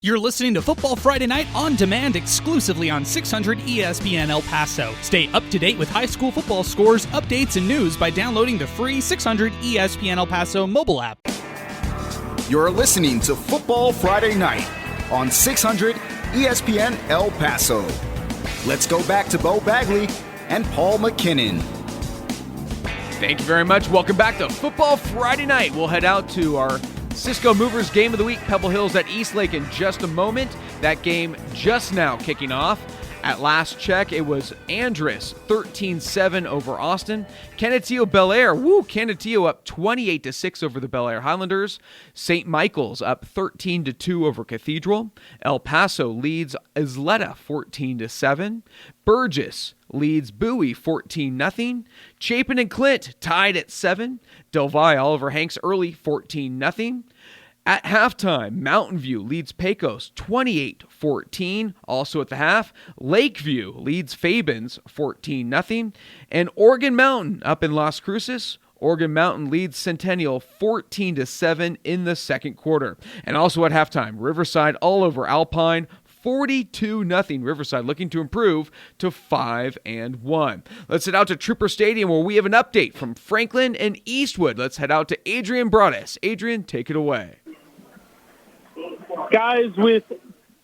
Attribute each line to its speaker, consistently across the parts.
Speaker 1: You're listening to Football Friday Night on demand exclusively on 600 ESPN El Paso. Stay up to date with high school football scores, updates, and news by downloading the free 600 ESPN El Paso mobile app.
Speaker 2: You're listening to Football Friday Night on 600 ESPN El Paso. Let's go back to Bo Bagley and Paul McKinnon.
Speaker 3: Thank you very much. Welcome back to Football Friday Night. We'll head out to our Cisco Movers Game of the Week, Pebble Hills at Eastlake in just a moment. That game just now kicking off. At last check, it was Andress 13-7 over Austin. Canutillo Bel Air, Canutillo up 28-6 over the Bel Air Highlanders. St. Michael's up 13-2 over Cathedral. El Paso leads Isleta 14-7. Burgess leads Bowie 14-0. Chapin and Clint tied at 7. Del Valle Oliver Hanks early 14-0. At halftime, Mountain View leads Pecos 28-14. Also at the half, Lakeview leads Fabens 14-0. And Oregon Mountain up in Las Cruces, Oregon Mountain leads Centennial 14-7 in the second quarter. And also at halftime, Riverside all over Alpine 42-0. Riverside looking to improve to 5-1. Let's head out to Trooper Stadium where we have an update from Franklin and Eastwood. Let's head out to Adrian Broadus. Adrian, take it away.
Speaker 4: Guys, with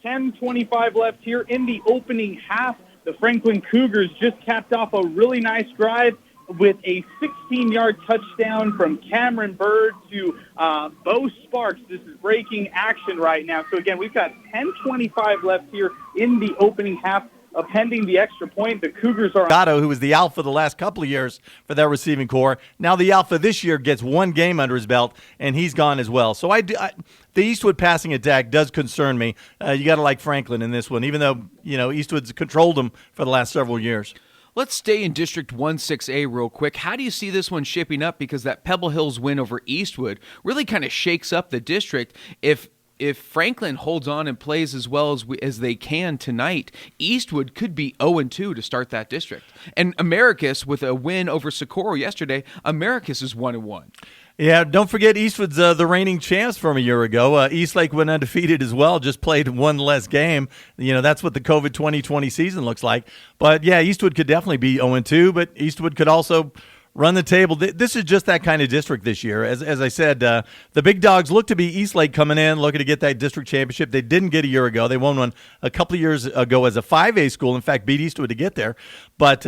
Speaker 4: 10:25 left here in the opening half, the Franklin Cougars just capped off a really nice drive with a 16-yard touchdown from Cameron Bird to Bo Sparks. This is breaking action right now. So, again, we've got 10:25 left here in the opening half. Pending the extra point, the Cougars are
Speaker 5: Otto, who was the alpha the last couple of years for their receiving core. Now the alpha this year gets one game under his belt, and he's gone as well. So the Eastwood passing attack does concern me. You got to like Franklin in this one, even though Eastwood's controlled them for the last several years.
Speaker 3: Let's stay in District 1-6A real quick. How do you see this one shaping up? Because that Pebble Hills win over Eastwood really kind of shakes up the district. If Franklin holds on and plays as well as they can tonight, Eastwood could be 0-2 to start that district. And Americus, with a win over Socorro yesterday, Americus is 1-1.
Speaker 5: Yeah, don't forget Eastwood's the reigning champs from a year ago. Eastlake went undefeated as well, just played one less game. That's what the COVID 2020 season looks like. But, yeah, Eastwood could definitely be 0-2, but Eastwood could also run the table. This is just that kind of district this year. As I said, the big dogs look to be Eastlake coming in, looking to get that district championship. They didn't get a year ago. They won one a couple of years ago as a 5A school. In fact, beat Eastwood to get there. But,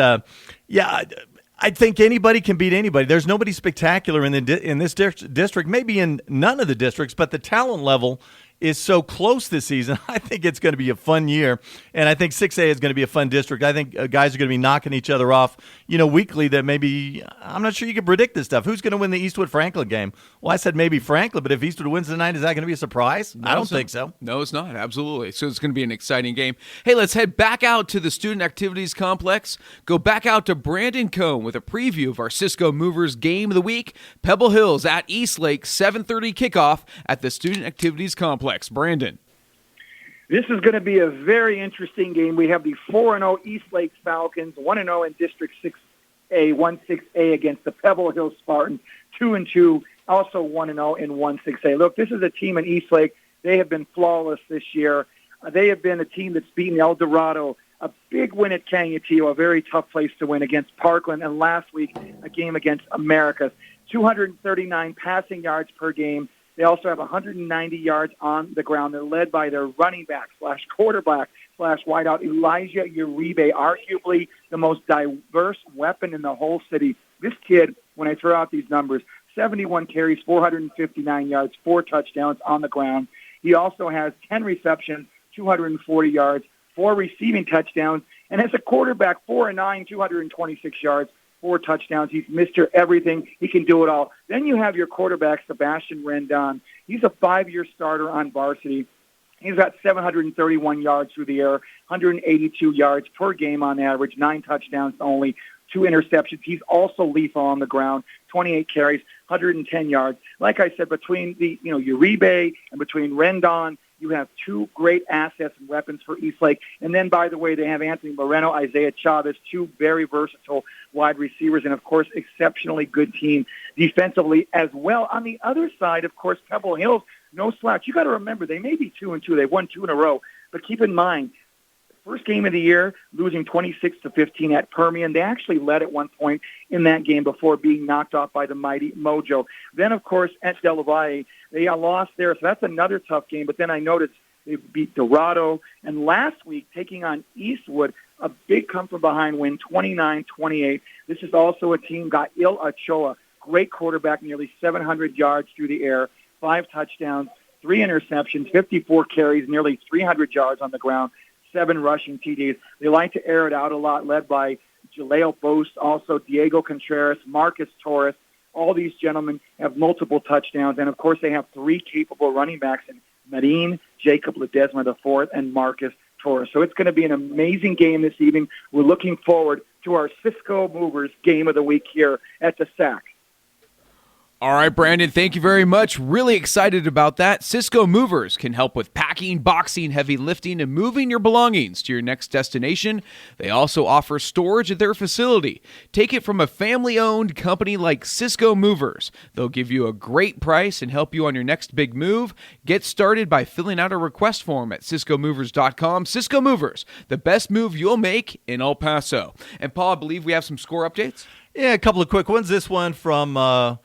Speaker 5: I think anybody can beat anybody. There's nobody spectacular in this district, maybe in none of the districts, but the talent level is so close this season. I think it's going to be a fun year, and I think 6A is going to be a fun district. I think guys are going to be knocking each other off, weekly. That maybe I'm not sure you can predict this stuff. Who's going to win the Eastwood-Franklin game? Well, I said maybe Franklin, but if Eastwood wins tonight, is that going to be a surprise? I don't think so.
Speaker 3: No, it's not. Absolutely. So it's going to be an exciting game. Hey, let's head back out to the Student Activities Complex. Go back out to Brandon Cohn with a preview of our Cisco Movers Game of the Week. Pebble Hills at Eastlake, 7:30 kickoff at the Student Activities Complex. Brandon.
Speaker 6: This is going to be a very interesting game. We have the 4-0 Eastlake Falcons, 1-0 in District 6A, 1-6A against the Pebble Hills Spartans, 2-2, also 1-0 in 1-6A. Look, this is a team in Eastlake. They have been flawless this year. They have been a team that's beaten El Dorado, a big win at Canutillo, a very tough place to win against Parkland, and last week a game against Americas. 239 passing yards per game. They also have 190 yards on the ground. They're led by their running back / quarterback / wideout, Elijah Uribe, arguably the most diverse weapon in the whole city. This kid, when I throw out these numbers, 71 carries, 459 yards, 4 touchdowns on the ground. He also has 10 receptions, 240 yards, 4 receiving touchdowns, and as a quarterback, 4-9, 226 yards, 4 touchdowns. He's Mr. Everything. He can do it all. Then you have your quarterback, Sebastian Rendon. He's a 5-year starter on varsity. He's got 731 yards through the air, 182 yards per game on average, 9 touchdowns only, 2 interceptions. He's also lethal on the ground, 28 carries, 110 yards. Like I said, between the Uribe and between Rendon You have two great assets and weapons for Eastlake. And then, by the way, they have Anthony Moreno, Isaiah Chavez, two very versatile wide receivers, and, of course, exceptionally good team defensively as well. On the other side, of course, Pebble Hills, no slouch. You got to remember, they may be 2-2. They've won 2 in a row. But keep in mind, first game of the year, losing 26-15 at Permian. They actually led at one point in that game before being knocked off by the mighty Mojo. Then, of course, at Del Valle, they lost there, so that's another tough game. But then I noticed they beat Dorado. And last week, taking on Eastwood, a big come-from-behind win, 29-28. This is also a team, got Il Ochoa, great quarterback, nearly 700 yards through the air, 5 touchdowns, 3 interceptions, 54 carries, nearly 300 yards on the ground, 7 rushing TDs. They like to air it out a lot, led by Jaleel Boast, also Diego Contreras, Marcus Torres. All these gentlemen have multiple touchdowns. And, of course, they have 3 capable running backs in Marin, Jacob Ledesma IV, and Marcus Torres. So it's going to be an amazing game this evening. We're looking forward to our Cisco Movers game of the week here at the SAC.
Speaker 3: All right, Brandon, thank you very much. Really excited about that. Cisco Movers can help with packing, boxing, heavy lifting, and moving your belongings to your next destination. They also offer storage at their facility. Take it from a family-owned company like Cisco Movers. They'll give you a great price and help you on your next big move. Get started by filling out a request form at CiscoMovers.com. Cisco Movers, the best move you'll make in El Paso. And, Paul, I believe we have some score updates?
Speaker 5: Yeah, a couple of quick ones. This one from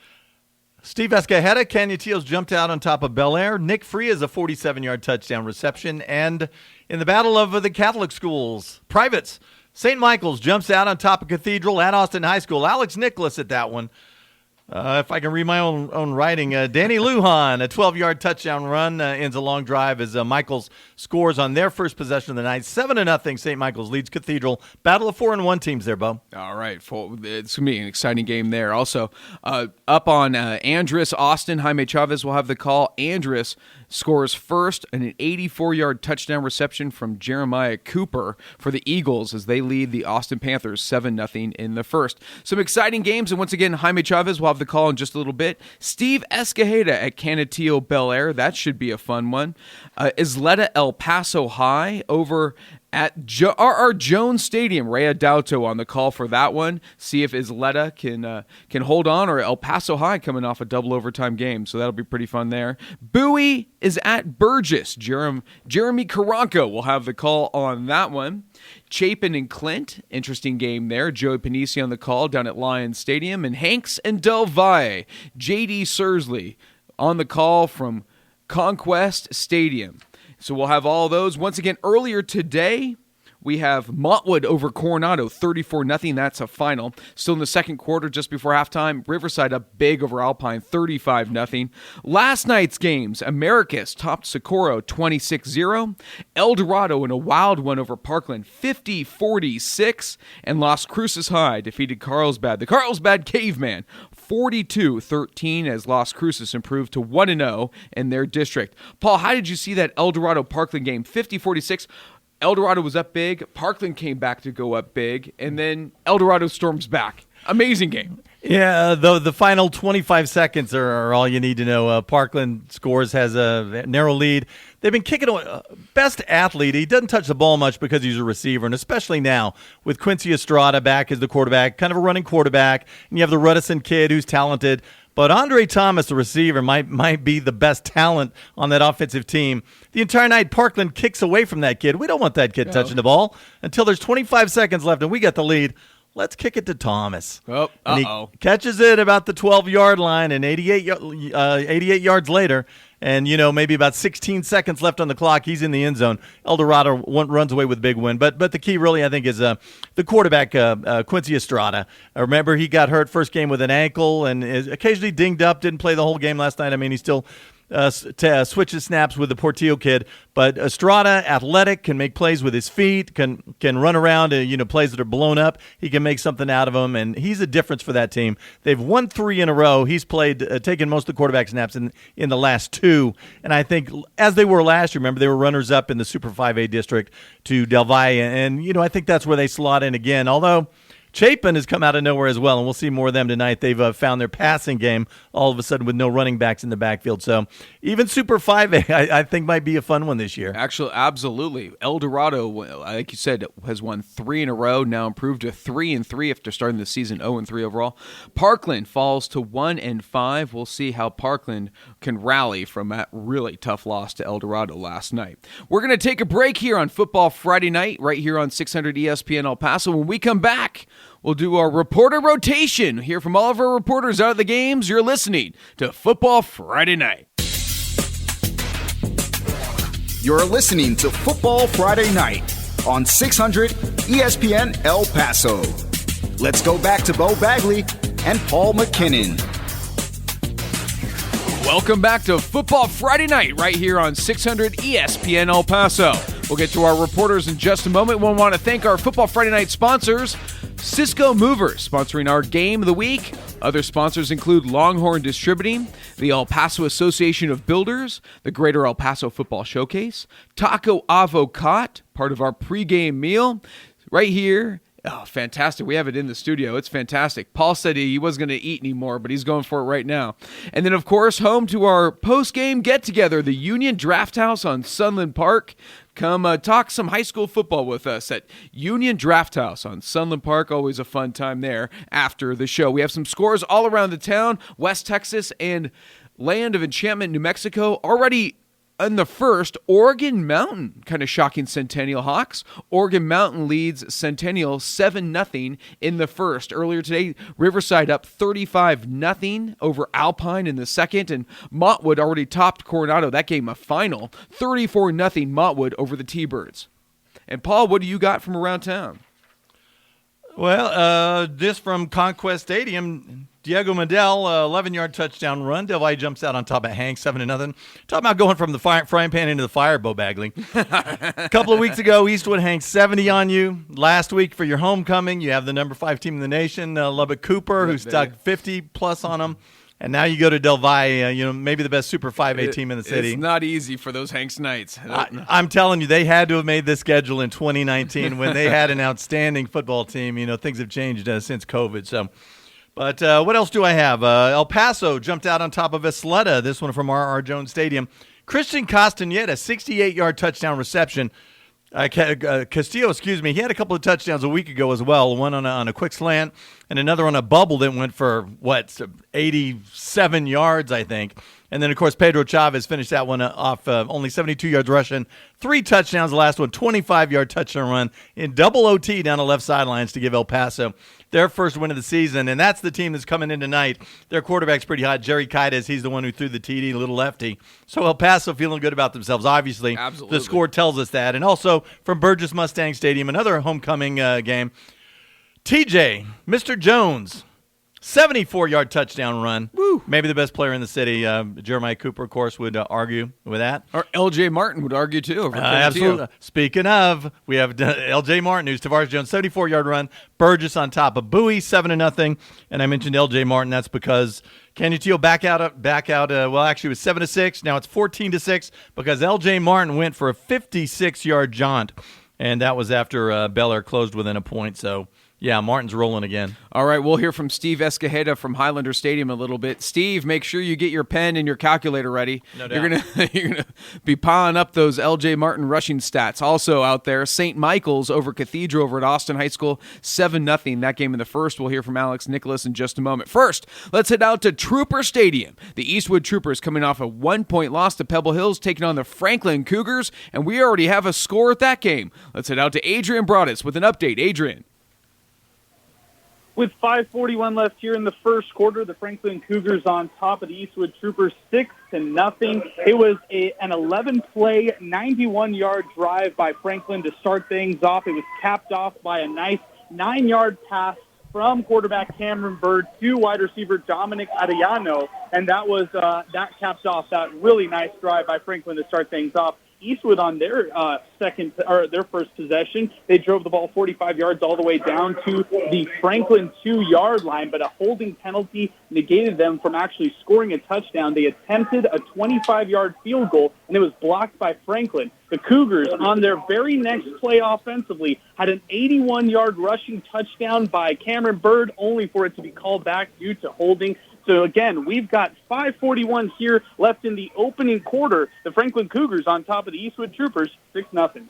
Speaker 5: Steve Escajeda. Canutillos jumped out on top of Bel Air. Nick Frias a 47-yard touchdown reception. And in the battle of the Catholic schools, privates, St. Michael's jumps out on top of Cathedral at Austin High School. Alex Nicholas at that one. If I can read my own writing, Danny Lujan, a 12-yard touchdown run, ends a long drive as Michaels scores on their first possession of the night. 7-0, St. Michael's leads Cathedral. Battle of 4-1 teams there, Bo.
Speaker 3: All right. It's going to be an exciting game there. Also, up on Andress, Austin, Jaime Chavez will have the call. Andress scores first and an 84-yard touchdown reception from Jeremiah Cooper for the Eagles as they lead the Austin Panthers 7-0 in the first. Some exciting games, and once again, Jaime Chavez will have the call in just a little bit. Steve Escajeda at Canutillo Bel Air. That should be a fun one. Isleta El Paso High over at R.R. Jones Stadium. Ray Adauto on the call for that one. See if Isleta can hold on, or El Paso High coming off a double overtime game. So that'll be pretty fun there. Bowie is at Burgess. Jeremy Karanko will have the call on that one. Chapin and Clint, interesting game there. Joey Panisi on the call down at Lions Stadium. And Hanks and Del Valle. J.D. Sursley on the call from Conquest Stadium. So we'll have all those. Once again, earlier today, we have Montwood over Coronado, 34-0. That's a final. Still in the second quarter, just before halftime. Riverside up big over Alpine, 35-0. Last night's games, Americus topped Socorro, 26-0. El Dorado in a wild one over Parkland, 50-46. And Las Cruces High defeated Carlsbad. The Carlsbad Caveman, 42-13, as Las Cruces improved to 1-0 in their district. Paul, how did you see that El Dorado-Parkland game? 50-46. El Dorado was up big. Parkland came back to go up big. And then El Dorado storms back. Amazing game.
Speaker 5: Yeah, the final 25 seconds are all you need to know. Parkland scores, has a narrow lead. They've been kicking away. Best athlete. He doesn't touch the ball much because he's a receiver, and especially now with Quincy Estrada back as the quarterback, kind of a running quarterback, and you have the Ruddison kid who's talented. But Andre Thomas, the receiver, might be the best talent on that offensive team. The entire night, Parkland kicks away from that kid. We don't want that kid touching the ball until there's 25 seconds left, and we got the lead. Let's kick it to Thomas. And he catches it about the 12-yard line, and 88 yards later, and, maybe about 16 seconds left on the clock, he's in the end zone. El Dorado runs away with a big win. But the key really, I think, is the quarterback, Quincy Estrada. Remember, he got hurt first game with an ankle and is occasionally dinged up, didn't play the whole game last night. I mean, he still switches snaps with the Portillo kid. But Estrada, athletic, can make plays with his feet, can run around, plays that are blown up. He can make something out of them, and he's a difference for that team. They've won 3 in a row. He's taken most of the quarterback snaps in the last 2. And I think, as they were last year, remember, they were runners-up in the Super 5A district to Del Valle. And, I think that's where they slot in again. Although Chapin has come out of nowhere as well, and we'll see more of them tonight. They've found their passing game all of a sudden with no running backs in the backfield. So even Super 5A, I think, might be a fun one this year.
Speaker 3: Actually, absolutely. El Dorado, like you said, has won 3 in a row, now improved to 3-3 after starting the season 0-3 overall. Parkland falls to 1-5. We'll see how Parkland can rally from that really tough loss to El Dorado last night. We're going to take a break here on Football Friday Night, right here on 600 ESPN El Paso. When we come back, we'll do our reporter rotation. Hear from all of our reporters out of the games. You're listening to Football Friday Night.
Speaker 2: You're listening to Football Friday Night on 600 ESPN El Paso. Let's go back to Bo Bagley and Paul McKinnon.
Speaker 3: Welcome back to Football Friday Night right here on 600 ESPN El Paso. We'll get to our reporters in just a moment. We'll want to thank our Football Friday Night sponsors, Cisco Movers, sponsoring our Game of the Week. Other sponsors include Longhorn Distributing, the El Paso Association of Builders, the Greater El Paso Football Showcase, Taco Avocat, part of our pregame meal, right here. Oh, fantastic. We have it in the studio. It's fantastic. Paul said he wasn't going to eat anymore, but he's going for it right now. And then, of course, home to our post-game get-together, the Union Draft House on Sunland Park. Come talk some high school football with us at Union Draft House on Sunland Park. Always a fun time there after the show. We have some scores all around the town. West Texas and Land of Enchantment, New Mexico, already in the first. Oregon Mountain kind of shocking Centennial Hawks. Oregon Mountain leads Centennial 7-0 in the first. Earlier today, Riverside up 35-0 over Alpine in the second, and Montwood already topped Coronado. That game a final 34-0 Montwood over the T-Birds. And Paul, what do you got from around town?
Speaker 5: Well, this from Conquest Stadium. Diego Medel, 11-yard touchdown run. Del Valle jumps out on top of Hank, 7-0. Talking about going from the frying pan into the fire, Bo Bagley. A couple of weeks ago, Eastwood Hank 70 on you. Last week for your homecoming, you have the number 5 team in the nation, Lubbock Cooper, who stuck 50-plus on them. And now you go to Del Valle, maybe the best Super 5A team in the city.
Speaker 3: It's not easy for those Hanks Knights.
Speaker 5: I'm telling you, they had to have made this schedule in 2019 when they had an outstanding football team. Things have changed since COVID, so... But what else do I have? El Paso jumped out on top of Isleta, this one from R.R. Jones Stadium. Christian Castaneda, 68-yard touchdown reception. Castillo, he had a couple of touchdowns a week ago as well, one on a quick slant and another on a bubble that went for, 87 yards, I think. And then, of course, Pedro Chavez finished that one off only 72 yards rushing. 3 touchdowns, the last one, 25-yard touchdown run in double OT down the left sidelines to give El Paso their first win of the season. And that's the team that's coming in tonight. Their quarterback's pretty hot. Jerry Kides, he's the one who threw the TD, a little lefty. So El Paso feeling good about themselves, obviously.
Speaker 3: Absolutely.
Speaker 5: The score tells us that. And also from Burgess Mustang Stadium, another homecoming game. TJ, Mr. Jones, 74-yard touchdown run. Woo. Maybe the best player in the city. Jeremiah Cooper, of course, would argue with that.
Speaker 3: Or L.J. Martin would argue, too. Over
Speaker 5: absolutely. Speaking of, we have L.J. Martin, who's Tavares Jones, 74-yard run. Burgess on top of Bowie, 7-0. And I mentioned L.J. Martin. That's because Canutillo back out. Actually, it was 7-6. Now it's 14-6 because L.J. Martin went for a 56-yard jaunt. And that was after Bel Air closed within a point. So, yeah, Martin's rolling again.
Speaker 3: All right, we'll hear from Steve Escajeda from Highlander Stadium a little bit. Steve, make sure you get your pen and your calculator ready.
Speaker 5: No doubt.
Speaker 3: You're gonna be piling up those L.J. Martin rushing stats. Also out there, St. Michael's over Cathedral over at Austin High School, 7-0. That game in the first. We'll hear from Alex Nicholas in just a moment. First, let's head out to Trooper Stadium. The Eastwood Troopers coming off a 1-point loss to Pebble Hills, taking on the Franklin Cougars, and we already have a score at that game. Let's head out to Adrian Broadus with an update. Adrian.
Speaker 4: With 5:41 left here in the first quarter, the Franklin Cougars on top of the Eastwood Troopers 6-0. It was an 11-play, 91-yard drive by Franklin to start things off. It was capped off by a nice 9-yard pass from quarterback Cameron Bird to wide receiver Dominic Arellano, and that capped off that really nice drive by Franklin to start things off. Eastwood on their their first possession. They drove the ball 45 yards all the way down to the Franklin 2-yard line, but a holding penalty negated them from actually scoring a touchdown. They attempted a 25-yard field goal, and it was blocked by Franklin. The Cougars, on their very next play offensively, had an 81-yard rushing touchdown by Cameron Bird, only for it to be called back due to holding. So, again, we've got 5:41 here left in the opening quarter. The Franklin Cougars on top of the Eastwood Troopers, 6-0.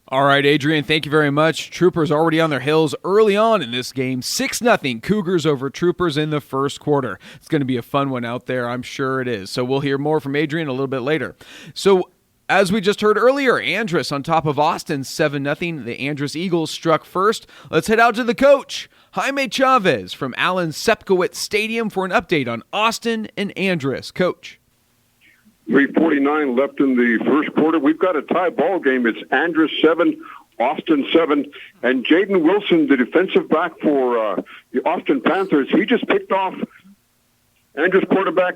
Speaker 3: All right, Adrian, thank you very much. Troopers already on their heels early on in this game. 6-0 Cougars over Troopers in the first quarter. It's going to be a fun one out there. I'm sure it is. So we'll hear more from Adrian a little bit later. So, as we just heard earlier, Andress on top of Austin, 7-0. The Andress Eagles struck first. Let's head out to the coach, Jaime Chavez from Alan Sepkowitz Stadium for an update on Austin and Andress. Coach.
Speaker 7: 3:49 left in the first quarter. We've got a tie ball game. It's Andress 7, Austin 7. And Jaden Wilson, the defensive back for the Austin Panthers, he just picked off Andress quarterback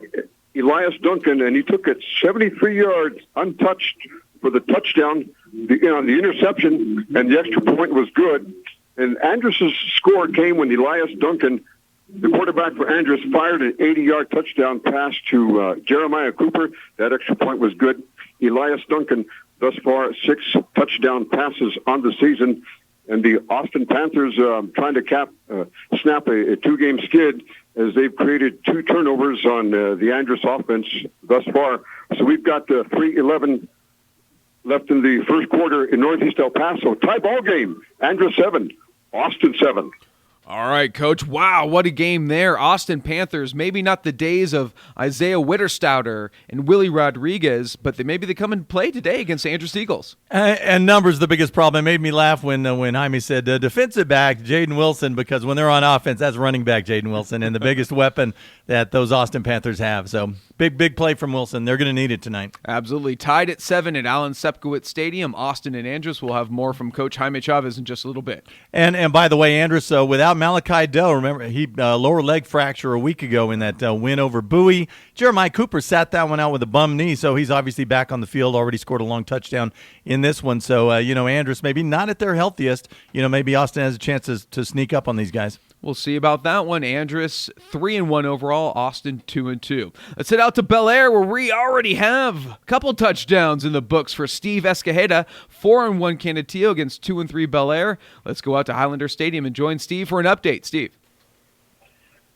Speaker 7: Elias Duncan, and he took it 73 yards untouched for the touchdown. The interception and the extra point was good. And Andress's score came when Elias Duncan, the quarterback for Andress, fired an 80-yard touchdown pass to Jeremiah Cooper. That extra point was good. Elias Duncan, thus far, 6 touchdown passes on the season. And the Austin Panthers trying to snap a 2-game skid as they've created 2 turnovers on the Andress offense thus far. So we've got 3:11 left in the first quarter in Northeast El Paso. Tie ball game. Andress 7, Austin 7.
Speaker 3: All right, Coach. Wow, what a game there. Austin Panthers, maybe not the days of Isaiah Witterstouter and Willie Rodriguez, but maybe they come and play today against the Andress Eagles.
Speaker 5: And numbers the biggest problem. It made me laugh when Jaime said defensive back Jaden Wilson, because when they're on offense, that's running back Jaden Wilson and the biggest weapon that those Austin Panthers have. So big play from Wilson. They're going to need it tonight.
Speaker 3: Absolutely. Tied at 7 at Alan Sepkowitz Stadium. Austin and Andress will have more from Coach Jaime Chavez in just a little bit.
Speaker 5: And by the way, Andress, without Malachi Doe, remember, he lower leg fracture a week ago in that win over Bowie. Jeremiah Cooper sat that one out with a bum knee, so he's obviously back on the field, already scored a long touchdown in this one. So, Andress maybe not at their healthiest. Maybe Austin has a chance to sneak up on these guys.
Speaker 3: We'll see about that one. Andress 3-1 overall, Austin 2-2. Let's head out to Bel Air, where we already have a couple touchdowns in the books for Steve Escajeda. 4-1 Canutillo against 2-3 Bel Air. Let's go out to Highlander Stadium and join Steve for an update. Steve.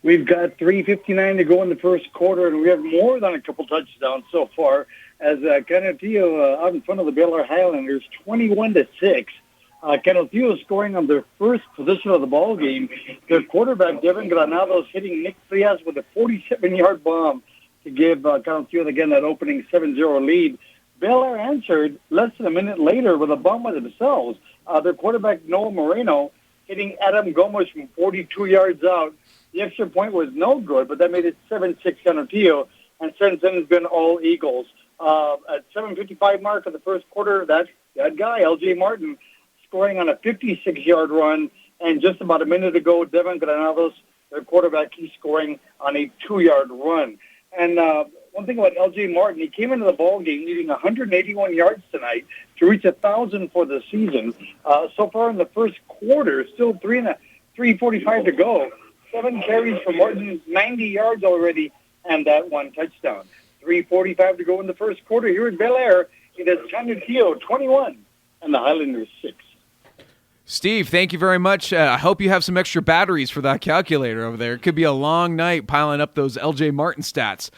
Speaker 8: We've got 3:59 to go in the first quarter, and we have more than a couple touchdowns so far as Canutillo out in front of the Bel Air Highlanders, 21-6. Canutillo scoring on their first possession of the ball game. Their quarterback, Devin Granados, hitting Nick Frias with a 47-yard bomb to give Canutillo, again, that opening 7-0 lead. Bel Air answered less than a minute later with a bomb by themselves. Their quarterback, Noah Moreno, hitting Adam Gomez from 42 yards out. The extra point was no good, but that made it 7-6 Canutillo, and since then it's been all Eagles. At 7:55 mark of the first quarter, that guy, L.J. Martin, scoring on a 56-yard run, and just about a minute ago, Devin Granados, their quarterback, he's scoring on a 2-yard run. And one thing about L.J. Martin, he came into the ball game needing 181 yards tonight to reach 1,000 for the season. So far in the first quarter, still 3:45 to go. 7 carries for Martin, 90 yards already, and that 1 touchdown. 3:45 to go in the first quarter here in Bel Air. It is Canutillo 21 and the Highlanders 6.
Speaker 3: Steve, thank you very much. I hope you have some extra batteries for that calculator over there. It could be a long night piling up those L.J. Martin stats.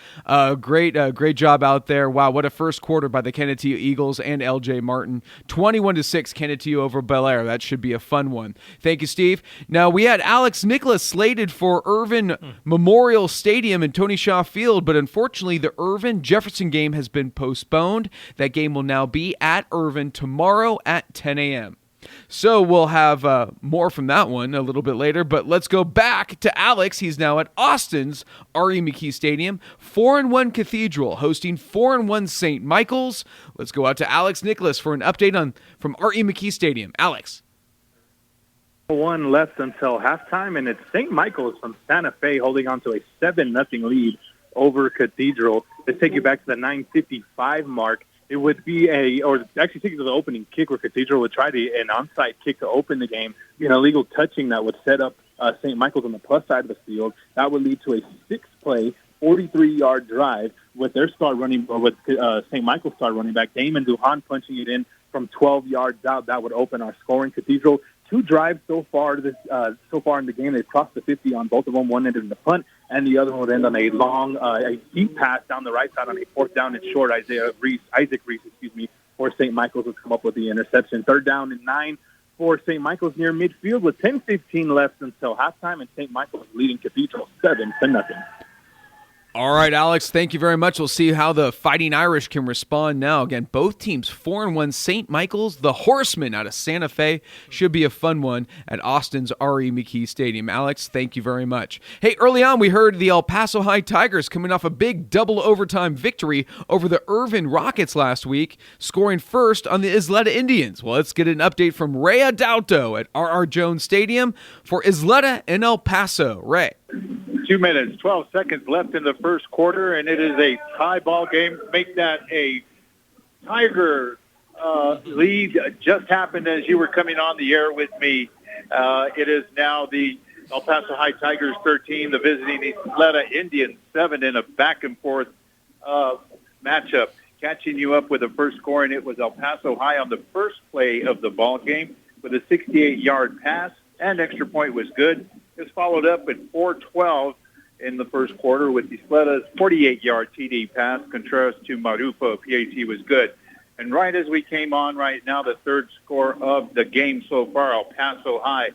Speaker 3: Great job out there. Wow, what a first quarter by the Canutillo Eagles and L.J. Martin. 21-6 Canutillo over Bel Air. That should be a fun one. Thank you, Steve. Now, we had Alex Nicholas slated for Irvin Memorial Stadium and Tony Shaw Field, but unfortunately, the Irvin-Jefferson game has been postponed. That game will now be at Irvin tomorrow at 10 a.m. So we'll have more from that one a little bit later, but let's go back to Alex. He's now at Austin's R.E. McKee Stadium, 4-1 Cathedral, hosting 4-1 St. Michael's. Let's go out to Alex Nicholas for an update from R.E. McKee Stadium. Alex.
Speaker 9: 1 left until halftime, and it's St. Michael's from Santa Fe holding on to a 7-0 lead over Cathedral. Let's take you back to the 9:55 mark. it would be actually take it to the opening kick where Cathedral would try an onside kick to open the game, an illegal touching that would set up St. Michael's on the plus side of the field. That would lead to a 6-play, 43-yard drive with their St. Michael's star running back, Damon Duhan, punching it in from 12 yards out. That would open our scoring. Cathedral, 2 drives so far in the game. They've crossed the 50 on both of them. One ended in the punt, and the other one would end on a long, a deep pass down the right side on a 4th down and short. Isaac Reese, for St. Michael's would come up with the interception. 3rd down and 9 for St. Michael's near midfield with 10:15 left until halftime, and St. Michael's leading Cathedral 7-0.
Speaker 3: All right, Alex, thank you very much. We'll see how the Fighting Irish can respond now. Again, both teams 4-1. St. Michael's, the Horsemen out of Santa Fe, should be a fun one at Austin's R.E. McKee Stadium. Alex, thank you very much. Hey, early on we heard the El Paso High Tigers coming off a big double overtime victory over the Irvin Rockets last week, scoring first on the Isleta Indians. Well, let's get an update from Ray Adauto at R.R. Jones Stadium for Isleta and El Paso. Ray.
Speaker 10: 2 minutes, 12 seconds left in the first quarter, and it is a tie ball game. Make that a Tiger lead. Just happened as you were coming on the air with me. It is now the El Paso High Tigers 13, the visiting Isleta Indians 7 in a back-and-forth matchup. Catching you up with the first score, and it was El Paso High on the first play of the ball game with a 68-yard pass, and extra point was good. It was followed up at 4:12 in the first quarter with Isleta's 48-yard TD pass. Contreras to Marupo, PAT was good. And right as we came on right now, the third score of the game so far, El Paso High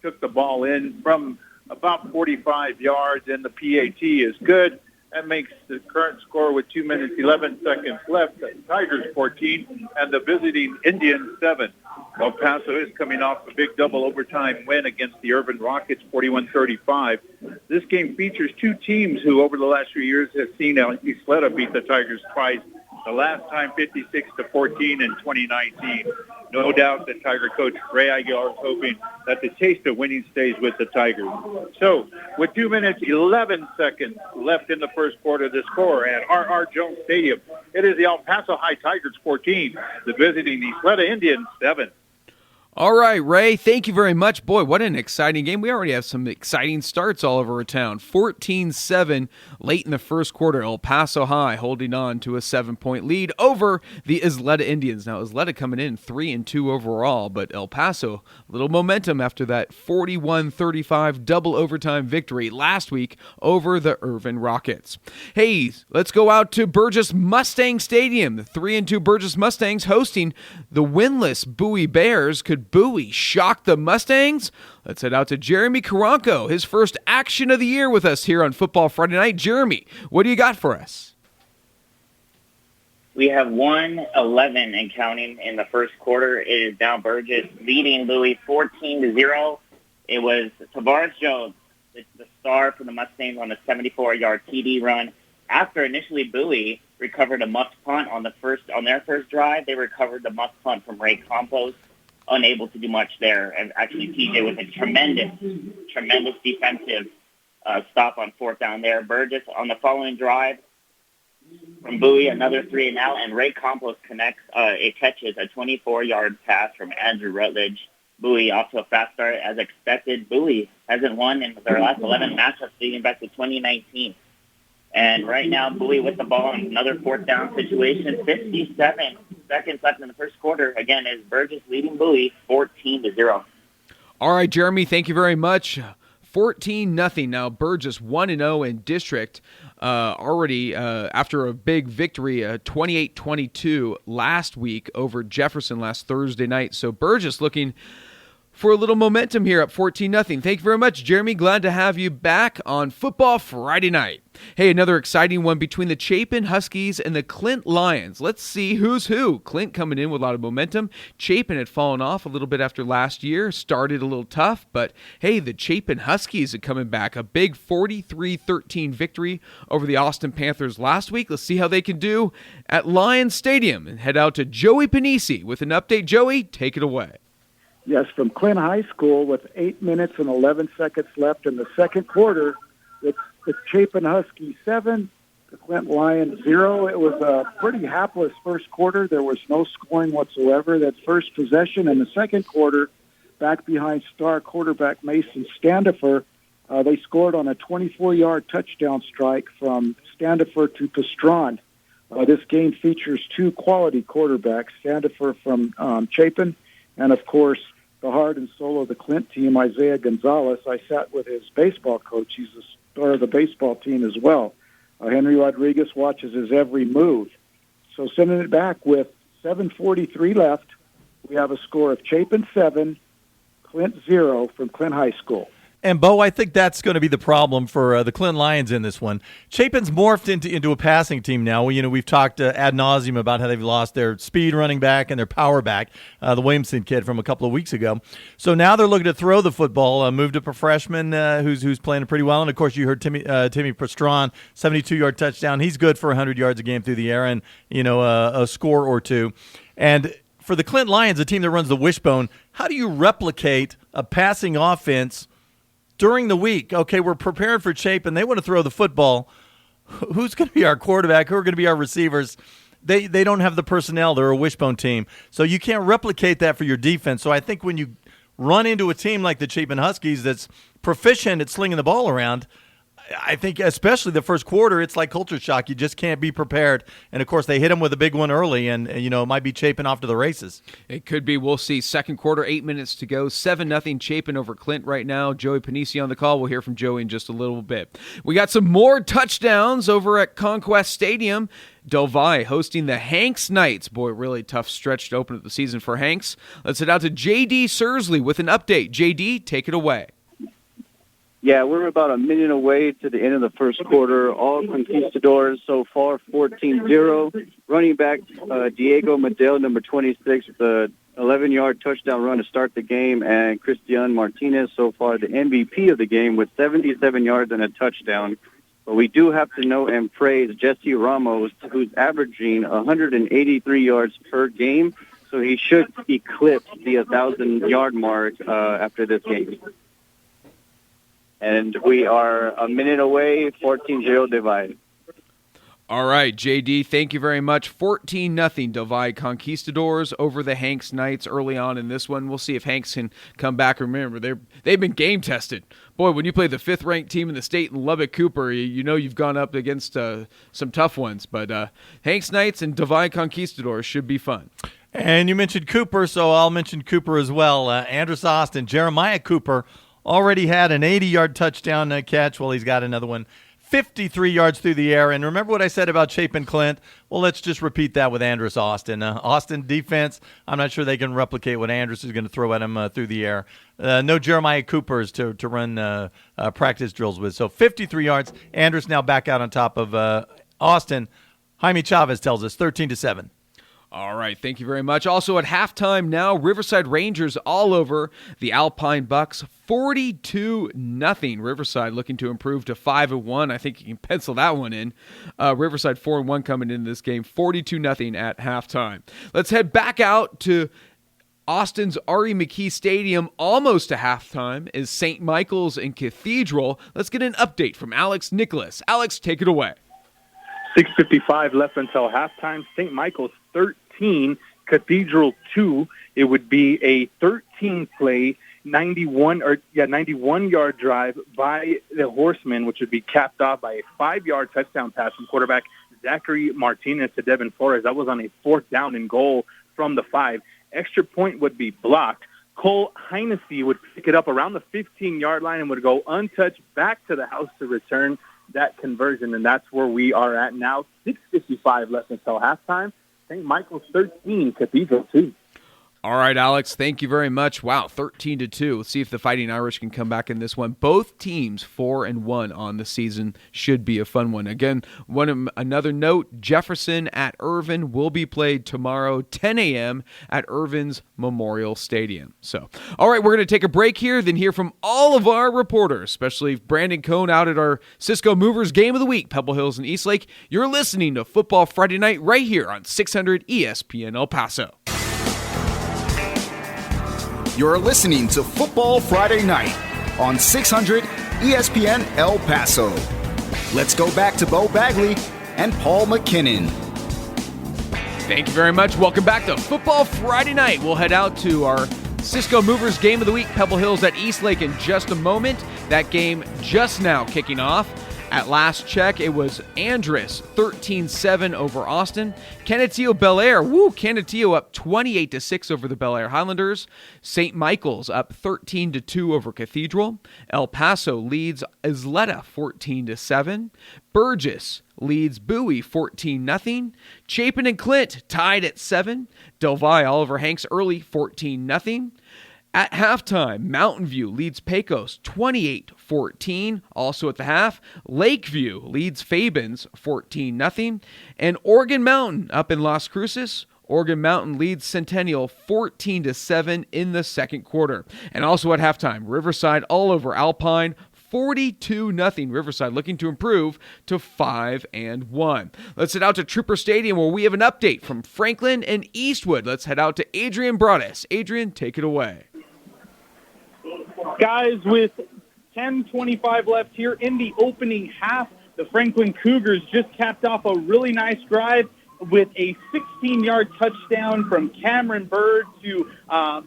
Speaker 10: took the ball in from about 45 yards, and the PAT is good. That makes the current score with 2 minutes, 11 seconds left. The Tigers 14 and the visiting Indians 7. El Paso is coming off a big double overtime win against the Irvin Rockets, 41-35. This game features 2 teams who over the last few years have seen Isleta beat the Tigers twice. The last time 56-14 in 2019. No doubt that Tiger coach Ray Aguilar is hoping that the taste of winning stays with the Tigers. So, with 2 minutes, 11 seconds left in the first quarter, the score at R.R. Jones Stadium. It is the El Paso High Tigers 14, the visiting Isleta Indians 7.
Speaker 3: All right, Ray, thank you very much. Boy, what an exciting game. We already have some exciting starts all over town. 14-7 late in the first quarter. El Paso High holding on to a 7-point lead over the Isleta Indians. Now, Isleta coming in 3-2 overall, but El Paso, a little momentum after that 41-35 double overtime victory last week over the Irvin Rockets. Hey, let's go out to Burgess Mustang Stadium. The 3-2 Burgess Mustangs hosting the winless Bowie Bears. Could Bowie shock the Mustangs? Let's head out to Jeremy Karanko, his first action of the year with us here on Football Friday Night. Jeremy, what do you got for us?
Speaker 11: We have 1-11 and counting in the first quarter. It is now Burgess leading Bowie 14-0. It was Tavares Jones, the star for the Mustangs, on a 74-yard TD run. After initially Bowie recovered a muffed punt on their first drive, they recovered the muffed punt from Ray Campos. Unable to do much there. And actually, TJ with a tremendous defensive stop on 4th down there. Burgess on the following drive from Bowie, another 3-and-out, and Ray Campos catches a 24-yard pass from Andrew Rutledge. Bowie off to a fast start as expected. Bowie hasn't won in their last 11 matchups dating back to 2019. And right now, Bowie with the ball in another 4th down situation. 57 seconds left in the first quarter. Again, is Burgess leading Bowie 14-0.
Speaker 3: All right, Jeremy, thank you very much. 14-0 now. Burgess 1-0 in district. Already after a big victory, 28-22 last week over Jefferson last Thursday night. So Burgess looking for a little momentum here at 14-0. Thank you very much, Jeremy. Glad to have you back on Football Friday Night. Hey, another exciting one between the Chapin Huskies and the Clint Lions. Let's see who's who. Clint coming in with a lot of momentum. Chapin had fallen off a little bit after last year, started a little tough, but hey, the Chapin Huskies are coming back. A big 43-13 victory over the Austin Panthers last week. Let's see how they can do at Lions Stadium and head out to Joey Panisi with an update. Joey, take it away.
Speaker 6: Yes, from Clint High School with 8 minutes and 11 seconds left in the second quarter, it's the Chapin Huskies 7, the Clint Lions 0. It was a pretty hapless first quarter. There was no scoring whatsoever. That first possession in the second quarter, back behind star quarterback Mason Standifer, they scored on a 24-yard touchdown strike from Standifer to Pastrana. This game features two quality quarterbacks, Standifer from Chapin, and, of course, the heart and soul of the Clint team, Isaiah Gonzalez. I sat with his baseball coach. He's the star of the baseball team as well. Henry Rodriguez watches his every move. So sending it back with 7:43 left, we have a score of Chapin 7, Clint 0 from Clint High School.
Speaker 5: And, Bo, I think that's going to be the problem for the Clint Lions in this one. Chapin's morphed into a passing team now. We've talked ad nauseum about how they've lost their speed running back and their power back, the Williamson kid from a couple of weeks ago. So now they're looking to throw the football, moved up a freshman who's playing pretty well. And, of course, you heard Timmy Pastrana, 72-yard touchdown. He's good for 100 yards a game through the air and, a score or two. And for the Clint Lions, a team that runs the wishbone, how do you replicate a passing offense during the week? Okay, we're prepared for Chapin. They want to throw the football. Who's going to be our quarterback? Who are going to be our receivers? They don't have the personnel. They're a wishbone team. So you can't replicate that for your defense. So I think when you run into a team like the Chapin Huskies that's proficient at slinging the ball around, I think especially the first quarter, it's like culture shock. You just can't be prepared. And, of course, they hit him with a big one early, and it might be Chapin off to the races.
Speaker 3: It could be. We'll see. Second quarter, 8 minutes to go. 7-0 Chapin over Clint right now. Joey Panisi on the call. We'll hear from Joey in just a little bit. We got some more touchdowns over at Conquest Stadium. Del Valle hosting the Hanks Knights. Boy, really tough stretch to open up the season for Hanks. Let's head out to J.D. Sursley with an update. J.D., take it away.
Speaker 12: Yeah, we're about a minute away to the end of the first quarter. All conquistadors so far, 14-0. Running back Diego Medel, number 26, with a 11-yard touchdown run to start the game. And Cristian Martinez, so far the MVP of the game, with 77 yards and a touchdown. But we do have to know and praise Jesse Ramos, who's averaging 183 yards per game. So he should eclipse the 1,000-yard mark after this game. And we are a minute away, 14-0 Divide.
Speaker 3: All right, JD, thank you very much. 14-0 Divide Conquistadors over the Hanks Knights early on in this one. We'll see if Hanks can come back. Remember, they've been game tested. Boy, when you play the fifth-ranked team in the state in Lubbock Cooper, you've gone up against some tough ones. But Hanks Knights and Divide Conquistadors should be fun.
Speaker 5: And you mentioned Cooper, so I'll mention Cooper as well. Andrus Austin, Jeremiah Cooper, already had an 80-yard touchdown catch. Well, he's got another one, 53 yards through the air. And remember what I said about Chapin Clint? Well, let's just repeat that with Andrus Austin. Austin defense, I'm not sure they can replicate what Andrus is going to throw at him through the air. No Jeremiah Coopers to run practice drills with. So 53 yards. Andrus now back out on top of Austin. Jaime Chavez tells us 13-7.
Speaker 3: All right, thank you very much. Also at halftime now, Riverside Rangers all over the Alpine Bucks, 42-0. Riverside looking to improve to 5-1. I think you can pencil that one in. Riverside 4-1 coming into this game, 42-0 at halftime. Let's head back out to Austin's R.E. McKee Stadium. Almost to halftime is St. Michael's and Cathedral. Let's get an update from Alex Nicholas. Alex, take it away.
Speaker 9: 6:55 left until halftime. St. Michael's 13, Cathedral 2. It would be a 13-play, 91-yard drive by the Horsemen, which would be capped off by a 5-yard touchdown pass from quarterback Zachary Martinez to Devin Flores. That was on a 4th down and goal from the 5. Extra point would be blocked. Cole Heineke would pick it up around the 15-yard line and would go untouched back to the house to return that conversion, and that's where we are at now. 6:55 left until halftime. St. Michael's 13, Cathedral 2.
Speaker 3: All right, Alex, thank you very much. Wow, 13-2. Let's see if the Fighting Irish can come back in this one. Both teams 4-1 on the season. Should be a fun one. Again, another note, Jefferson at Irvin will be played tomorrow, 10 a.m. at Irvin's Memorial Stadium. So, all right, we're going to take a break here, then hear from all of our reporters, especially Brandon Cohn out at our Cisco Movers Game of the Week, Pebble Hills and Eastlake. You're listening to Football Friday Night right here on 600 ESPN El Paso.
Speaker 2: You're listening to Football Friday Night on 600 ESPN El Paso. Let's go back to Bo Bagley and Paul McKinnon.
Speaker 3: Thank you very much. Welcome back to Football Friday Night. We'll head out to our Cisco Movers Game of the Week, Pebble Hills at Eastlake, in just a moment. That game just now kicking off. At last check, it was Andress 13-7 over Austin. Canutillo Bel Air, Canutillo up 28-6 over the Bel Air Highlanders. St. Michael's up 13-2 over Cathedral. El Paso leads Isleta 14-7. Burgess leads Bowie 14-0. Chapin and Clint tied at 7. Del Valle Oliver Hanks early 14-0. At halftime, Mountain View leads Pecos 28-14. Also at the half, Lakeview leads Fabens 14-0. And Oregon Mountain up in Las Cruces. Oregon Mountain leads Centennial 14-7 in the second quarter. And also at halftime, Riverside all over Alpine 42-0. Riverside looking to improve to 5-1. Let's head out to Trooper Stadium where we have an update from Franklin and Eastwood. Let's head out to Adrian Broadus. Adrian, take it away.
Speaker 4: Guys, with 10:25 left here in the opening half, the Franklin Cougars just capped off a really nice drive with a 16-yard touchdown from Cameron Bird to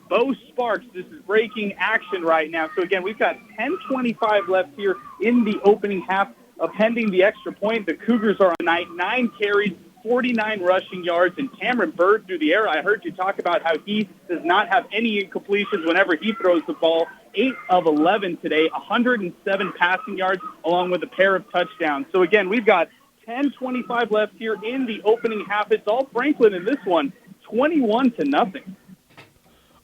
Speaker 4: Bo Sparks. This is breaking action right now. So, again, we've got 10:25 left here in the opening half. Pending the extra point, the Cougars are on night 9 carries, 49 rushing yards, and Cameron Bird through the air. I heard you talk about how he does not have any incompletions whenever he throws the ball. 8 of 11 today, 107 passing yards, along with a pair of touchdowns. So, again, we've got 10:25 left here in the opening half. It's all Franklin in this one, 21-0.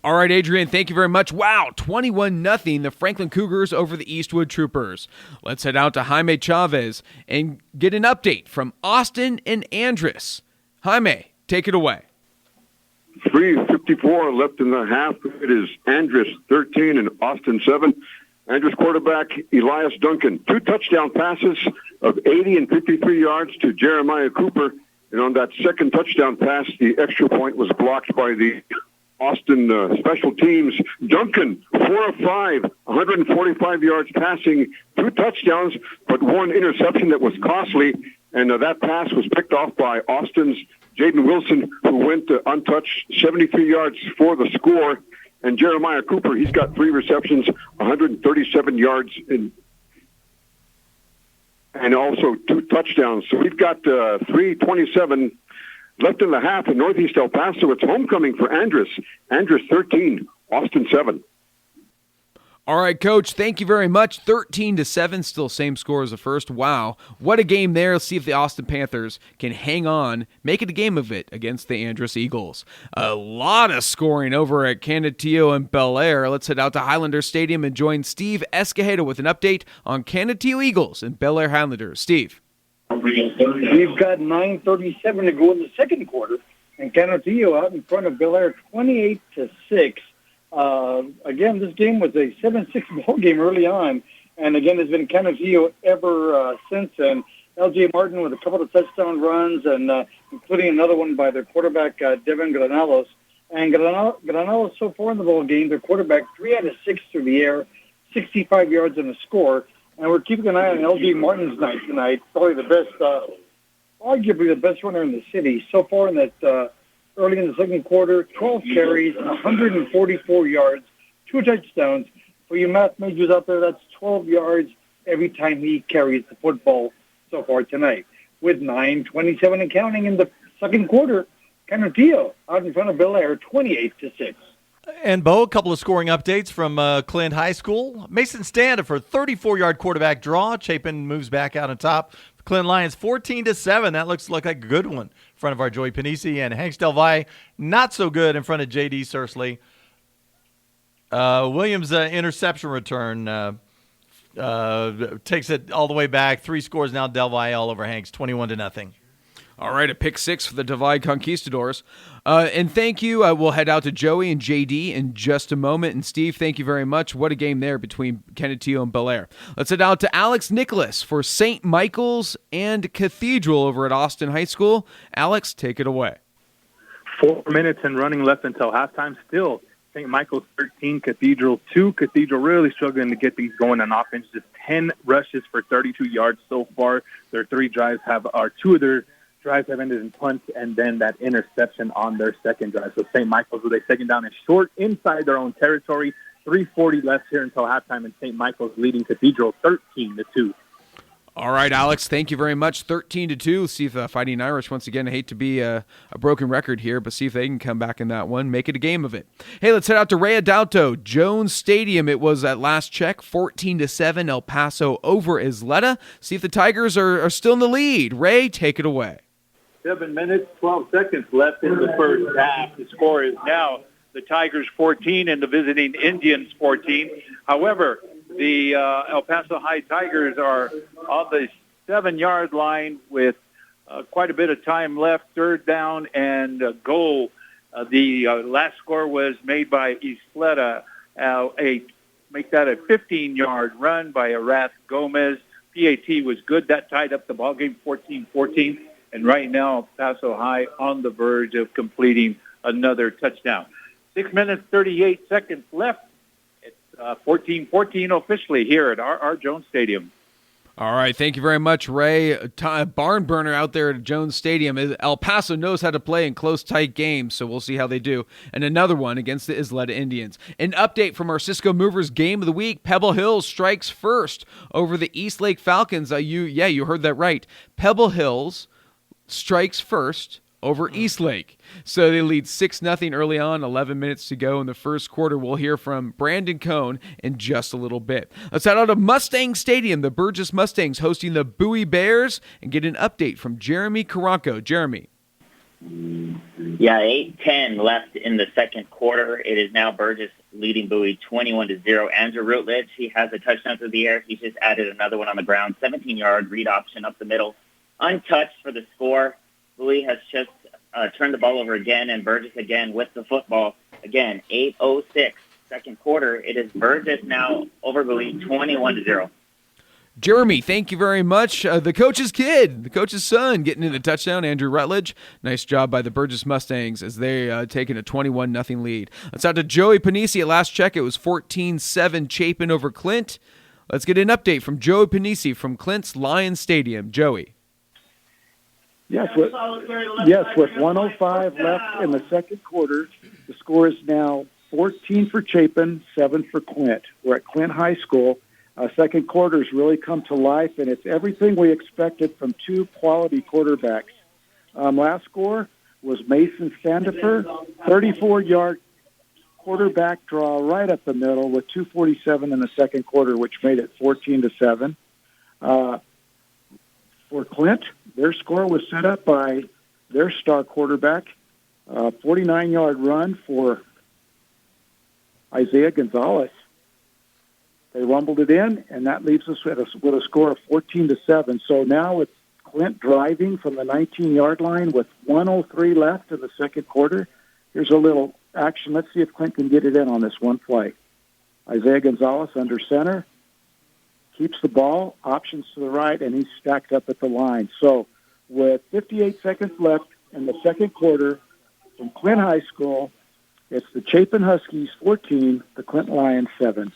Speaker 3: All right, Adrian, thank you very much. Wow, 21-0, the Franklin Cougars over the Eastwood Troopers. Let's head out to Jaime Chavez and get an update from Austin and Andress. Jaime, take it away.
Speaker 7: 3:54 left in the half. It is Andress 13 and Austin 7. Andress quarterback Elias Duncan, 2 touchdown passes of 80 and 53 yards to Jeremiah Cooper. And on that second touchdown pass, the extra point was blocked by the Austin special teams. Duncan, 4 of 5, 145 yards passing, 2 touchdowns, but 1 interception that was costly. And that pass was picked off by Austin's Jaden Wilson, who went untouched, 73 yards for the score. And Jeremiah Cooper, he's got 3 receptions, 137 yards, and also 2 touchdowns. So we've got 3:27 left in the half in Northeast El Paso. It's homecoming for Andress. Andress 13, Austin 7.
Speaker 3: All right, Coach, thank you very much. 13-7, still same score as the first. Wow, what a game there. Let's see if the Austin Panthers can hang on, make it a game of it against the Andress Eagles. A lot of scoring over at Canutillo and Bel Air. Let's head out to Highlander Stadium and join Steve Escajeda with an update on Canutillo Eagles and Bel Air Highlanders. Steve.
Speaker 8: We've got 9:37 to go in the second quarter, and Canutillo out in front of Bel Air 28-6. Again, this game was a 7-6 ball game early on, and again, it's been Canutillo ever since then. L.J. Martin with a couple of touchdown runs, and including another one by their quarterback, Devin Granalos. And Granalos so far in the ball game, their quarterback, 3 out of 6 through the air, 65 yards and a score. And we're keeping an eye on L.J. Martin's night tonight, probably the best, arguably the best runner in the city. So far in that early in the second quarter, 12 carries, 144 yards, 2 touchdowns. For you math majors out there, that's 12 yards every time he carries the football so far tonight. With 9:27 and counting in the second quarter, Canutillo out in front of Bel Air, 28-6.
Speaker 5: And, Bo, a couple of scoring updates from Clint High School. Mason Standifer, 34-yard quarterback draw. Chapin moves back out on top. Clint Lions, 14-7. That looks like a good one in front of our Joey Panisi. And Hanks Del Valle, not so good in front of J.D. Sursley. Williams' interception return takes it all the way back. 3 scores now, Del Valle all over Hanks, 21-0.
Speaker 3: All right, a pick 6 for the Divide Conquistadors. And thank you. We'll head out to Joey and JD in just a moment. And Steve, thank you very much. What a game there between Canutillo and Bel Air. Let's head out to Alex Nicholas for St. Michael's and Cathedral over at Austin High School. Alex, take it away.
Speaker 9: 4 minutes and running left until halftime. Still St. Michael's 13, Cathedral 2. Cathedral really struggling to get things going on offense. Just 10 rushes for 32 yards so far. Their two of their drives have ended in punts, and then that interception on their second drive. So St. Michael's with a second down and short inside their own territory. 3:40 left here until halftime, and St. Michael's leading Cathedral 13-2.
Speaker 3: All right, Alex, thank you very much. 13-2. See if Fighting Irish, once again, I hate to be a broken record here, but see if they can come back in that one, make it a game of it. Hey, let's head out to Ray Adalto, Jones Stadium. It was at last check, 14-7, El Paso over Isleta. See if the Tigers are still in the lead. Ray, take it away.
Speaker 10: 7 minutes, 12 seconds left in the first half. The score is now the Tigers 14 and the visiting Indians 14. However, the El Paso High Tigers are on the 7-yard line with quite a bit of time left, third down and goal. The last score was made by Isleta, make that a 15-yard run by Arath Gomez. PAT was good. That tied up the ballgame 14-14. And right now, El Paso High on the verge of completing another touchdown. 6 minutes, 38 seconds left. It's 14-14 officially here at R.R. Jones Stadium.
Speaker 3: All right, thank you very much, Ray. Barn burner out there at Jones Stadium. El Paso knows how to play in close, tight games, so we'll see how they do. And another one against the Isleta Indians. An update from our Cisco Movers Game of the Week. Pebble Hills strikes first over the East Lake Falcons. You heard that right. Pebble Hills strikes first over Eastlake. So they lead 6-0 early on, 11 minutes to go in the first quarter. We'll hear from Brandon Cohn in just a little bit. Let's head out to Mustang Stadium, the Burgess Mustangs hosting the Bowie Bears, and get an update from Jeremy Caranco. Jeremy.
Speaker 11: Yeah, 8:10 left in the second quarter. It is now Burgess leading Bowie 21-0. Andrew Rutledge, he has a touchdown through the air. He just added another one on the ground. 17-yard read option up the middle. Untouched for the score. Bowie has just turned the ball over again, and Burgess again with the football. Again, 8:06, second quarter. It is Burgess now over Bowie, 21-0.
Speaker 3: Jeremy, thank you very much. The coach's kid, the coach's son, getting in the touchdown, Andrew Rutledge. Nice job by the Burgess Mustangs as they taking a 21-0 lead. Let's out to Joey Panisi. At last check, it was 14-7 Chapin over Clint. Let's get an update from Joey Panisi from Clint's Lions Stadium. Joey.
Speaker 6: Yes, with 1:05 left in the second quarter, the score is now 14 for Chapin, 7 for Clint. We're at Clint High School. Second quarter's really come to life, and it's everything we expected from two quality quarterbacks. Last score was Mason Sandifer, 34-yard quarterback draw right up the middle with 2:47 in the second quarter, which made it 14-7. For Clint, their score was set up by their star quarterback, 49-yard run for Isaiah Gonzalez. They rumbled it in, and that leaves us with a score of 14-7. So now it's Clint driving from the 19-yard line with 1:03 left in the second quarter. Here's a little action. Let's see if Clint can get it in on this one play. Isaiah Gonzalez under center, keeps the ball, options to the right, and he's stacked up at the line. So with 58 seconds left in the second quarter from Clint High School, it's the Chapin Huskies 14, the Clint Lions 7.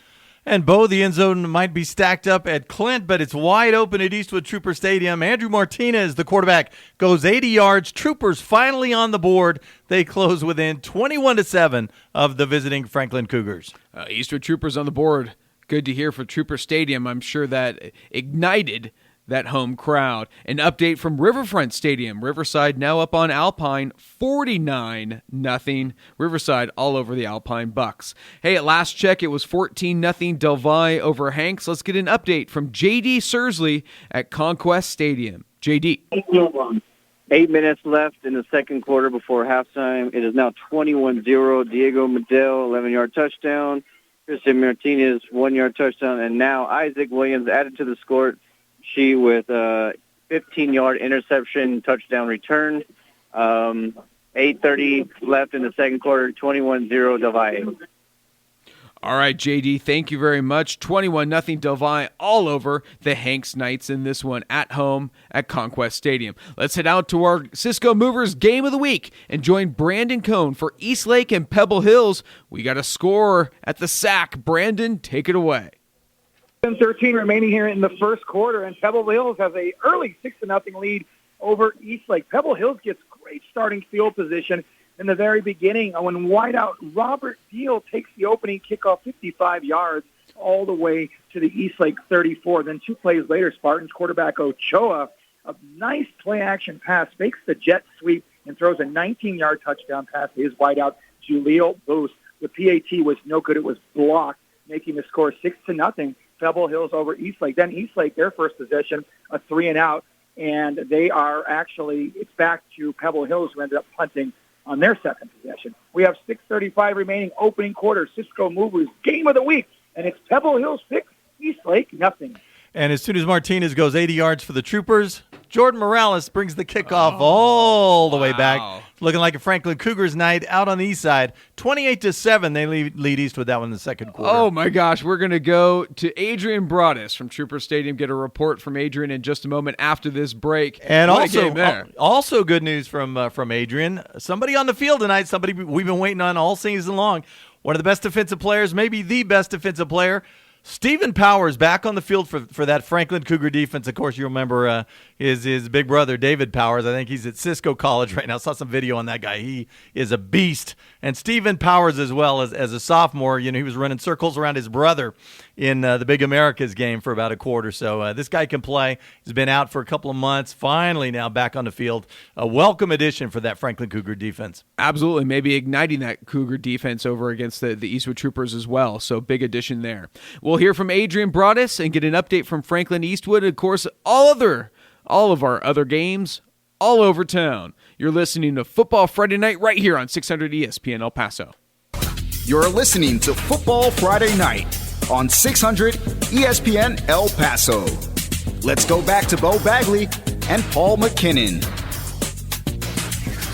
Speaker 5: And, Bo, the end zone might be stacked up at Clint, but it's wide open at Eastwood Trooper Stadium. Andrew Martinez, the quarterback, goes 80 yards. Troopers finally on the board. They close within 21-7 of the visiting Franklin Cougars.
Speaker 3: Eastwood Troopers on the board. Good to hear for Trooper Stadium. I'm sure that ignited that home crowd. An update from Riverfront Stadium. Riverside now up on Alpine, 49-0. Riverside all over the Alpine Bucks. Hey, at last check, it was 14-0 Del Valle over Hanks. Let's get an update from J.D. Sursley at Conquest Stadium. J.D.
Speaker 12: 8 minutes left in the second quarter before halftime. It is now 21-0. Diego Medel, 11-yard touchdown. Christian Martinez, 1-yard touchdown. And now Isaac Williams added to the score. She with a 15-yard interception touchdown return. 8:30 left in the second quarter, 21-0 Del Valle.
Speaker 3: All right, JD, thank you very much. 21-0 Del Valle all over the Hanks Knights in this one at home at Conquest Stadium. Let's head out to our Cisco Movers Game of the Week and join Brandon Cohn for Eastlake and Pebble Hills. We got a score at the SAC. Brandon, take it away.
Speaker 6: 10:13 remaining here in the first quarter, and Pebble Hills has a early 6-0 lead over Eastlake. Pebble Hills gets great starting field position in the very beginning when wideout Robert Deal takes the opening kickoff 55 yards all the way to the Eastlake 34. Then 2 plays later, Spartans quarterback Ochoa, a nice play-action pass, fakes the jet sweep and throws a 19-yard touchdown pass to his wideout, Julio Booth. The PAT was no good. It was blocked, making the score 6-0. Pebble Hills over Eastlake. Then Eastlake, their first possession, a 3-and-out, and they are actually, it's back to Pebble Hills, who ended up punting on their second possession. We have 6:35 remaining, opening quarter. Cisco Movers Game of the Week, and it's Pebble Hills 6, Eastlake 0.
Speaker 5: And as soon as Martinez goes 80 yards for the Troopers, Jordan Morales brings the kickoff all the way back. Looking like a Franklin Cougars night out on the east side. 28-7, they lead Eastwood that one in the second quarter.
Speaker 3: Oh, my gosh. We're going to go to Adrian Broadus from Trooper Stadium, get a report from Adrian in just a moment after this break.
Speaker 5: And
Speaker 3: what a game there.
Speaker 5: Also good news from Adrian. Somebody on the field tonight, somebody we've been waiting on all season long. One of the best defensive players, maybe the best defensive player, Stephen Powers, back on the field for that Franklin Cougar defense. Of course, you remember his big brother, David Powers. I think he's at Cisco College right now. Saw some video on that guy. He is a beast. And Stephen Powers as well, as a sophomore, he was running circles around his brother in the Big Americas game for about a quarter. So this guy can play. He's been out for a couple of months. Finally now back on the field. A welcome addition for that Franklin Cougar defense.
Speaker 3: Absolutely. Maybe igniting that Cougar defense over against the Eastwood Troopers as well. So big addition there. We'll hear from Adrian Broadus and get an update from Franklin Eastwood. Of course, all of our other games all over town. You're listening to Football Friday Night right here on 600 ESPN El Paso.
Speaker 2: You're listening to Football Friday Night on 600 ESPN El Paso. Let's go back to Bo Bagley and Paul McKinnon.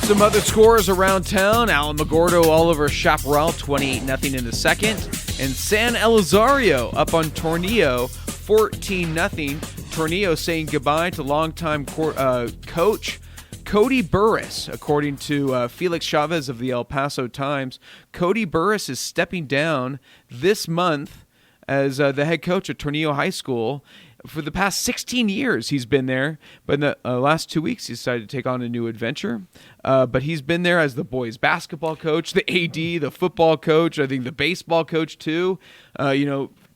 Speaker 3: Some other scores around town. Alamogordo all over Chaparral, 28-0 in the second. And San Elizario up on Tornillo, 14-0. Tornillo saying goodbye to longtime coach Cody Burris. According to Felix Chavez of the El Paso Times, Cody Burris is stepping down this month as the head coach at Tornillo High School. For the past 16 years, he's been there, but in the last 2 weeks, he decided to take on a new adventure. But he's been there as the boys' basketball coach, the AD, the football coach, I think the baseball coach too.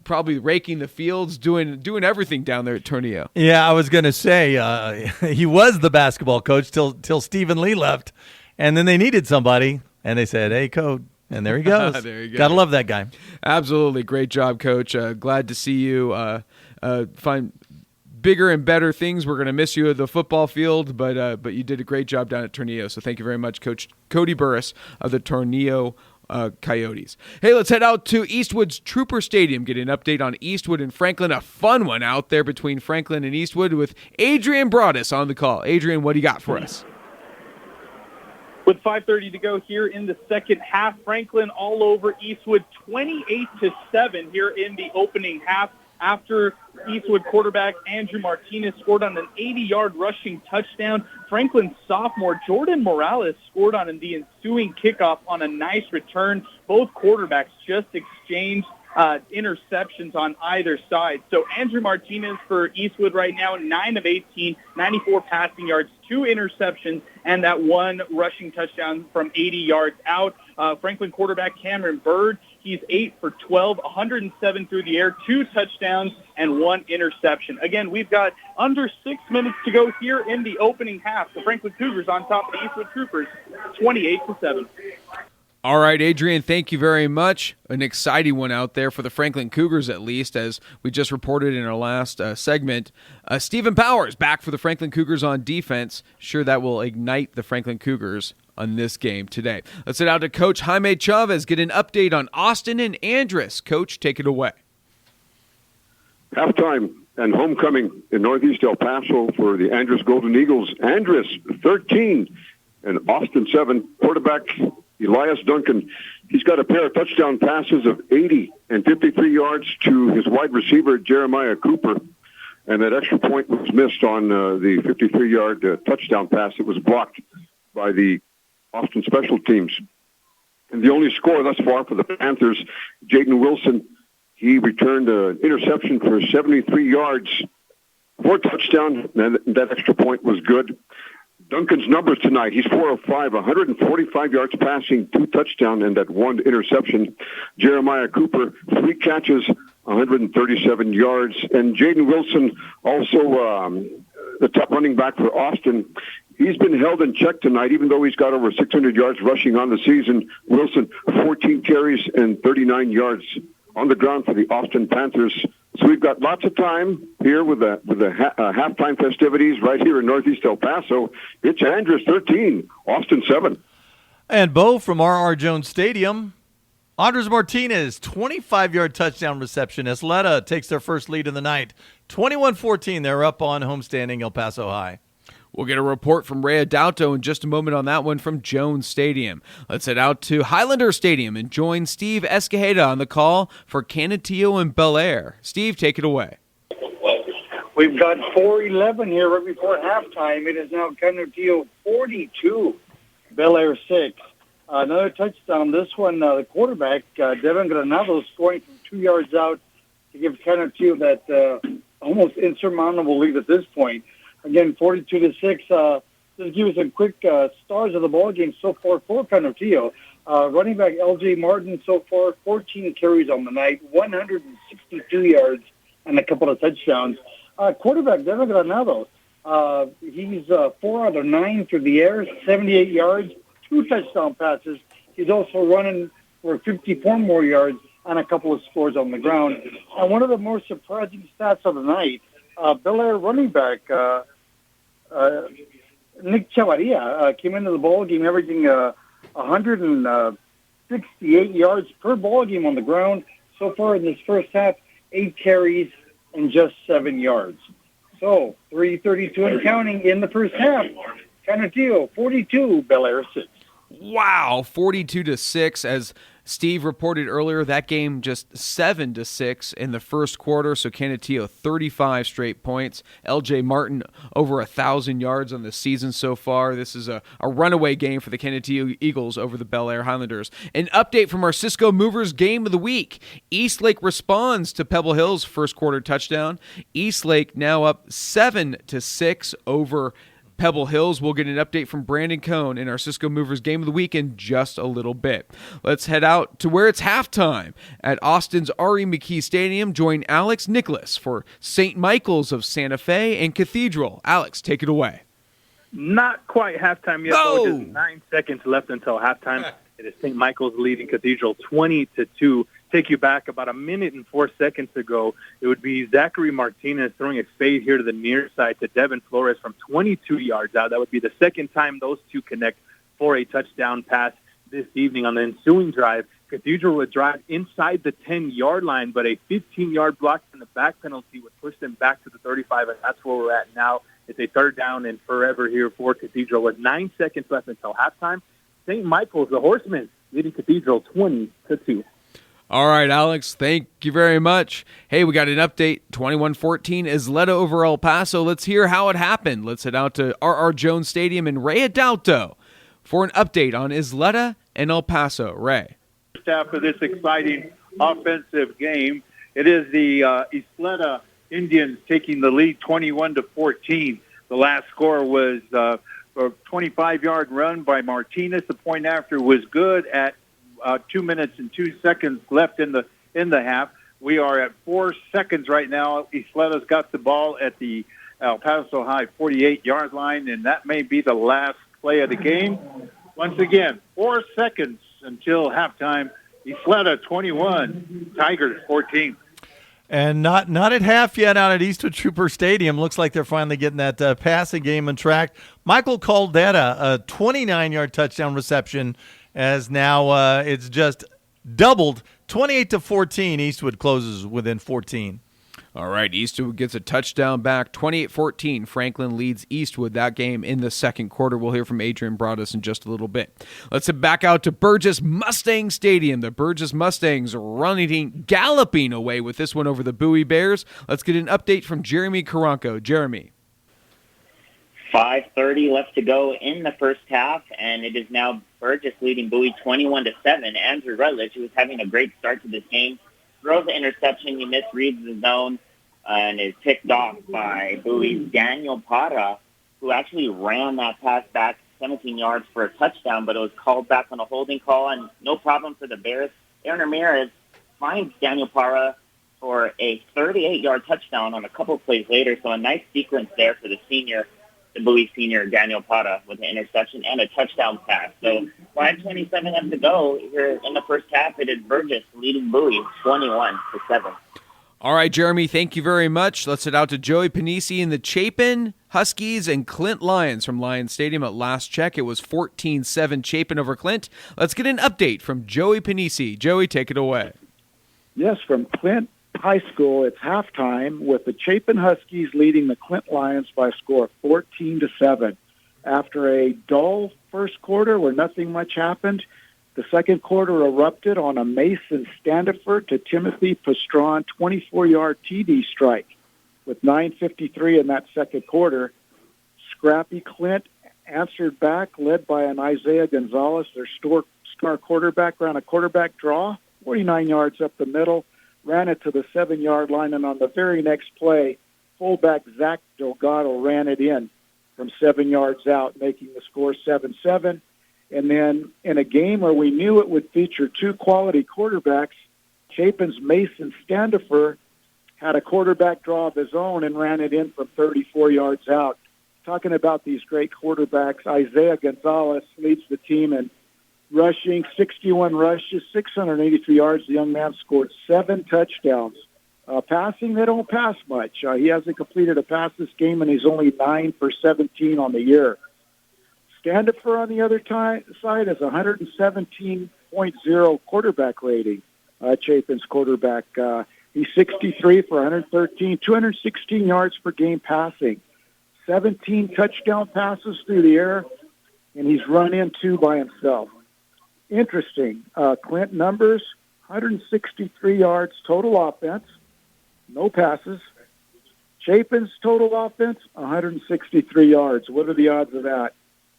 Speaker 3: Probably raking the fields, doing everything down there at Tornillo.
Speaker 5: Yeah, I was going to say he was the basketball coach till Stephen Lee left, and then they needed somebody, and they said, "Hey, coach." And there he goes.
Speaker 3: There you go.
Speaker 5: Gotta love that guy.
Speaker 3: Absolutely. Great job, Coach. Glad to see you find bigger and better things. We're going to miss you at the football field, but you did a great job down at Tornillo. So thank you very much, Coach Cody Burris of the Tornillo Coyotes. Hey, let's head out to Eastwood's Trooper Stadium, get an update on Eastwood and Franklin. A fun one out there between Franklin and Eastwood with Adrian Broadus on the call. Adrian, what do you got for us?
Speaker 4: With 5:30 to go here in the second half, Franklin all over Eastwood, 28-7 here in the opening half. After Eastwood quarterback Andrew Martinez scored on an 80-yard rushing touchdown, Franklin sophomore Jordan Morales scored on the ensuing kickoff on a nice return. Both quarterbacks just exchanged interceptions on either side. So Andrew Martinez for Eastwood right now, 9 of 18, 94 passing yards, 2 interceptions, and that 1 rushing touchdown from 80 yards out. Franklin quarterback Cameron Bird, he's 8 for 12, 107 through the air, 2 touchdowns, and 1 interception. Again, we've got under 6 minutes to go here in the opening half. The Franklin Cougars on top of the Eastwood Troopers, 28-7.
Speaker 3: All right, Adrian, thank you very much. An exciting one out there for the Franklin Cougars, at least, as we just reported in our last segment. Stephen Powers back for the Franklin Cougars on defense. Sure, that will ignite the Franklin Cougars on this game today. Let's head out to Coach Jaime Chavez, get an update on Austin and Andress. Coach, take it away.
Speaker 7: Halftime and homecoming in Northeast El Paso for the Andress Golden Eagles. Andress 13 and Austin 7. Quarterback Elias Duncan He's got a pair of touchdown passes of 80 and 53 yards to his wide receiver, Jeremiah Cooper. And that extra point was missed on the 53-yard touchdown pass. It was blocked by the Austin special teams. And the only score thus far for the Panthers, Jaden Wilson, he returned an interception for 73 yards for a touchdown, and that extra point was good. Duncan's numbers tonight, he's 4 of 5, 145 yards passing, 2 touchdowns, and that 1 interception. Jeremiah Cooper, 3 catches, 137 yards. And Jaden Wilson, also the top running back for Austin, he's been held in check tonight, even though he's got over 600 yards rushing on the season. Wilson, 14 carries and 39 yards on the ground for the Austin Panthers. So we've got lots of time here with the halftime festivities right here in Northeast El Paso. It's Andress 13, Austin 7.
Speaker 5: And Bo from R.R. Jones Stadium, Andres Martinez, 25-yard touchdown reception. Isleta takes their first lead of the night. 21-14, they're up on homestanding El Paso High.
Speaker 3: We'll get a report from Ray Adauto in just a moment on that one from Jones Stadium. Let's head out to Highlander Stadium and join Steve Escajeda on the call for Canutillo and Bel Air. Steve, take it away.
Speaker 8: We've got 4:11 here right before halftime. It is now Canutillo 42, Bel Air 6. Another touchdown. This one, the quarterback, Devin Granado, scoring from 2 yards out to give Canutillo that almost insurmountable lead at this point. Again, 42-6. Just give us some quick stars of the ball game so far for Canutillo. Running back L.J. Martin so far, 14 carries on the night, 162 yards, and a couple of touchdowns. Quarterback Devin Granado, he's 4 out of 9 through the air, 78 yards, 2 touchdown passes. He's also running for 54 more yards and a couple of scores on the ground. And one of the more surprising stats of the night, Bel Air running back Nick Chavarria came into the ball game averaging 168 yards per ball game on the ground. So far in this first half, 8 carries and just 7 yards. So 3:32 and counting in the first half. Canutillo 42, Bel Air 6.
Speaker 3: Wow, 42-6 as Steve reported earlier, that game just 7-6 in the first quarter. So Canutillo 35 straight points. L.J. Martin over 1,000 yards on the season so far. This is a runaway game for the Canutillo Eagles over the Bel Air Highlanders. An update from our Cisco Movers game of the week. Eastlake responds to Pebble Hill's first quarter touchdown. Eastlake now up 7-6 over Pebble Hills. We'll get an update from Brandon Cohn in our Cisco Movers Game of the Week in just a little bit. Let's head out to where it's halftime at Austin's R.E. McKee Stadium. Join Alex Nicholas for St. Michael's of Santa Fe and Cathedral. Alex, take it away.
Speaker 9: Not quite halftime yet. No! Just 9 seconds left until halftime. It is St. Michael's leading Cathedral 20-2. Take you back about 1 minute and 4 seconds ago. It would be Zachary Martinez throwing a fade here to the near side to Devin Flores from 22 yards out. That would be the second time those two connect for a touchdown pass this evening. On the ensuing drive, Cathedral would drive inside the 10-yard line, but a 15-yard block and the back penalty would push them back to the 35, and that's where we're at now. It's a third down and forever here for Cathedral with 9 seconds left until halftime. St. Michael's, the Horsemen, leading Cathedral 20-2.
Speaker 3: All right, Alex, thank you very much. Hey, we got an update, 21-14, Isleta over El Paso. Let's hear how it happened. Let's head out to R.R. Jones Stadium in Ray Adauto for an update on Isleta and El Paso. Ray.
Speaker 10: First half of this exciting offensive game, it is the Isleta Indians taking the lead 21-14. The last score was a 25-yard run by Martinez. The point after was good at 2 minutes and 2 seconds left in the half. We are at 4 seconds right now. Isleta's got the ball at the El Paso High 48-yard line, and that may be the last play of the game. Once again, 4 seconds until halftime. Isleta 21, Tigers 14.
Speaker 5: And not at half yet out at Eastwood Trooper Stadium. Looks like they're finally getting that passing game on track. Michael Caldera, a 29-yard touchdown reception, as now it's just doubled. 28-14, Eastwood closes within 14.
Speaker 3: All right, Eastwood gets a touchdown back. 28-14. Franklin leads Eastwood that game in the second quarter. We'll hear from Adrian Broadus in just a little bit. Let's head back out to Burgess Mustang Stadium. The Burgess Mustangs galloping away with this one over the Bowie Bears. Let's get an update from Jeremy Karanko. Jeremy.
Speaker 11: 5:30 left to go in the first half, and it is now Burgess leading Bowie 21-7. Andrew Rutledge, who was having a great start to this game, throws the interception. He misreads the zone and is picked off by Bowie's Daniel Parra, who actually ran that pass back 17 yards for a touchdown, but it was called back on a holding call, and no problem for the Bears. Aaron Ramirez finds Daniel Parra for a 38-yard touchdown on a couple plays later, so a nice sequence there for the Bowie senior Daniel Parra with an interception and a touchdown pass. So 5:27 left to go here in the first half. It is Burgess leading Bowie 21-7.
Speaker 3: All right, Jeremy, thank you very much. Let's head out to Joey Panisi in the Chapin Huskies and Clint Lions from Lions Stadium. At last check, it was 14-7 Chapin over Clint. Let's get an update from Joey Panisi. Joey, take it away.
Speaker 6: Yes, from Clint High School, it's halftime with the Chapin Huskies leading the Clint Lions by a score of 14-7. After a dull first quarter where nothing much happened, the second quarter erupted on a Mason Standifer to Timothy Pastron 24-yard TD strike. With 9:53 in that second quarter, Scrappy Clint answered back, led by an Isaiah Gonzalez, their star quarterback, ran a quarterback draw, 49 yards up the middle, ran it to the 7-yard line, and on the very next play, fullback Zach Delgado ran it in from 7 yards out, making the score 7-7. And then in a game where we knew it would feature two quality quarterbacks, Chapin's Mason Standifer had a quarterback draw of his own and ran it in from 34 yards out. Talking about these great quarterbacks, Isaiah Gonzalez leads the team in rushing, 61 rushes, 683 yards. The young man scored 7 touchdowns. Passing, they don't pass much. He hasn't completed a pass this game, and he's only 9 for 17 on the year. Standifer, on the other side, is 117.0 quarterback rating, Chapin's quarterback. He's 63 for 113, 216 yards per game passing, 17 touchdown passes through the air, and he's run in 2 by himself. Interesting. Clint numbers, 163 yards total offense, no passes. Chapin's total offense, 163 yards. What are the odds of that?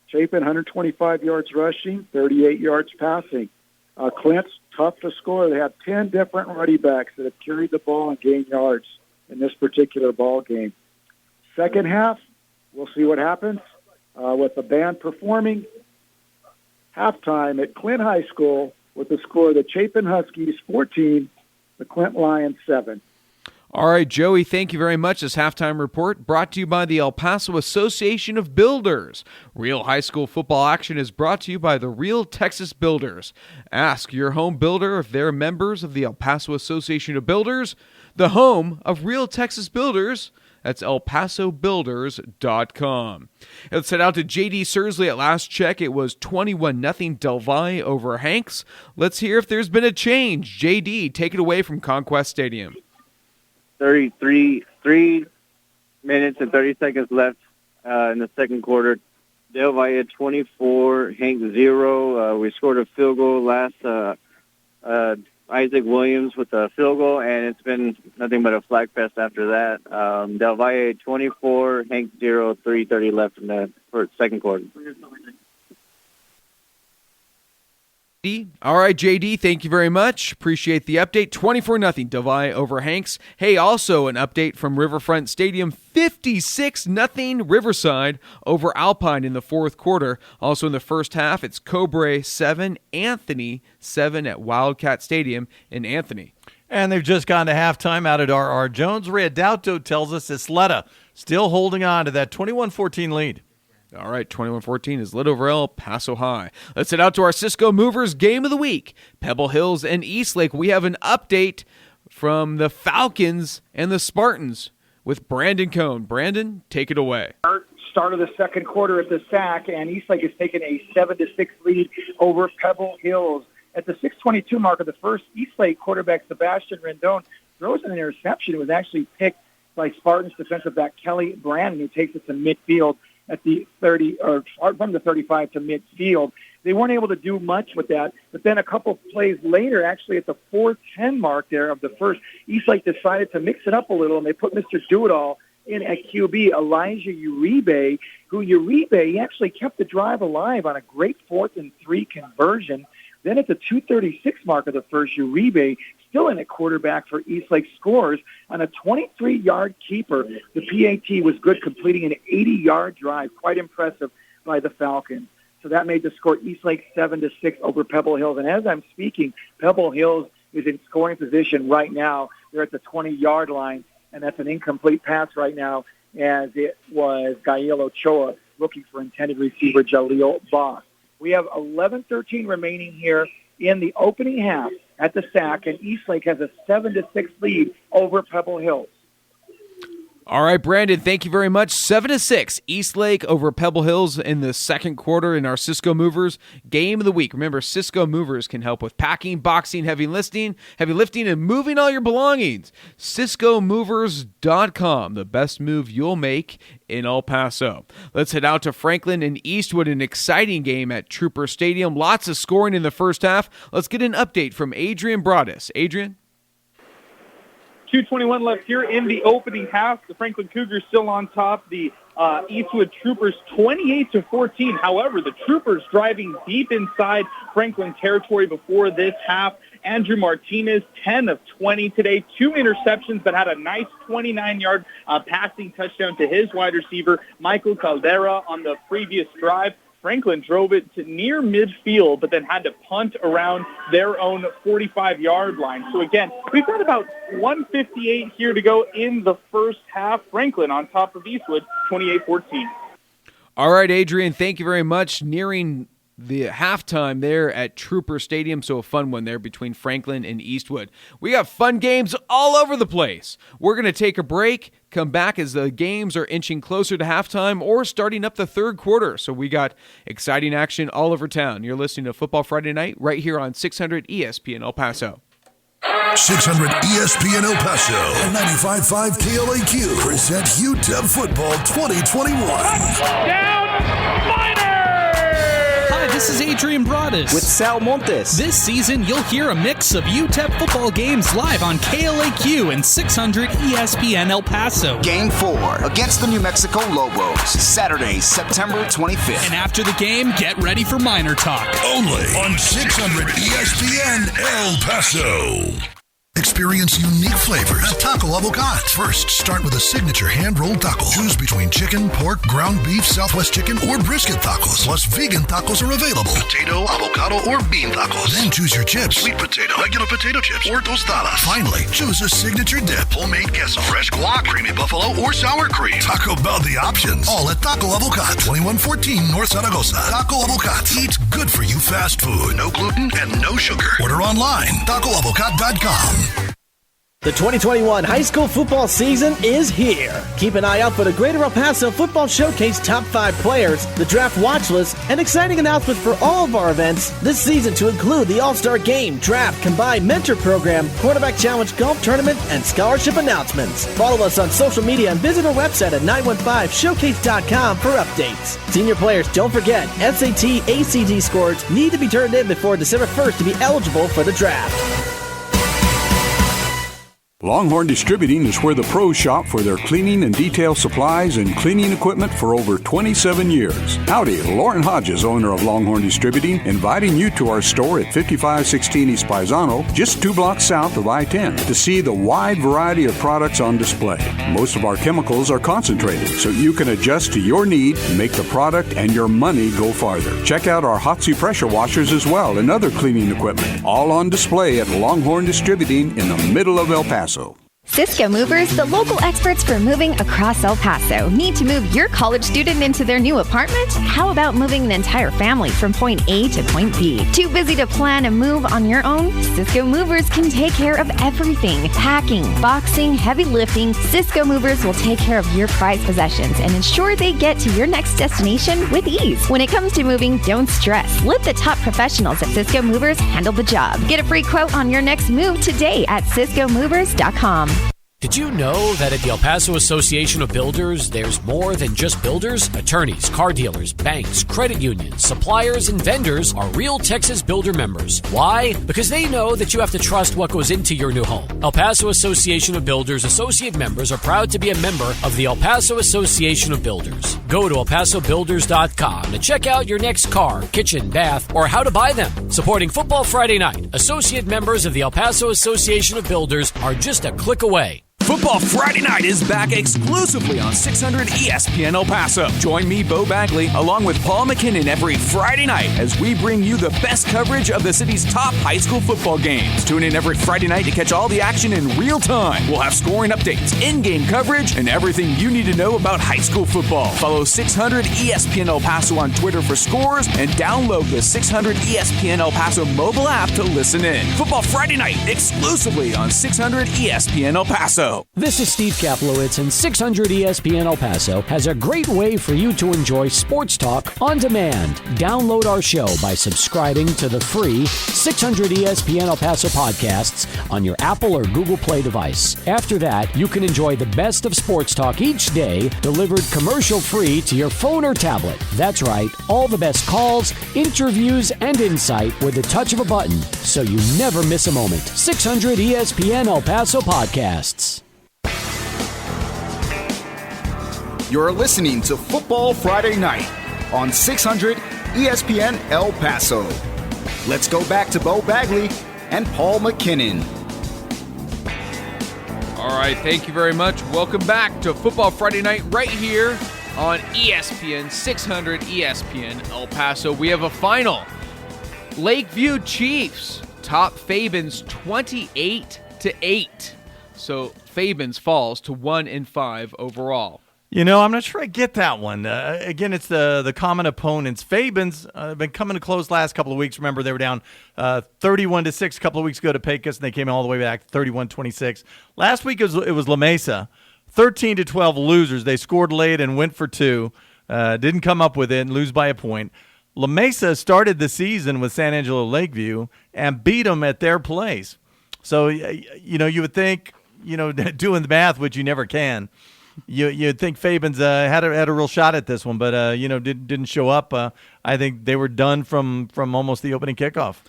Speaker 6: Chapin, 125 yards rushing, 38 yards passing. Clint's tough to score. They have 10 different running backs that have carried the ball and gained yards in this particular ball game. Second half, we'll see what happens with the band performing. Halftime at Clint High School with the score of the Chapin Huskies 14, the Clint Lions 7.
Speaker 3: All right, Joey, thank you very much. This halftime report brought to you by the El Paso Association of Builders. Real high school football action is brought to you by the Real Texas Builders. Ask your home builder if they're members of the El Paso Association of Builders, the home of Real Texas Builders. That's elpasobuilders.com. Let's head out to J.D. Sursley. At last check, it was 21-0 Delvi over Hanks. Let's hear if there's been a change. J.D., take it away from Conquest Stadium.
Speaker 12: 3 minutes and 30 seconds left in the second quarter. Del Valle 24, Hank 0. We scored a field goal last. Isaac Williams with a field goal, and it's been nothing but a flag fest after that. Del Valle 24, Hank 0, 3:30 left in the second quarter.
Speaker 3: All right, JD, thank you very much. Appreciate the update. 24-0 Del Valle over Hanks. Hey, also an update from Riverfront Stadium. 56-0 Riverside over Alpine in the fourth quarter. Also in the first half, it's Cobre 7, Anthony 7 at Wildcat Stadium in Anthony.
Speaker 5: And they've just gone to halftime out at R.R. Jones. Riodauto tells us Isleta still holding on to that 21-14 lead.
Speaker 3: All right, 21-14 is led over El Paso High. Let's head out to our Cisco Movers Game of the Week. Pebble Hills and Eastlake. We have an update from the Falcons and the Spartans with Brandon Cohn. Brandon, take it away.
Speaker 6: Start of the second quarter at the SAC, and Eastlake has taken a 7-6 lead over Pebble Hills. At the 6:22 mark of the first, Eastlake quarterback Sebastian Rendon throws an interception. It was actually picked by Spartans defensive back Kelly Brandon, who takes it to midfield at the 30, or from the 35 to midfield. They weren't able to do much with that, but then a couple of plays later, actually at the 4:10 mark there of the first, Eastlake decided to mix it up a little, and they put Mr. Do-It-All in at QB, Elijah Uribe, he actually kept the drive alive on a great 4th and 3 conversion. Then at the 2:36 mark of the first, Uribe, still in at quarterback for Eastlake, scores on a 23-yard keeper. The PAT was good, completing an 80-yard drive. Quite impressive by the Falcons. So that made the score Eastlake 7-6 over Pebble Hills. And as I'm speaking, Pebble Hills is in scoring position right now. They're at the 20-yard line, and that's an incomplete pass right now, as it was Gael Ochoa looking for intended receiver Jaleel Boss. We have 11:13 remaining here in the opening half at the SAC, and Eastlake has a 7-6 lead over Pebble Hills.
Speaker 3: All right, Brandon, thank you very much. 7-6, Eastlake over Pebble Hills in the second quarter in our Cisco Movers Game of the Week. Remember, Cisco Movers can help with packing, boxing, heavy lifting, and moving all your belongings. CiscoMovers.com, the best move you'll make in El Paso. Let's head out to Franklin and Eastwood, an exciting game at Trooper Stadium. Lots of scoring in the first half. Let's get an update from Adrian Broadus. Adrian?
Speaker 4: 2:21 left here in the opening half. The Franklin Cougars still on top. The Eastwood Troopers 28-14. However, the Troopers driving deep inside Franklin territory before this half. Andrew Martinez, 10 of 20 today. 2 interceptions, but had a nice 29-yard passing touchdown to his wide receiver, Michael Caldera, on the previous drive. Franklin drove it to near midfield, but then had to punt around their own 45-yard line. So again, we've got about 1:58 here to go in the first half. Franklin on top of Eastwood, 28-14.
Speaker 3: All right, Adrian, thank you very much. Nearing the halftime there at Trooper Stadium, so a fun one there between Franklin and Eastwood. We got fun games all over the place. We're going to take a break, come back as the games are inching closer to halftime or starting up the third quarter. So we got exciting action all over town. You're listening to Football Friday Night right here on 600 ESPN El Paso.
Speaker 13: 600 ESPN El Paso and 95.5 KLAQ present UTEP Football 2021.
Speaker 1: This is Adrian Broadus
Speaker 2: with Sal Montes.
Speaker 1: This season, you'll hear a mix of UTEP football games live on KLAQ and 600 ESPN El Paso.
Speaker 2: Game 4 against the New Mexico Lobos, Saturday, September 25th.
Speaker 1: And after the game, get ready for Minor Talk.
Speaker 13: Only on 600 ESPN El Paso. Experience unique flavors at Taco Avocado. First, start with a signature hand-rolled taco. Choose between chicken, pork, ground beef, Southwest chicken, or brisket tacos. Plus, vegan tacos are available. Potato, avocado, or bean tacos. Then choose your chips. Sweet potato, regular potato chips, or tostadas. Finally, choose a signature dip. Homemade queso, fresh guac, creamy buffalo, or sour cream. Taco Bell the options. All at Taco Avocado, 2114 North Zaragoza. Taco Avocado. Eat good for you fast food. No gluten and no sugar. Order online. TacoAvocado.com.
Speaker 14: The 2021 high school football season is here. Keep an eye out for the Greater El Paso Football Showcase Top 5 players, the draft watch list, and exciting announcements for all of our events this season to include the All-Star Game, Draft, Combined Mentor Program, Quarterback Challenge Golf Tournament, and scholarship announcements. Follow us on social media and visit our website at 915showcase.com for updates. Senior players, don't forget, SAT, ACT scores need to be turned in before December 1st to be eligible for the draft.
Speaker 15: Longhorn Distributing is where the pros shop for their cleaning and detail supplies and cleaning equipment for over 27 years. Howdy, Lauren Hodges, owner of Longhorn Distributing, inviting you to our store at 5516 East Paisano, just 2 blocks south of I-10, to see the wide variety of products on display. Most of our chemicals are concentrated, so you can adjust to your need and make the product and your money go farther. Check out our Hotzi pressure washers as well and other cleaning equipment, all on display at Longhorn Distributing in the middle of El Paso.
Speaker 16: Cisco Movers, the local experts for moving across El Paso. Need to move your college student into their new apartment? How about moving an entire family from point A to point B? Too busy to plan a move on your own? Cisco Movers can take care of everything. Packing, boxing, heavy lifting. Cisco Movers will take care of your prized possessions and ensure they get to your next destination with ease. When it comes to moving, don't stress. Let the top professionals at Cisco Movers handle the job. Get a free quote on your next move today at CiscoMovers.com.
Speaker 17: Did you know that at the El Paso Association of Builders, there's more than just builders? Attorneys, car dealers, banks, credit unions, suppliers, and vendors are real Texas Builder members. Why? Because they know that you have to trust what goes into your new home. El Paso Association of Builders associate members are proud to be a member of the El Paso Association of Builders. Go to elpasobuilders.com to check out your next car, kitchen, bath, or how to buy them. Supporting Football Friday Night, associate members of the El Paso Association of Builders are just a click away.
Speaker 18: Football Friday Night is back exclusively on 600 ESPN El Paso. Join me, Bo Bagley, along with Paul McKinnon every Friday night as we bring you the best coverage of the city's top high school football games. Tune in every Friday night to catch all the action in real time. We'll have scoring updates, in-game coverage, and everything you need to know about high school football. Follow 600 ESPN El Paso on Twitter for scores and download the 600 ESPN El Paso mobile app to listen in. Football Friday Night exclusively on 600 ESPN El Paso.
Speaker 17: This is Steve Kaplowitz, and 600 ESPN El Paso has a great way for you to enjoy sports talk on demand. Download our show by subscribing to the free 600 ESPN El Paso podcasts on your Apple or Google Play device. After that, you can enjoy the best of sports talk each day, delivered commercial-free to your phone or tablet. That's right, all the best calls, interviews, and insight with the touch of a button, so you never miss a moment. 600 ESPN El Paso podcasts.
Speaker 2: You're listening to Football Friday Night on 600 ESPN El Paso. Let's go back to Bo Bagley and Paul McKinnon.
Speaker 3: All right, thank you very much. Welcome back to Football Friday Night right here on ESPN 600 ESPN El Paso. We have a final. Lakeview Chiefs top Fabens 28-8. So Fabens falls to 1-5 overall.
Speaker 5: You know, I'm not sure I get that one. Again, it's the common opponents. Fabens have been coming to close last couple of weeks. Remember, they were down 31-6 a couple of weeks ago to Pecos, and they came all the way back 31-26. Last week it was La Mesa, 13-12 losers. They scored late and went for two. Didn't come up with it and lose by a point. La Mesa started the season with San Angelo Lakeview and beat them at their place. So, you know, you would think, you know, doing the math, which you never can, you'd think Fabens had a real shot at this one, but you know, didn't show up. I think they were done from almost the opening kickoff.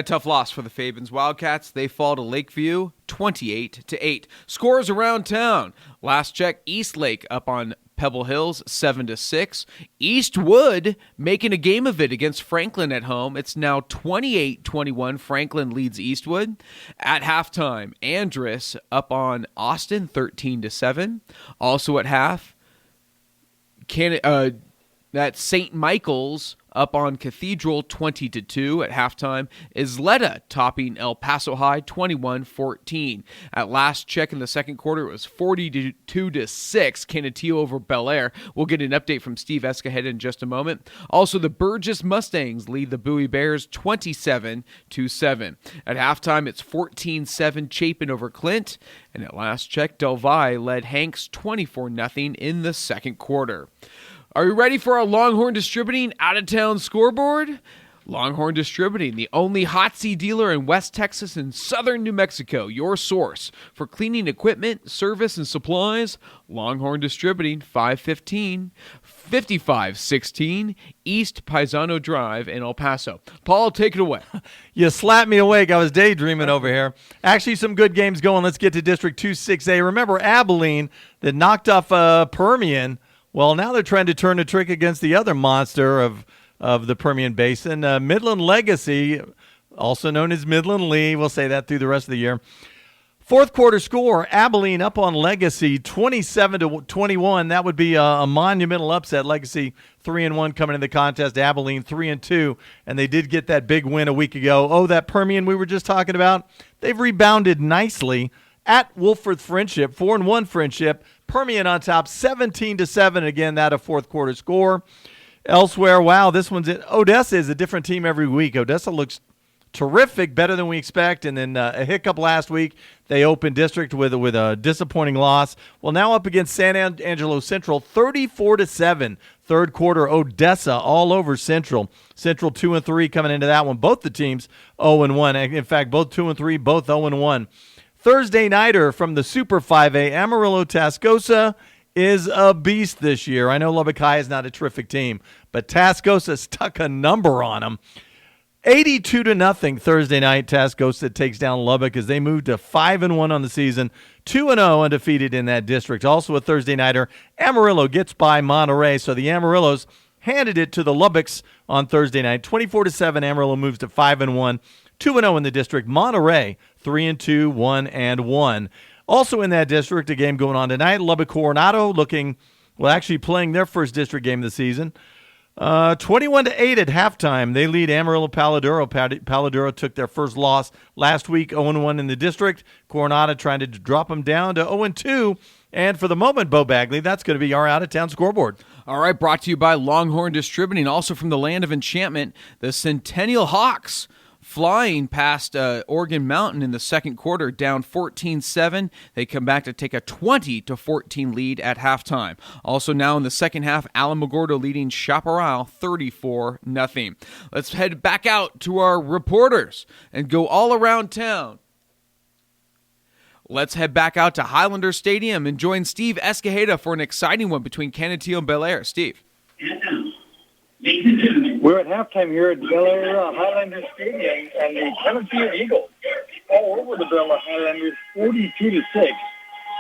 Speaker 3: Tough loss for the Fabens Wildcats. They fall to Lakeview 28-8. Scores around town. Last check, Eastlake up on Pebble Hills 7-6. Eastwood making a game of it against Franklin at home. It's now 28-21. Franklin leads Eastwood. At halftime, Andress up on Austin 13-7. Also at half, that's St. Michael's up on Cathedral 20-2 at halftime. Isleta topping El Paso High 21-14. At last check in the second quarter, it was 42-6. Canutillo over Bel Air. We'll get an update from Steve Escahead in just a moment. Also, the Burgess Mustangs lead the Bowie Bears 27-7. At halftime, it's 14-7 Chapin over Clint. And at last check, Del Valle led Hanks 24-0 in the second quarter. Are you ready for our Longhorn Distributing out-of-town scoreboard? Longhorn Distributing, the only hot seat dealer in West Texas and southern New Mexico. Your source for cleaning equipment, service, and supplies. Longhorn Distributing, 5516 East Paisano Drive in El Paso. Paul, take it away.
Speaker 5: You slapped me awake. I was daydreaming over here. Actually, some good games going. Let's get to District 2-6A. Remember Abilene that knocked off Permian. Well, now they're trying to turn a trick against the other monster of the Permian Basin, Midland Legacy, also known as Midland Lee. We'll say that through the rest of the year. Fourth quarter score, Abilene up on Legacy, 27-21. That would be a monumental upset. Legacy 3-1 coming in the contest. Abilene 3-2, and they did get that big win a week ago. Oh, that Permian we were just talking about, they've rebounded nicely. at Wolford Friendship, 4-1 Friendship. Permian on top, 17-7. Again, that a fourth quarter score. Elsewhere, wow, this one's it. Odessa is a different team every week. Odessa looks terrific, better than we expect, and then a hiccup last week. They opened district with a disappointing loss. Well, now up against San Angelo Central, 34-7. Third quarter, Odessa all over Central. Central 2-3 coming into that one. Both the teams 0-1. In fact, both 2-3, both 0-1. Thursday nighter from the Super 5A, Amarillo Tascosa is a beast this year. I know Lubbock High is not a terrific team, but Tascosa stuck a number on them. 82-0 Thursday night. Tascosa takes down Lubbock as they move to 5-1 on the season, 2-0 undefeated in that district. Also a Thursday nighter, Amarillo gets by Monterey, so the Amarillos handed it to the Lubbocks on Thursday night. 24-7, Amarillo moves to 5-1, 2-0 in the district. Monterey 3-2, 1-1. Also in that district, a game going on tonight. Lubbock Coronado actually playing their first district game of the season. 21-8 at halftime. They lead Amarillo Paladuro. Paladuro took their first loss last week, 0-1 in the district. Coronado trying to drop them down to 0-2. And for the moment, Bo Bagley, that's going to be our out-of-town scoreboard.
Speaker 3: All right, brought to you by Longhorn Distributing. Also from the land of enchantment, the Centennial Hawks flying past Oregon Mountain in the second quarter, down 14-7. They come back to take a 20-14 lead at halftime. Also now in the second half, Alamogordo leading Chaparral 34-0. Let's head back out to our reporters and go all around town. Let's head back out to Highlander Stadium and join Steve Escajeda for an exciting one between Canutillo and Bel Air. Steve.
Speaker 8: We're at halftime here at Bel Air Highlander Stadium, and the Canutillo Eagles all over the Bel Air Highlanders, 42-6.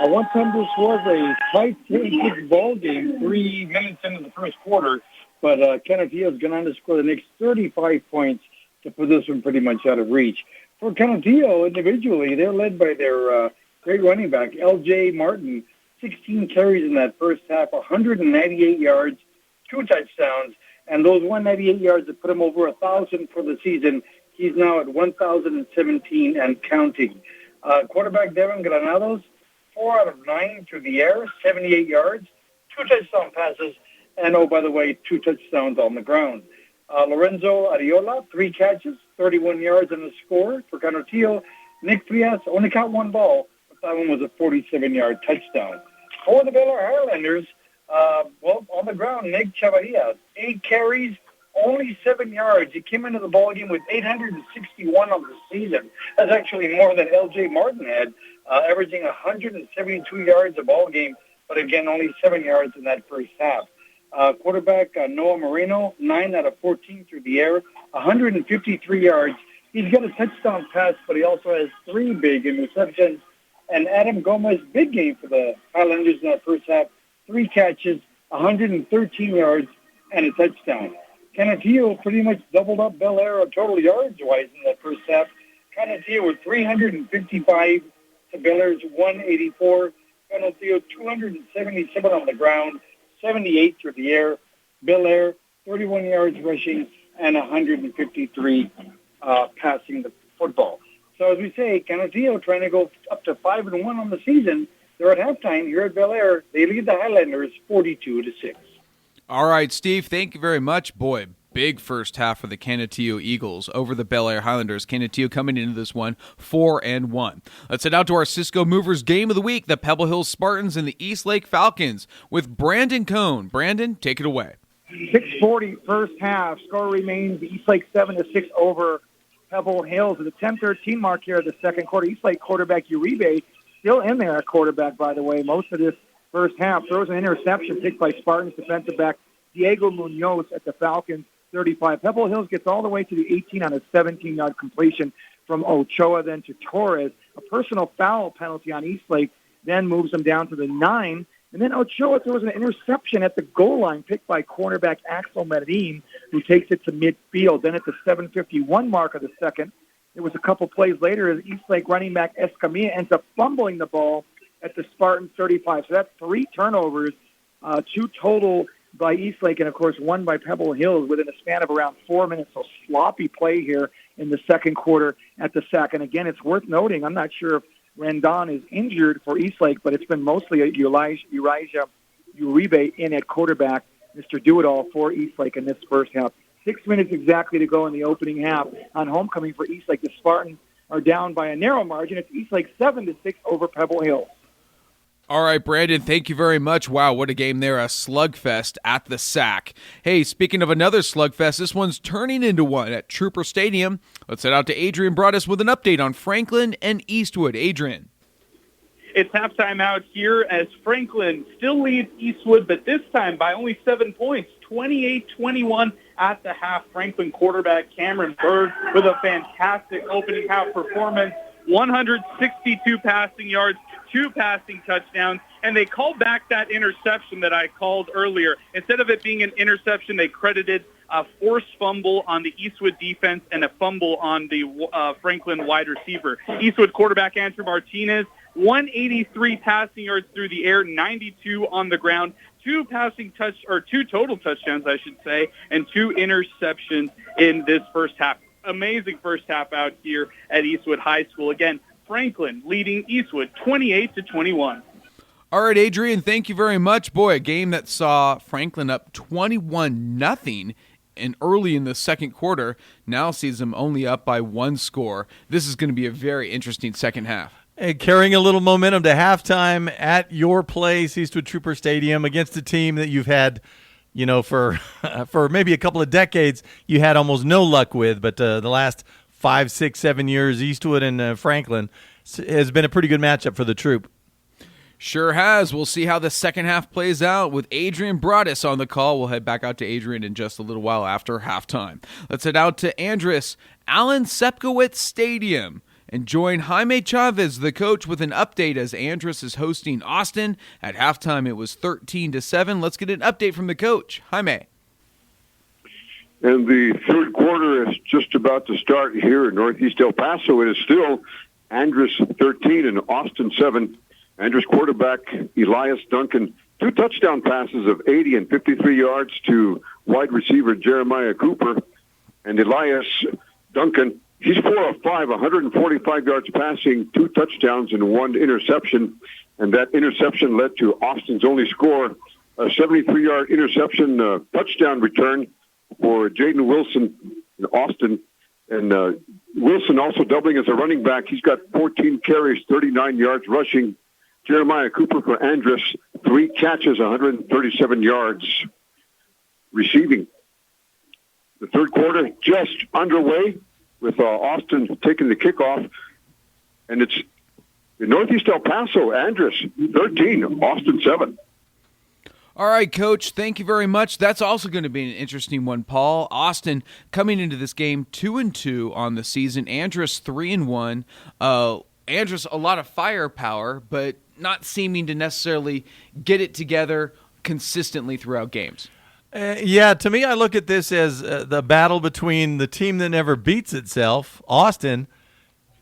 Speaker 8: At one time, this was a tight 10-6 ball game, 3 minutes into the first quarter, but Canutillo is going on to score the next 35 points to put this one pretty much out of reach. For Canutillo, individually, they're led by their great running back, L.J. Martin, 16 carries in that first half, 198 yards, 2 touchdowns. And those 198 yards that put him over 1,000 for the season, he's now at 1,017 and counting. Quarterback Devin Granados, 4 out of 9 through the air, 78 yards, 2 touchdown passes, and, oh, by the way, 2 touchdowns on the ground. Lorenzo Ariola, 3 catches, 31 yards and a score for Canutillo. Nick Frias only caught 1 ball, but that one was a 47-yard touchdown. For the Bel Air Highlanders, on the ground, Nick Chavarria, 8 carries, only 7 yards. He came into the ballgame with 861 on the season. That's actually more than L.J. Martin had, averaging 172 yards a ball game, but again, only 7 yards in that first half. Quarterback Noah Moreno, 9 out of 14 through the air, 153 yards. He's got a touchdown pass, but he also has 3 big interceptions. And Adam Gomez, big game for the Highlanders in that first half, 3 catches, 113 yards, and a touchdown. Canutillo pretty much doubled up Bel Air total yards-wise in that first half. Canutillo with 355 to Bel Air's 184. Canutillo 277 on the ground, 78 through the air. Bel Air 31 yards rushing and 153 passing the football. So as we say, Canutillo trying to go up to 5-1 on the season. They're at halftime here at Bel Air. They lead the Highlanders 42-6.
Speaker 3: All right, Steve, thank you very much. Boy, big first half for the Canutillo Eagles over the Bel Air Highlanders. Canutillo coming into this one 4-1. Let's head out to our Cisco Movers game of the week, the Pebble Hills Spartans and the East Lake Falcons with Brandon Cohn. Brandon, take it away.
Speaker 6: 6:40 first half. Score remains East Lake 7-6 over Pebble Hills. At the 10:13 mark here of the second quarter, East Lake quarterback Uribe still in there at quarterback, by the way, most of this first half. Throws an interception picked by Spartans defensive back Diego Munoz at the Falcons 35. Pebble Hills gets all the way to the 18 on a 17-yard completion from Ochoa, then to Torres. A personal foul penalty on East Lake then moves them down to the 9. And then Ochoa throws an interception at the goal line picked by cornerback Axel Medellin, who takes it to midfield. Then at the 7:51 mark of the second, it was a couple plays later as East Lake running back Escamilla ends up fumbling the ball at the Spartans 35. So that's 3 turnovers, 2 total by East Lake, and of course 1 by Pebble Hills within a span of around 4 minutes. So sloppy play here in the second quarter at the sack. And again, it's worth noting, I'm not sure if Rendon is injured for Eastlake, but it's been mostly Elijah Uribe in at quarterback, Mr. Do-It-All for Eastlake in this first half. 6 minutes exactly to go in the opening half. On homecoming for Eastlake, the Spartans are down by a narrow margin. It's Eastlake 7-6 over Pebble Hill.
Speaker 3: All right, Brandon, thank you very much. Wow, what a game there, a slugfest at the SAC. Hey, speaking of another slugfest, this one's turning into one at Trooper Stadium. Let's head out to Adrian Broadus with an update on Franklin and Eastwood. Adrian.
Speaker 4: It's halftime out here as Franklin still leads Eastwood, but this time by only 7 points, 28-21 at the half. Franklin quarterback Cameron Berg with a fantastic opening half performance, 162 passing yards, 2 passing touchdowns, and they called back that interception that I called earlier. Instead of it being an interception, they credited a forced fumble on the Eastwood defense and a fumble on the Franklin wide receiver. Eastwood quarterback Andrew Martinez, 183 passing yards through the air, 92 on the ground, 2 total touchdowns, I should say, and 2 interceptions in this first half. Amazing first half out here at Eastwood High School. Again, Franklin leading Eastwood 28-21.
Speaker 3: All right, Adrian, thank you very much. Boy, a game that saw Franklin up 21-0 and early in the second quarter now sees them only up by 1 score. This is going to be a very interesting second half.
Speaker 5: Hey, carrying a little momentum to halftime at your place, Eastwood Trooper Stadium, against a team that you've had, for maybe a couple of decades, you had almost no luck with. But the last 5, 6, 7 years, Eastwood and Franklin has been a pretty good matchup for the Troop.
Speaker 3: Sure has. We'll see how the second half plays out with Adrian Broadus on the call. We'll head back out to Adrian in just a little while after halftime. Let's head out to Andrus Allen Sepkowitz Stadium and join Jaime Chavez, the coach, with an update as Andrus is hosting Austin. At halftime, it was 13-7. Let's get an update from the coach. Jaime.
Speaker 7: And the third quarter is just about to start here in Northeast El Paso. It is still Andrus 13 and Austin 7. Andrus quarterback Elias Duncan, 2 touchdown passes of 80 and 53 yards to wide receiver Jeremiah Cooper. And Elias Duncan, he's 4 of 5, 145 yards passing, 2 touchdowns and 1 interception. And that interception led to Austin's only score, a 73-yard interception touchdown return for Jaden Wilson in Austin. And Wilson also doubling as a running back. He's got 14 carries, 39 yards rushing. Jeremiah Cooper for Andrus, 3 catches, 137 yards receiving. The third quarter just underway with Austin taking the kickoff. And it's in Northeast El Paso, Andrus 13, Austin 7.
Speaker 3: All right, Coach, thank you very much. That's also going to be an interesting one, Paul. Austin coming into this game 2-2 on the season. Andrus 3-1. Andrus, a lot of firepower, but not seeming to necessarily get it together consistently throughout games.
Speaker 5: Yeah, to me, I look at this as the battle between the team that never beats itself, Austin,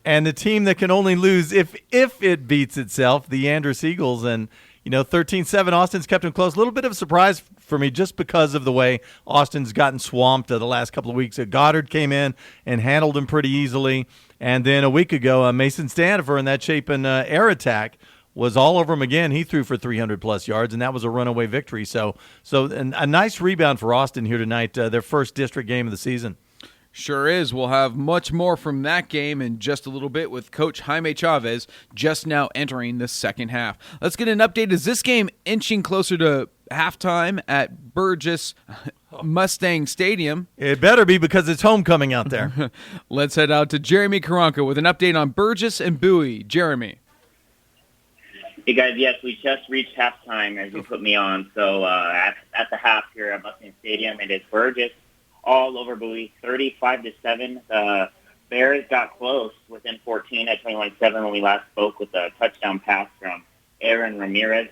Speaker 5: and the team that can only lose if it beats itself, the Andrus Eagles. And 13-7, Austin's kept them close. A little bit of a surprise for me just because of the way Austin's gotten swamped the last couple of weeks. Goddard came in and handled him pretty easily. And then a week ago, Mason Stanifer in that Chapin air attack was all over him again. He threw for 300-plus yards, and that was a runaway victory. So a nice rebound for Austin here tonight, their first district game of the season.
Speaker 3: Sure is. We'll have much more from that game in just a little bit with Coach Jaime Chavez just now entering the second half. Let's get an update. Is this game inching closer to halftime at Burgess Mustang Stadium?
Speaker 5: It better be because it's homecoming out there.
Speaker 3: Let's head out to Jeremy Karanka with an update on Burgess and Bowie. Jeremy.
Speaker 11: Hey, guys, yes, we just reached halftime as you put me on. So at the half here at Mustang Stadium, it is Burgess all over Bowie, 35-7. The Bears got close within 14 at 21-7 when we last spoke with a touchdown pass from Aaron Ramirez,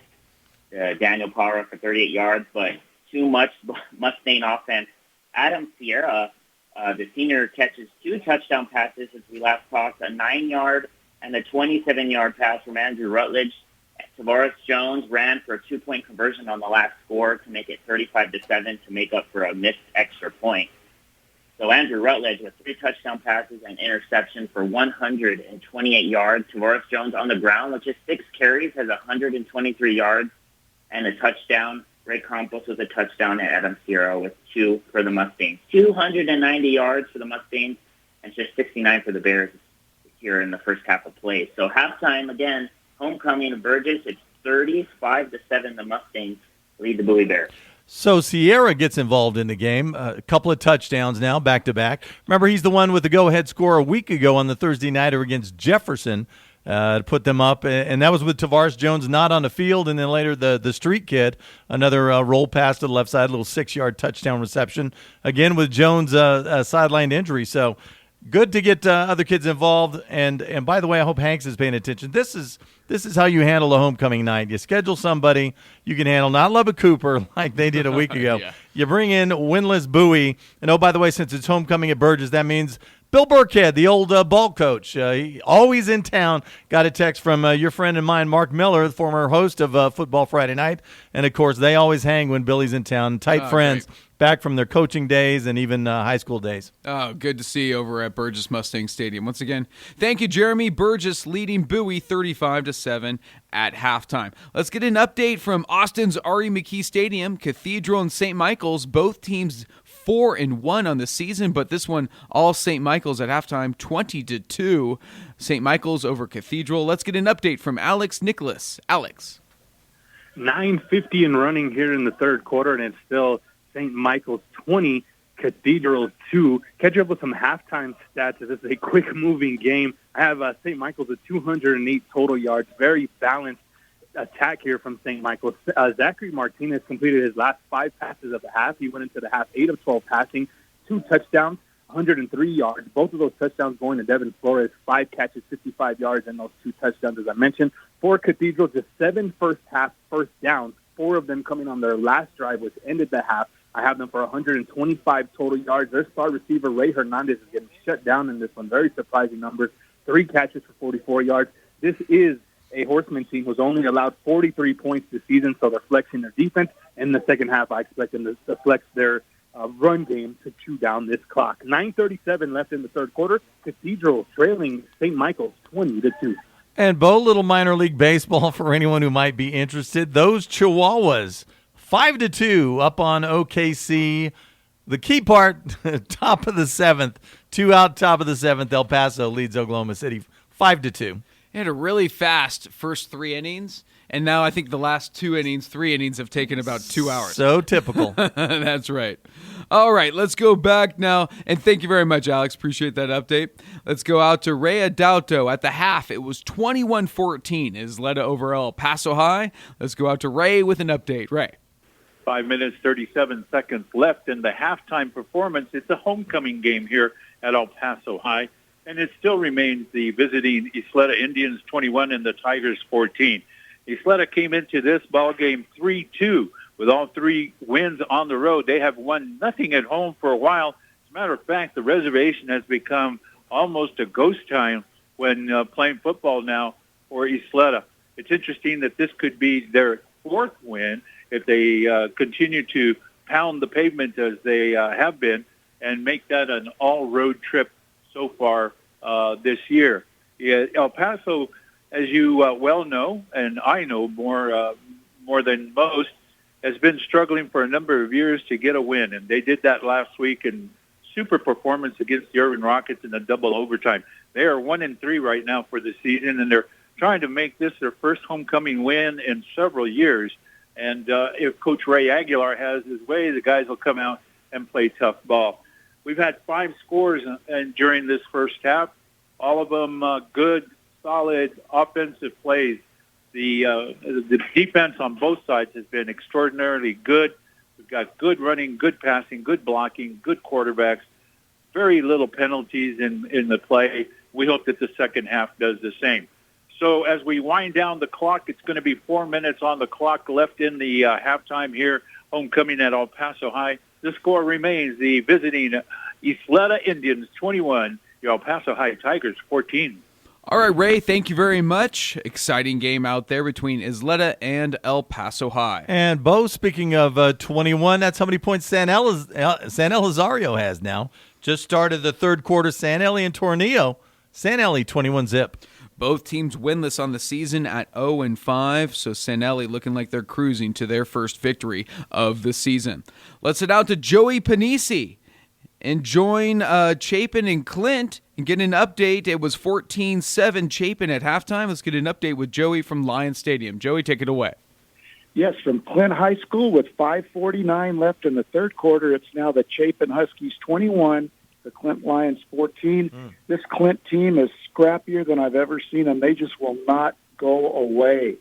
Speaker 11: Daniel Parra for 38 yards, but too much Mustang offense. Adam Sierra, the senior, catches 2 touchdown passes since we last talked, a 9-yard and a 27-yard pass from Andrew Rutledge. Tavares Jones ran for a 2-point conversion on the last score to make it 35-7 to make up for a missed extra point. So Andrew Rutledge with 3 touchdown passes and interception for 128 yards. Tavares Jones on the ground with just 6 carries has 123 yards and a touchdown. Ray Campos with a touchdown, and Adam Sierra with 2 for the Mustangs. 290 yards for the Mustangs and just 69 for the Bears here in the first half of play. So halftime, again, homecoming of Burgess. It's 35-7. The Mustangs lead the Bowie Bears.
Speaker 5: So Sierra gets involved in the game. A couple of touchdowns now, back-to-back. Remember, he's the one with the go-ahead score a week ago on the Thursday nighter against Jefferson to put them up. And that was with Tavares Jones not on the field, and then later the street kid, another roll pass to the left side, a little 6-yard touchdown reception, again with Jones' sidelined injury. So good to get other kids involved. And by the way, I hope Hanks is paying attention. This is how you handle a homecoming night. You schedule somebody you can handle, not Lubbock Cooper like they did a week ago.
Speaker 3: Yeah.
Speaker 5: You bring in winless Bowie. And, oh, by the way, since it's homecoming at Burgess, that means Bill Burkhead, the old ball coach, he always in town. Got a text from your friend and mine, Mark Miller, the former host of Football Friday Night. And, of course, they always hang when Billy's in town. Tight friends. Great. Back from their coaching days and even high school days.
Speaker 3: Oh, good to see you over at Burgess Mustang Stadium. Once again, thank you, Jeremy. Burgess leading Bowie 35-7 at halftime. Let's get an update from Austin's R.E. McKee Stadium. Cathedral and St. Michael's, both teams 4-1 on the season, but this one all St. Michael's at halftime, 20-2. St. Michael's over Cathedral. Let's get an update from Alex Nicholas. Alex.
Speaker 9: 9:50 and running here in the third quarter, and it's still St. Michael's 20, Cathedral 2. Catch up with some halftime stats. This is a quick-moving game. I have St. Michael's at 208 total yards. Very balanced attack here from St. Michael's. Zachary Martinez completed his last 5 passes of the half. He went into the half 8 of 12 passing, 2 touchdowns, 103 yards. Both of those touchdowns going to Devin Flores, 5 catches, 55 yards, and those 2 touchdowns, as I mentioned. For Cathedral, just 7 first-half first downs, 4 of them coming on their last drive, which ended the half. I have them for 125 total yards. Their star receiver, Ray Hernandez, is getting shut down in this one. Very surprising numbers. 3 catches for 44 yards. This is a Horseman team who's only allowed 43 points this season, so they're flexing their defense. In the second half, I expect them to flex their run game to chew down this clock. 9:37 left in the third quarter. Cathedral trailing St. Michael's 20-2.
Speaker 5: And Bo, little minor league baseball for anyone who might be interested. Those Chihuahuas, 5-2 up on OKC. The key part, top of the 7th, 2 out, top of the 7th. El Paso leads Oklahoma City 5-2.
Speaker 3: It had a really fast first 3 innings, and now I think the last 3 innings have taken about 2 hours.
Speaker 5: So typical.
Speaker 3: That's right. All right, let's go back now, and thank you very much, Alex. Appreciate that update. Let's go out to Ray Adauto. At the half, it was 21-14 Isleta over El Paso High. Let's go out to Ray with an update. Ray.
Speaker 10: 5 minutes, 37 seconds left in the halftime performance. It's a homecoming game here at El Paso High, and it still remains the visiting Isleta Indians 21 and the Tigers 14. Isleta came into this ball game 3-2 with all 3 wins on the road. They have won nothing at home for a while. As a matter of fact, the reservation has become almost a ghost town when playing football now for Isleta. It's interesting that this could be their 4th win if they continue to pound the pavement as they have been and make that an all-road trip so far this year. Yeah, El Paso, as you well know, and I know more than most, has been struggling for a number of years to get a win, and they did that last week in super performance against the Irving Rockets in a double overtime. They are 1-3 right now for the season, and they're trying to make this their first homecoming win in several years. And if Coach Ray Aguilar has his way, the guys will come out and play tough ball. We've had 5 scores during this first half, all of them good, solid offensive plays. The defense on both sides has been extraordinarily good. We've got good running, good passing, good blocking, good quarterbacks, very little penalties in the play. We hope that the second half does the same. So as we wind down the clock, it's going to be 4 minutes on the clock left in the halftime here, homecoming at El Paso High. The score remains the visiting Isleta Indians 21, the El Paso High Tigers 14.
Speaker 3: All right, Ray, thank you very much. Exciting game out there between Isleta and El Paso High.
Speaker 5: And Bo, speaking of 21, that's how many points San El Rosario has now. just started the third quarter. San Eli and Tornillo. San Eli 21-zip.
Speaker 3: Both teams winless on the season at 0-5, so San Eli looking like they're cruising to their first victory of the season. Let's head out to Joey Panisi and join Chapin and Clint and get an update. It was 14-7 Chapin at halftime. Let's get an update with Joey from Lions Stadium. Joey, take it away.
Speaker 6: Yes, from Clint High School with 5:49 left in the third quarter. It's now the Chapin Huskies 21, the Clint Lions 14. This Clint team is scrappier than I've ever seen them. They just will not go away.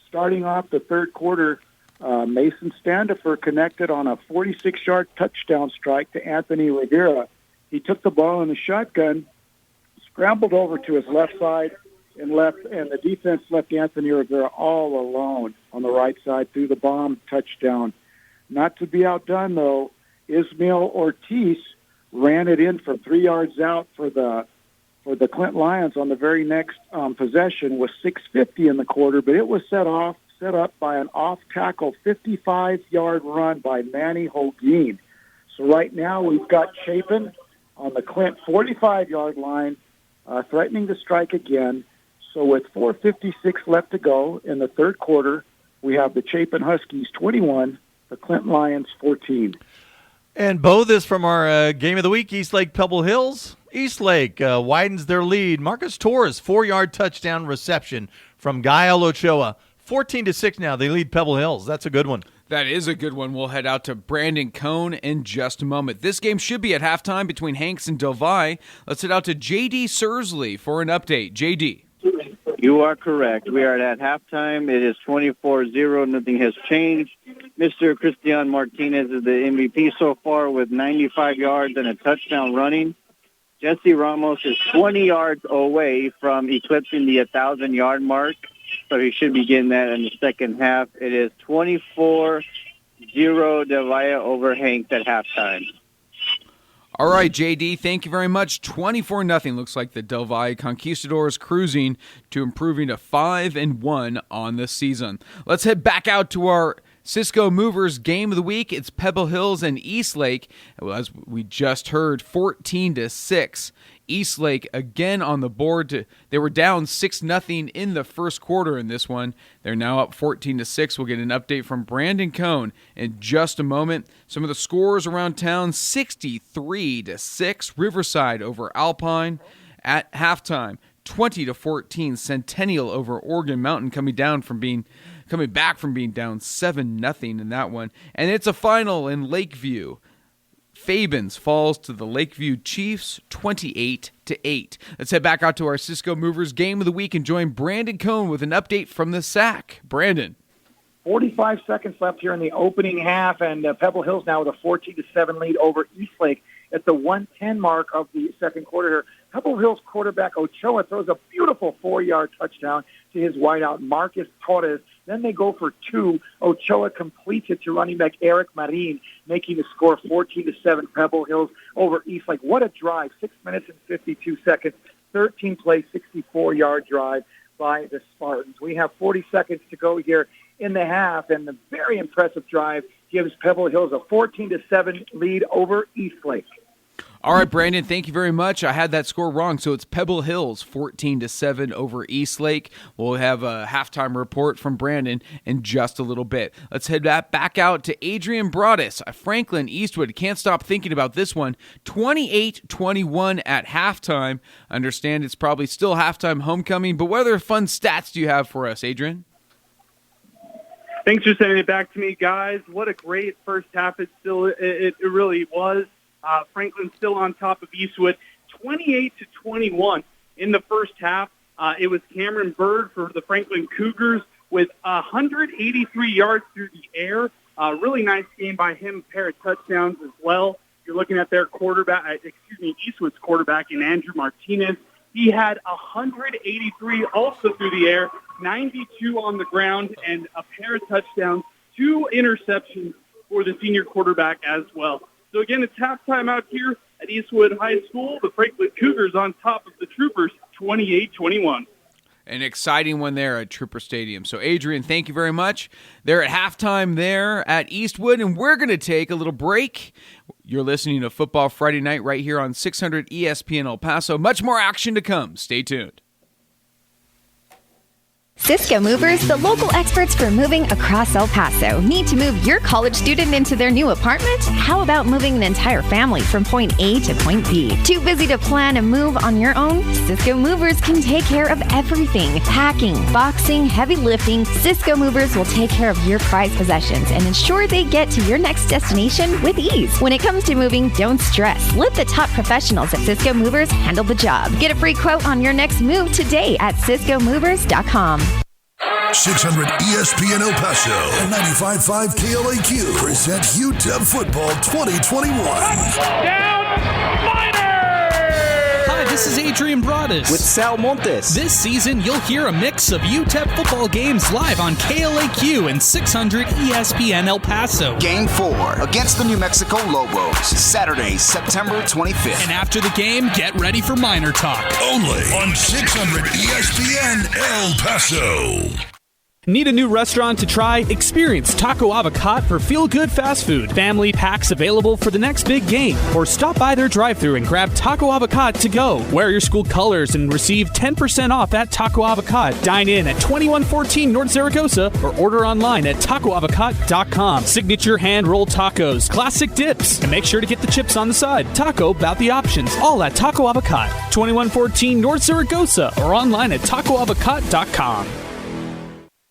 Speaker 6: Starting off the third quarter, Mason Standifer connected on a 46-yard touchdown strike to Anthony Rivera. He took the ball in the shotgun, scrambled over to his left side, and the defense left Anthony Rivera all alone on the right side through the bomb touchdown. Not to be outdone, though, Ismail Ortiz ran it in from 3 yards out for the Clint Lions on the very next possession with 6:50 in the quarter, but it was set up by an off-tackle 55-yard run by Manny Holguin. So right now we've got Chapin on the Clint 45-yard line, threatening to strike again. So with 4:56 left to go in the third quarter, we have the Chapin Huskies 21, the Clint Lions 14.
Speaker 5: And Bo, this from our game of the week, Eastlake Pebble Hills. Eastlake widens their lead. Marcus Torres, 4-yard touchdown reception from Gael Ochoa. 14-6 now. They lead Pebble Hills. That's a good one.
Speaker 3: That is a good one. We'll head out to Brandon Cone in just a moment. This game should be at halftime between Hanks and Delvi. Let's head out to J.D. Sursley for an update. J.D.
Speaker 12: You are correct. We are at halftime. It is 24-0. Nothing has changed. Mr. Cristian Martinez is the MVP so far with 95 yards and a touchdown running. Jesse Ramos is 20 yards away from eclipsing the 1,000-yard mark, so he should be getting that in the second half. It is 24-0 Delvia over Hanks at halftime.
Speaker 3: All right, JD, thank you very much. 24-0 looks like the Delvi Conquistadors cruising to improving to 5-1 on the season. Let's head back out to our Cisco Movers game of the week. It's Pebble Hills and Eastlake. As we just heard, 14-6. Eastlake again on the board. They were down 6-0 in the first quarter in this one. They're now up 14-6. We'll get an update from Brandon Cone in just a moment. Some of the scores around town: 63-6 Riverside over Alpine at halftime. 20-14 Centennial over Oregon Mountain, coming back from being down 7-0 in that one. And it's a final in Lakeview. Fabens falls to the Lakeview Chiefs 28-8. Let's head back out to our Cisco Movers game of the week and join Brandon Cone with an update from the SAC. Brandon.
Speaker 6: 45 seconds left here in the opening half, and Pebble Hills now with a 14-7 lead over Eastlake at the 1:10 mark of the second quarter here. Pebble Hills quarterback Ochoa throws a beautiful 4-yard touchdown to his wideout Marcus Torres. Then they go for two. Ochoa completes it to running back Eric Marin, making the score 14-7 Pebble Hills over Eastlake. What a drive, 6 minutes and 52 seconds, 13-play, 64-yard drive by the Spartans. We have 40 seconds to go here in the half, and the very impressive drive gives Pebble Hills a 14-7 lead over Eastlake.
Speaker 3: All right, Brandon, thank you very much. I had that score wrong, so it's Pebble Hills 14-7 over Eastlake. We'll have a halftime report from Brandon in just a little bit. Let's head back out to Adrian Broadus. Franklin Eastwood, can't stop thinking about this one. 28-21 at halftime. Understand it's probably still halftime homecoming, but what other fun stats do you have for us, Adrian?
Speaker 19: Thanks for sending it back to me, guys. What a great first half it really was. Franklin still on top of Eastwood, 28-21 in the first half. It was Cameron Bird for the Franklin Cougars with 183 yards through the air. Really nice game by him, a pair of touchdowns as well. You're looking at their Eastwood's quarterback in Andrew Martinez. He had 183 also through the air, 92 on the ground, and a pair of touchdowns, 2 interceptions for the senior quarterback as well. So again, it's halftime out here at Eastwood High School. The Franklin Cougars on top of the Troopers, 28-21.
Speaker 3: An exciting one there at Trooper Stadium. So, Adrian, thank you very much. They're at halftime there at Eastwood, and we're going to take a little break. You're listening to Football Friday Night right here on 600 ESPN El Paso. Much more action to come. Stay tuned.
Speaker 16: Cisco Movers, the local experts for moving across El Paso. Need to move your college student into their new apartment? How about moving an entire family from point A to point B? Too busy to plan a move on your own? Cisco Movers can take care of everything. Packing, boxing, heavy lifting. Cisco Movers will take care of your prized possessions and ensure they get to your next destination with ease. When it comes to moving, don't stress. Let the top professionals at Cisco Movers handle the job. Get a free quote on your next move today at CiscoMovers.com.
Speaker 13: 600 ESPN El Paso and 95.5 KLAQ present UTEP Football 2021.
Speaker 1: Hi, this is Adrian Broadus.
Speaker 20: With Sal Montes.
Speaker 1: This season, you'll hear a mix of UTEP football games live on KLAQ and 600 ESPN El Paso.
Speaker 2: Game 4 against the New Mexico Lobos, Saturday, September 25th.
Speaker 1: And after the game, get ready for Minor Talk.
Speaker 13: Only on 600 ESPN El Paso.
Speaker 20: Need a new restaurant to try? Experience Taco Avocat for feel-good fast food. Family packs available for the next big game. Or stop by their drive-thru and grab Taco Avocat to go. Wear your school colors and receive 10% off at Taco Avocat. Dine in at 2114 North Zaragoza or order online at tacoavocat.com. Signature hand-rolled tacos, classic dips, and make sure to get the chips on the side. Taco about the options, all at Taco Avocat. 2114 North Zaragoza or online at tacoavocat.com.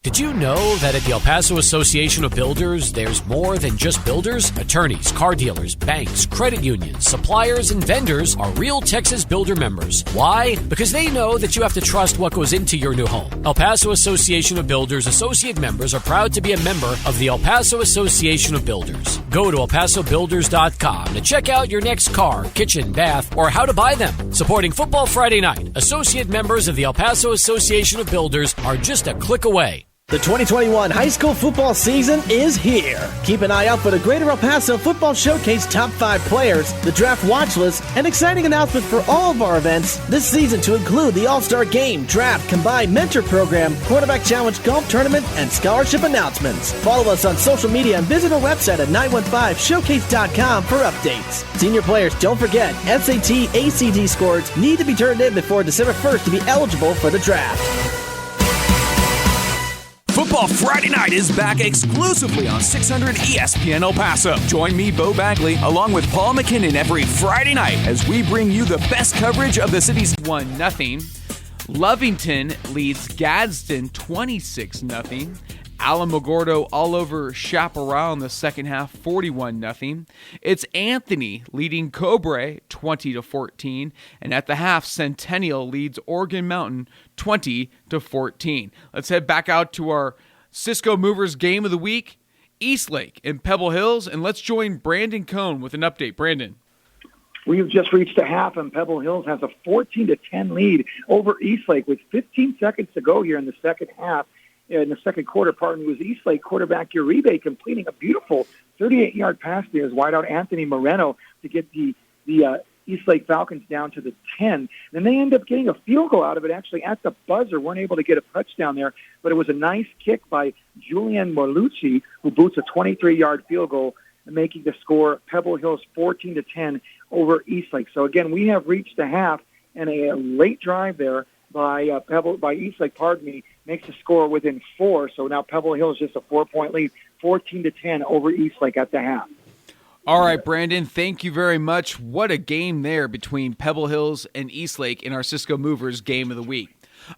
Speaker 17: Did you know that at the El Paso Association of Builders, there's more than just builders? Attorneys, car dealers, banks, credit unions, suppliers, and vendors are real Texas Builder members. Why? Because they know that you have to trust what goes into your new home. El Paso Association of Builders associate members are proud to be a member of the El Paso Association of Builders. Go to elpasobuilders.com to check out your next car, kitchen, bath, or how to buy them. Supporting Football Friday Night, associate members of the El Paso Association of Builders are just a click away.
Speaker 14: The 2021 high school football season is here. Keep an eye out for the Greater El Paso Football Showcase Top 5 players, the draft watch list, and exciting announcements for all of our events this season to include the All-Star Game, Draft, Combined Mentor Program, Quarterback Challenge Golf Tournament, and scholarship announcements. Follow us on social media and visit our website at 915showcase.com for updates. Senior players, don't forget, SAT, ACT scores need to be turned in before December 1st to be eligible for the draft.
Speaker 18: Football Friday Night is back exclusively on 600 ESPN El Paso. Join me, Bo Bagley, along with Paul McKinnon every Friday night as we bring you the best coverage of the city's
Speaker 3: 1-0. Lovington leads Gadsden 26-0. Alamogordo all over Chaparral in the second half, 41-0. It's Anthony leading Cobre 20-14, and at the half, Centennial leads Oregon Mountain 20-14. Let's head back out to our Cisco Movers game of the week, Eastlake and Pebble Hills, and let's join Brandon Cohn with an update. Brandon.
Speaker 6: We've just reached a half, and Pebble Hills has a 14-10 lead over Eastlake with 15 seconds to go here in the second half. In the second quarter, was Eastlake quarterback Uribe completing a beautiful 38-yard pass to his wideout Anthony Moreno to get the Eastlake Falcons down to the 10. Then they end up getting a field goal out of it, actually at the buzzer. Weren't able to get a touchdown there, but it was a nice kick by Julian Morlucci, who boots a 23-yard field goal, making the score Pebble Hills 14-10 over Eastlake. So again, we have reached the half, and a late drive there by Eastlake, makes the score within 4. So now Pebble Hills just a 4-point lead, 14-10 over Eastlake at the half.
Speaker 3: All right, Brandon, thank you very much. What a game there between Pebble Hills and Eastlake in our Cisco Movers game of the week.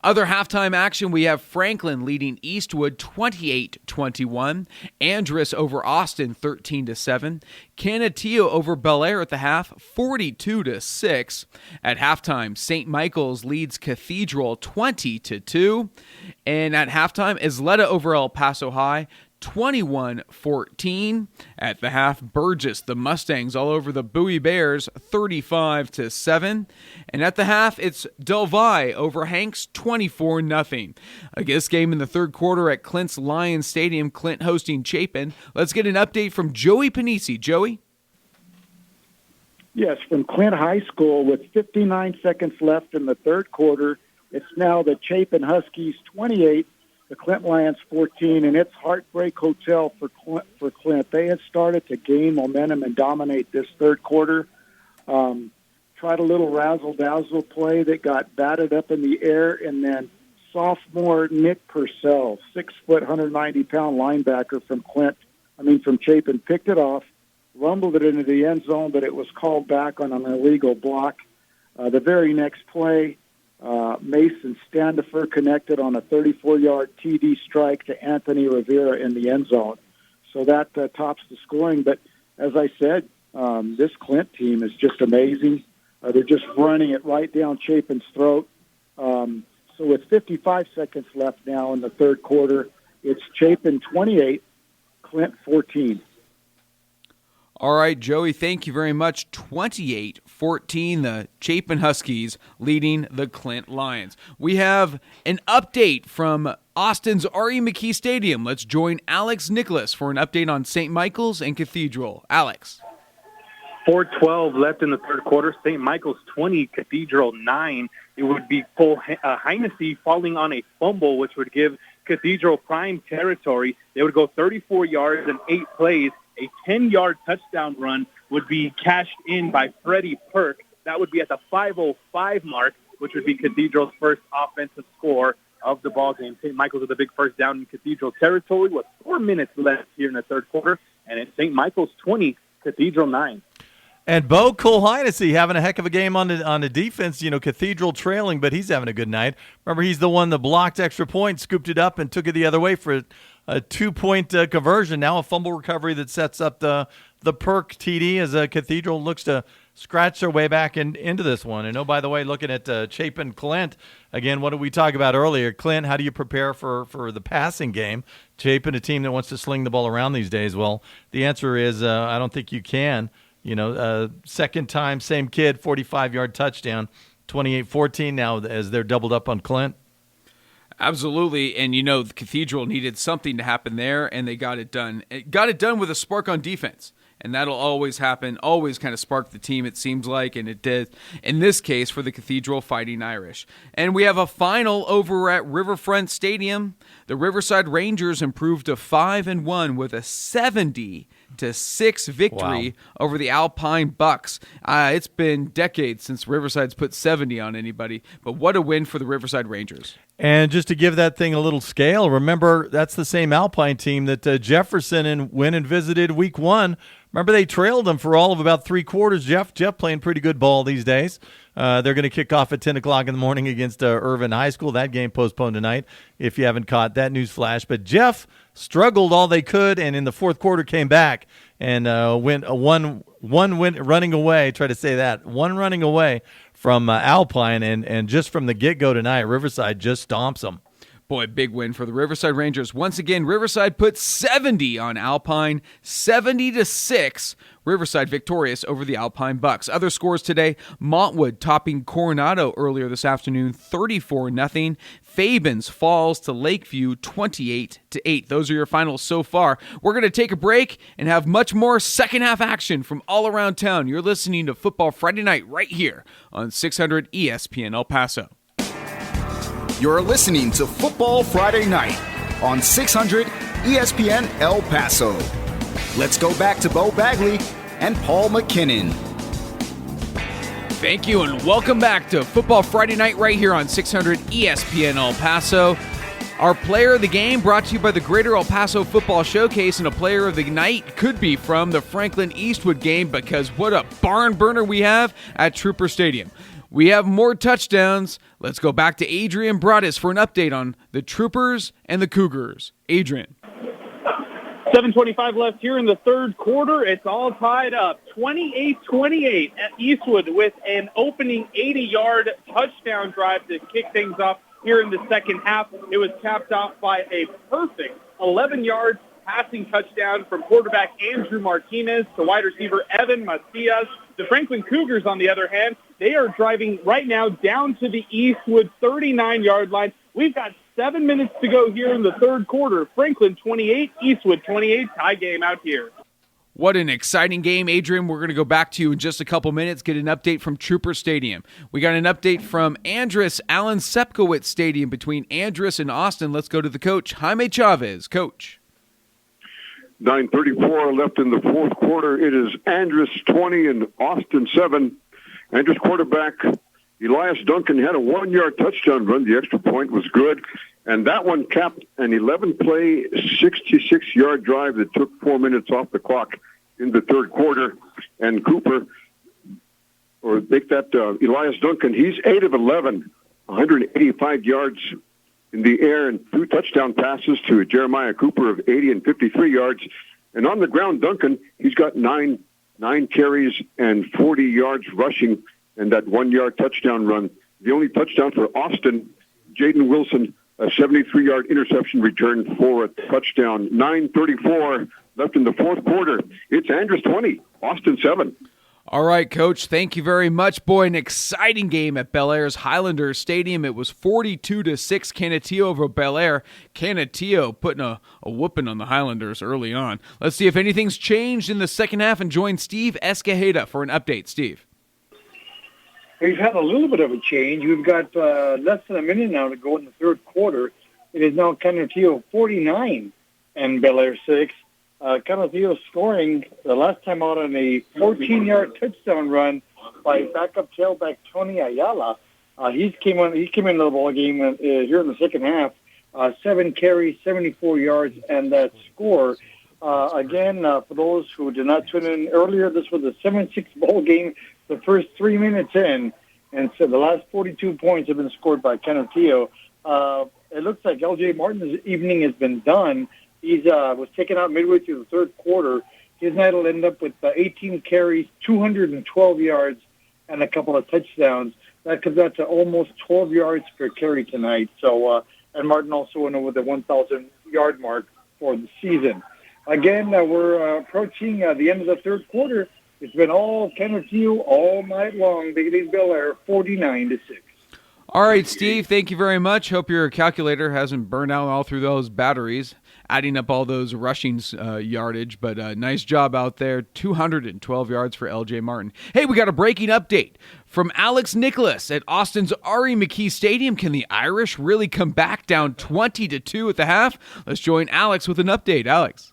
Speaker 3: Other halftime action, we have Franklin leading Eastwood 28-21, Andrus over Austin 13-7, Canutillo over Bel Air at the half 42-6. At halftime, St. Michael's leads Cathedral 20-2, and at halftime, Isleta over El Paso High 21-14. At the half, Burgess, the Mustangs all over the Bowie Bears, 35-7. And at the half, it's Del Valle over Hanks, 24-0. This game in the third quarter at Clint's Lions Stadium, Clint hosting Chapin. Let's get an update from Joey Panisi. Joey?
Speaker 6: Yes, from Clint High School with 59 seconds left in the third quarter. It's now the Chapin Huskies 28, the Clint Lions 14, and it's Heartbreak Hotel for Clint. They had started to gain momentum and dominate this third quarter. Tried a little razzle-dazzle play that got batted up in the air, and then sophomore Nick Purcell, 6 foot, 190-pound linebacker from Chapin, picked it off, rumbled it into the end zone, but it was called back on an illegal block. The very next play, Mason Standifer connected on a 34-yard TD strike to Anthony Rivera in the end zone. So that tops the scoring. But as I said, this Clint team is just amazing. They're just running it right down Chapin's throat. So with 55 seconds left now in the third quarter, it's Chapin 28, Clint 14.
Speaker 3: All right, Joey, thank you very much. 28-14, the Chapin Huskies leading the Clint Lions. We have an update from Austin's R.E. McKee Stadium. Let's join Alex Nicholas for an update on St. Michael's and Cathedral. Alex.
Speaker 9: 4:12 left in the third quarter. St. Michael's 20, Cathedral 9. It would be Cole Heineke falling on a fumble, which would give Cathedral prime territory. They would go 34 yards in 8 plays. A 10-yard touchdown run would be cashed in by Freddie Perk. That would be at the 5:05 mark, which would be Cathedral's first offensive score of the ballgame. St. Michael's with a big first down in Cathedral territory with 4 minutes left here in the third quarter. And it's St. Michael's 20, Cathedral 9.
Speaker 5: And Bo Cole Heineke having a heck of a game on the defense. Cathedral trailing, but he's having a good night. Remember, he's the one that blocked extra points, scooped it up, and took it the other way for a 2-point conversion. Now a fumble recovery that sets up the Perk TD as Cathedral looks to scratch their way back into this one. And, by the way, looking at Chapin Clint, again, what did we talk about earlier? Clint, how do you prepare for the passing game? Chapin, a team that wants to sling the ball around these days. Well, the answer is I don't think you can. Second time, same kid, 45-yard touchdown, 28-14 now as they're doubled up on Clint.
Speaker 3: Absolutely, and the Cathedral needed something to happen there, and they got it done. It got it done with a spark on defense, and that'll always happen, always kind of spark the team, it seems like, and it did in this case for the Cathedral Fighting Irish. And we have a final over at Riverfront Stadium. The Riverside Rangers improved to 5-1 with a 70-6 victory over the Alpine Bucks. It's been decades since Riverside's put 70 on anybody, but what a win for the Riverside Rangers.
Speaker 5: And just to give that thing a little scale, remember that's the same Alpine team that Jefferson went and visited week 1. Remember they trailed them for all of about 3 quarters. Jeff playing pretty good ball these days. They're going to kick off at 10 o'clock in the morning against Irvin High School. That game postponed tonight if you haven't caught that news flash. But Jeff struggled all they could, and in the fourth quarter came back and went running away. Try to say that. One running away from Alpine, and just from the get-go tonight, Riverside just stomps them.
Speaker 3: Boy, big win for the Riverside Rangers. Once again, Riverside put 70 on Alpine, 70-6. Riverside victorious over the Alpine Bucks. Other scores today, Montwood topping Coronado earlier this afternoon, 34-0. Fabens falls to Lakeview, 28-8. Those are your finals so far. We're going to take a break and have much more second-half action from all around town. You're listening to Football Friday Night right here on 600 ESPN El Paso.
Speaker 2: You're listening to Football Friday Night on 600 ESPN El Paso. Let's go back to Bo Bagley and Paul McKinnon.
Speaker 3: Thank you, and welcome back to Football Friday Night right here on 600 ESPN El Paso. Our player of the game brought to you by the Greater El Paso Football Showcase, and a player of the night could be from the Franklin Eastwood game, because what a barn burner we have at Trooper Stadium. We have more touchdowns. Let's go back to Adrian Broadus for an update on the Troopers and the Cougars. Adrian.
Speaker 4: 7:25 left here in the third quarter. It's all tied up. 28-28 at Eastwood with an opening 80-yard touchdown drive to kick things off here in the second half. It was capped off by a perfect 11-yard passing touchdown from quarterback Andrew Martinez to wide receiver Evan Macias. The Franklin Cougars, on the other hand, they are driving right now down to the Eastwood 39-yard line. We've got 7 minutes to go here in the third quarter. Franklin 28, Eastwood 28, tie game out here.
Speaker 3: What an exciting game, Adrian. We're going to go back to you in just a couple minutes, get an update from Trooper Stadium. We got an update from Andrus Allen Sepkowitz Stadium between Andrus and Austin. Let's go to the coach, Jaime Chavez. Coach.
Speaker 7: 9:34 left in the fourth quarter. It is Andrus 20 and Austin 7. Andrus quarterback Elias Duncan had a 1-yard touchdown run. The extra point was good. And that one capped an 11-play, 66-yard drive that took 4 minutes off the clock in the third quarter. And Cooper, or make that Elias Duncan, he's 8 of 11, 185 yards in the air and 2 touchdown passes to Jeremiah Cooper of 80 and 53 yards. And on the ground, Duncan, he's got nine carries and 40 yards rushing and that 1-yard touchdown run. The only touchdown for Austin, Jaden Wilson, a 73-yard interception return for a touchdown. 9:34 left in the fourth quarter. It's Andrus 20, Austin 7.
Speaker 3: All right, Coach, thank you very much. Boy, an exciting game at Bel Air's Highlander Stadium. It was 42-6 Canutillo over Bel Air. Canutillo putting a whooping on the Highlanders early on. Let's see if anything's changed in the second half and join Steve Escajeda for an update. Steve.
Speaker 8: We've had a little bit of a change. We've got less than a minute now to go in the third quarter. It is now Canutillo 49 and Bel Air 6. Canutillo scoring the last time out on a 14-yard touchdown run by backup tailback Tony Ayala. He came into the ball game here in the second half. 7 carries, 74 yards, and that score. Again, for those who did not tune in earlier, this was a 7-6 ball game. The first 3 minutes in, and so the last 42 points have been scored by Canutillo. It looks like L.J. Martin's evening has been done. He was taken out midway through the third quarter. His night will end up with 18 carries, 212 yards, and a couple of touchdowns. That comes out to almost 12 yards per carry tonight. So, and Martin also went over the 1,000-yard mark for the season. Again, we're approaching the end of the third quarter. It's been all Canutillo all night long. Big League Bel Air, 49-6.
Speaker 3: All right, Steve, thank you very much. Hope your calculator hasn't burned out all through those batteries, adding up all those rushing yardage. But nice job out there. 212 yards for L.J. Martin. Hey, we got a breaking update from Alex Nicholas at Austin's Ari McKee Stadium. Can the Irish really come back down 20-2 at the half? Let's join Alex with an update. Alex.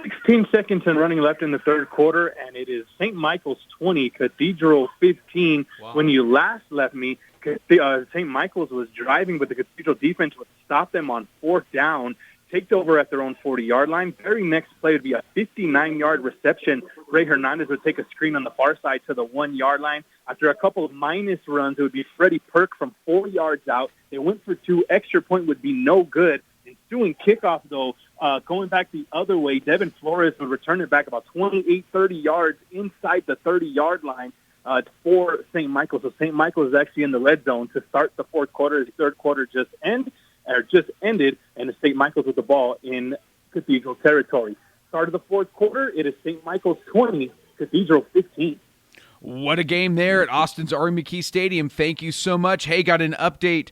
Speaker 9: 16 seconds and running left in the third quarter, and it is St. Michael's 20, Cathedral 15. Wow. When you last left me, St. Michael's was driving, but the Cathedral defense would stop them on fourth down, take over at their own 40-yard line. Very next play would be a 59-yard reception. Ray Hernandez would take a screen on the far side to the 1-yard line. After a couple of minus runs, it would be Freddie Perk from 4 yards out. They went for 2. Extra point would be no good. Ensuing kickoff, though, going back the other way, Devin Flores would return it back about 28, 30 yards inside the 30-yard line for St. Michael's. So St. Michael's is actually in the red zone to start the fourth quarter. The third quarter just ended, and St. Michael's with the ball in Cathedral territory. Start of the fourth quarter, it is St. Michael's 20, Cathedral 15.
Speaker 3: What a game there at Austin's Ari McKee Stadium. Thank you so much. Hey, got an update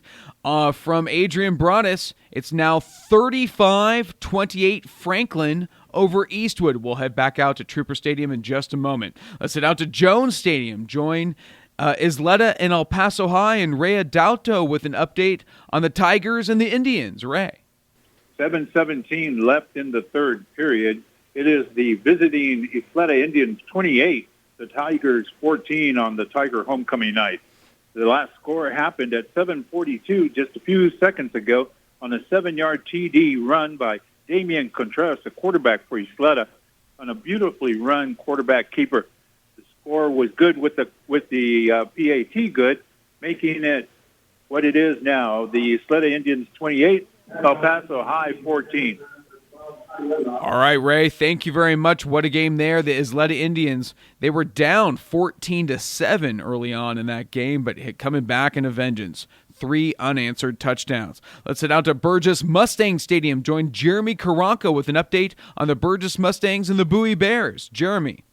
Speaker 3: from Adrian Broadus. It's now 35-28 Franklin over Eastwood. We'll head back out to Trooper Stadium in just a moment. Let's head out to Jones Stadium. Join Isleta and El Paso High and Ray Adauto with an update on the Tigers and the Indians. Ray.
Speaker 10: 7:17 left in the third period. It is the visiting Isleta Indians 28. The Tigers 14 on the Tiger homecoming night. The last score happened at 7:42 just a few seconds ago on a 7-yard TD run by Damian Contreras, the quarterback for Isleta, on a beautifully run quarterback keeper. The score was good with the PAT good, making it what it is now. The Isleta Indians 28, El Paso High 14.
Speaker 3: All right, Ray, thank you very much. What a game there. The Isleta Indians, they were down 14-7 early on in that game, but coming back in a vengeance. 3 unanswered touchdowns. Let's head out to Burgess Mustang Stadium. Join Jeremy Karanka with an update on the Burgess Mustangs and the Bowie Bears. Jeremy.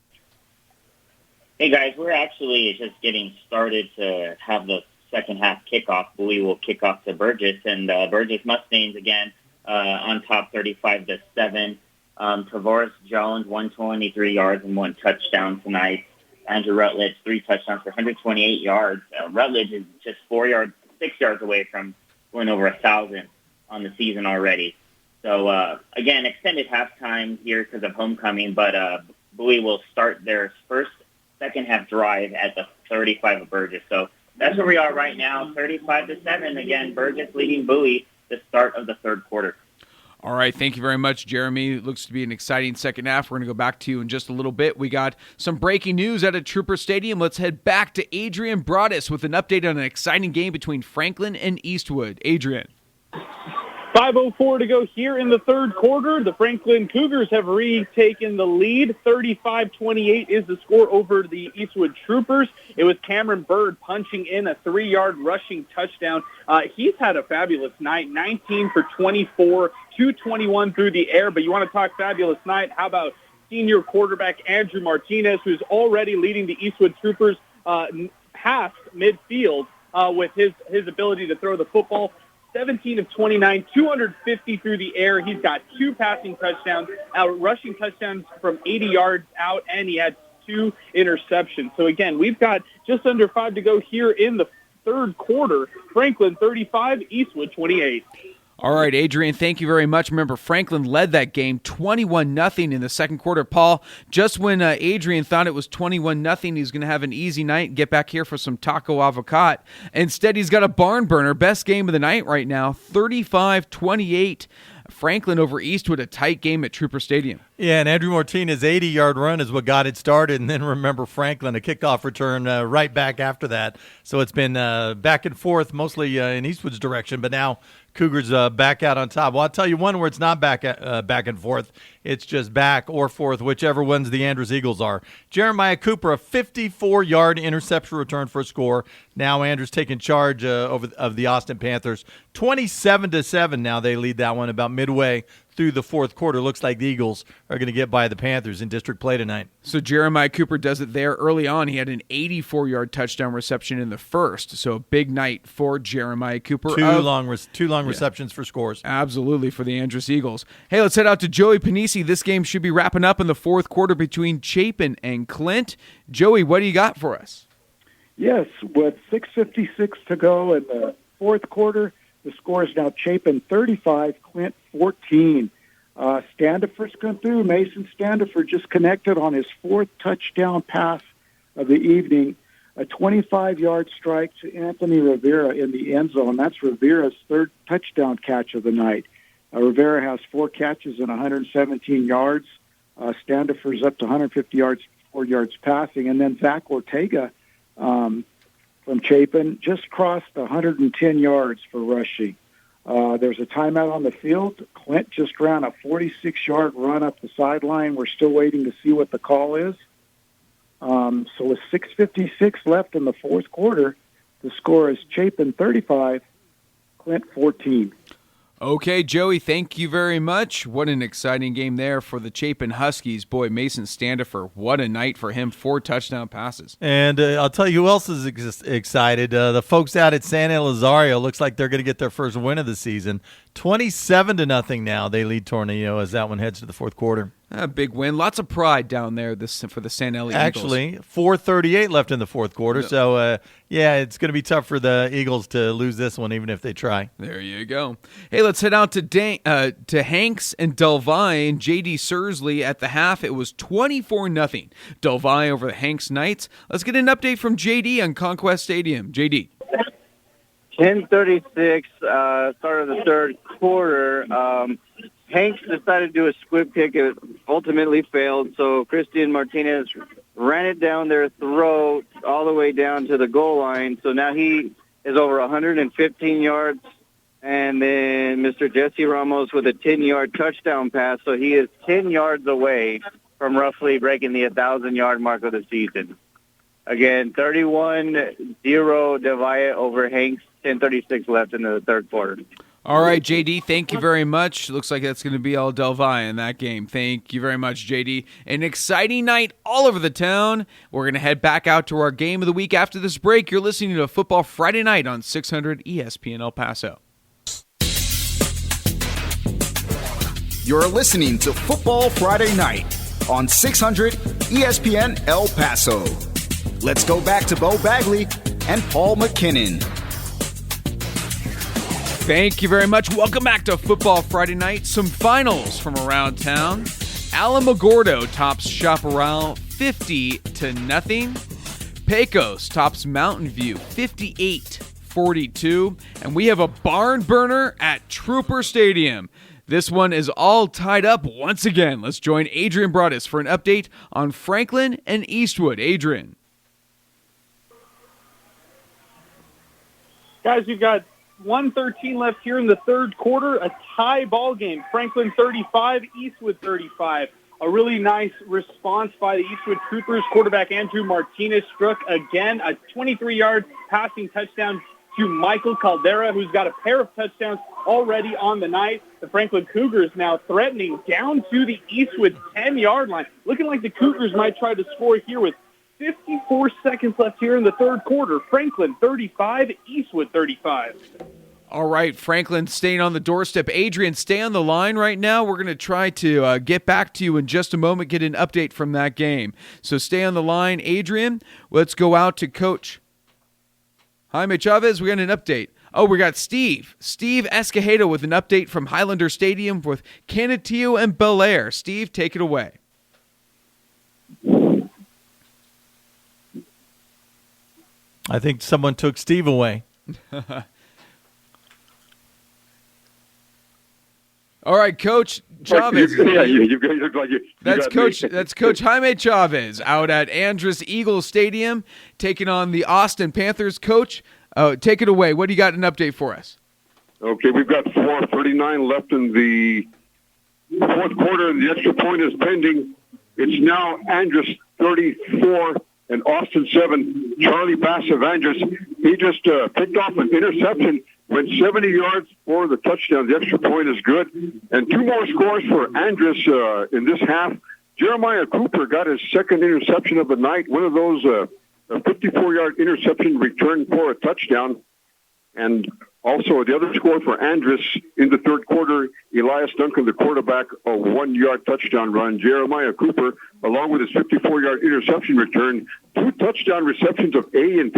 Speaker 11: Hey, guys, we're actually just getting started to have the second half kickoff. Bowie will kick off to Burgess, and Burgess Mustangs again on top 35-7. Tavares Jones, 123 yards and 1 touchdown tonight. Andrew Rutledge, 3 touchdowns for 128 yards. Rutledge is just 6 yards away from going over 1,000 on the season already. So, again, extended halftime here because of homecoming, but Bowie will start their second-half drive at the 35 of Burgess. So that's where we are right now, 35-7. Again, Burgess leading Bowie the start of the third quarter.
Speaker 3: All right, thank you very much, Jeremy. It looks to be an exciting second half. We're going to go back to you in just a little bit. We got some breaking news out at Trooper Stadium. Let's head back to Adrian Broadus with an update on an exciting game between Franklin and Eastwood. Adrian.
Speaker 4: 5:04 to go here in the third quarter. The Franklin Cougars have retaken the lead. 35-28 is the score over the Eastwood Troopers. It was Cameron Bird punching in a 3-yard rushing touchdown. He's had a fabulous night, 19 for 24, 221 through the air. But you want to talk fabulous night? How about senior quarterback Andrew Martinez, who's already leading the Eastwood Troopers past midfield with his ability to throw the football. 17 of 29, 250 through the air. He's got 2 passing touchdowns, rushing touchdowns from 80 yards out, and he had 2 interceptions. So, again, we've got just under 5 to go here in the third quarter. Franklin 35, Eastwood 28.
Speaker 3: All right, Adrian, thank you very much. Remember, Franklin led that game 21-0 in the second quarter. Paul, just when Adrian thought it was 21-0, he's going to have an easy night and get back here for some taco avocado. Instead, he's got a barn burner. Best game of the night right now, 35-28. Franklin over Eastwood, a tight game at Trooper Stadium.
Speaker 5: Yeah, and Andrew Martinez's 80-yard run is what got it started, and then remember Franklin, a kickoff return right back after that. So it's been back and forth, mostly in Eastwood's direction, but now Cougars back out on top. Well, I'll tell you one where it's not back and forth. It's just back or forth, whichever ones the Andrews Eagles are. Jeremiah Cooper, a 54-yard interception return for a score. Now Andrews taking charge of the Austin Panthers. 27-7 now they lead that one about midway through the fourth quarter. Looks like the Eagles are going to get by the Panthers in district play tonight.
Speaker 3: So Jeremiah Cooper does it there early on. He had an 84-yard touchdown reception in the first. So a big night for Jeremiah Cooper.
Speaker 5: Two long receptions for scores.
Speaker 3: Absolutely for the Andrews Eagles. Hey, let's head out to Joey Panisi. This game should be wrapping up in the fourth quarter between Chapin and Clint. Joey, what do you got for us?
Speaker 6: Yes, with 6:56 to go in the fourth quarter, the score is now Chapin 35, Clint 14. Standifer's come through. Mason Standifer just connected on his 4th touchdown pass of the evening. A 25-yard strike to Anthony Rivera in the end zone. That's Rivera's 3rd touchdown catch of the night. Rivera has 4 catches and 117 yards. Standifer's up to 150 yards, 4 yards passing. And then Zach Ortega from Chapin just crossed 110 yards for rushing. There's a timeout on the field. Clint just ran a 46-yard run up the sideline. We're still waiting to see what the call is. So with 6:56 left in the fourth quarter, the score is Chapin 35, Clint 14.
Speaker 3: Okay, Joey, thank you very much. What an exciting game there for the Chapin Huskies. Boy, Mason Standifer, what a night for him. 4 touchdown passes.
Speaker 5: And I'll tell you who else is excited. The folks out at San Elizario, looks like they're going to get their first win of the season. 27-0 now. They lead Tornillo as that one heads to the fourth quarter.
Speaker 3: A big win. Lots of pride down there for the San Eli Eagles.
Speaker 5: Actually, 4:38 left in the fourth quarter. So, it's going to be tough for the Eagles to lose this one, even if they try.
Speaker 3: There you go. Hey, let's head out to Hanks and Delvi and J.D. Sursley at the half. It was 24-0. Delvi over the Hanks Knights. Let's get an update from J.D. on Conquest Stadium. J.D.
Speaker 12: 10:36, start of the third quarter. Hanks decided to do a squib kick. It ultimately failed, so Christian Martinez ran it down their throat all the way down to the goal line. So now he is over 115 yards, and then Mr. Jesse Ramos with a 10-yard touchdown pass. So he is 10 yards away from roughly breaking the 1,000-yard mark of the season. Again, 31-0 Devaya over Hanks, 10:36 left in the third quarter.
Speaker 3: All right, JD, thank you very much. Looks like that's going to be all Delvi in that game. Thank you very much, JD. An exciting night all over the town. We're going to head back out to our game of the week after this break. You're listening to Football Friday Night on 600 ESPN El Paso.
Speaker 2: You're listening to Football Friday Night on 600 ESPN El Paso. Let's go back to Bo Bagley and Paul McKinnon.
Speaker 3: Thank you very much. Welcome back to Football Friday Night. Some finals from around town. Alamogordo tops Chaparral 50-0. Pecos tops Mountain View 58-42. And we have a barn burner at Trooper Stadium. This one is all tied up once again. Let's join Adrian Broadus for an update on Franklin and Eastwood. Adrian.
Speaker 19: Guys, we've got 1:13 left here in the third quarter, a tie ball game. Franklin 35, Eastwood 35. A really nice response by the Eastwood Troopers. Quarterback Andrew Martinez struck again a 23-yard passing touchdown to Michael Caldera, who's got a pair of touchdowns already on the night. The Franklin Cougars now threatening down to the Eastwood 10-yard line. Looking like the Cougars might try to score here with 54 seconds left here in the third quarter. Franklin 35, Eastwood 35.
Speaker 3: All right, Franklin staying on the doorstep. Adrian, stay on the line right now. We're going to try to get back to you in just a moment, get an update from that game. So stay on the line, Adrian. Let's go out to Coach Jaime Chavez. We got an update. Oh, we got Steve Escajeda with an update from Highlander Stadium with Canutillo and Bel Air. Steve, take it away.
Speaker 5: I think someone took Steve away.
Speaker 3: All right, Coach Chavez.
Speaker 7: Yeah, you look like you.
Speaker 3: That's Coach Jaime Chavez out at Andrus Eagle Stadium taking on the Austin Panthers. Coach, take it away. What do you got an update for us?
Speaker 7: Okay, we've got 4:39 left in the fourth quarter, and the extra point is pending. It's now Andrus 34 and Austin 7. Charlie Bass of Andrus, he just picked off an interception. Went 70 yards for the touchdown. The extra point is good. And two more scores for Andrus in this half. Jeremiah Cooper got his second interception of the night. One of those, a 54-yard interception return for a touchdown. And also the other score for Andrus in the third quarter, Elias Duncan, the quarterback, a 1-yard touchdown run. Jeremiah Cooper, along with his 54-yard interception return, 2 touchdown receptions of 80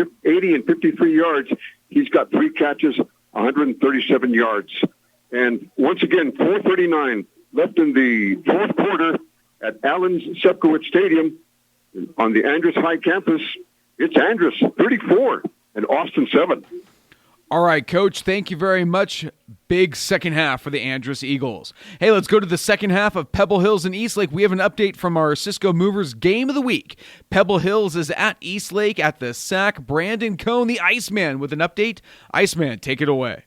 Speaker 7: and 53 yards. He's got 3 catches, 137 yards. And once again, 4:39 left in the fourth quarter at Allen Sepkowitz Stadium on the Andrus High campus. It's Andrus 34 and Austin 7.
Speaker 3: All right, Coach, thank you very much. Big second half for the Andrus Eagles. Hey, let's go to the second half of Pebble Hills and Eastlake. We have an update from our Cisco Movers Game of the Week. Pebble Hills is at Eastlake at the SAC. Brandon Cohn, the Iceman, with an update. Iceman, take it away.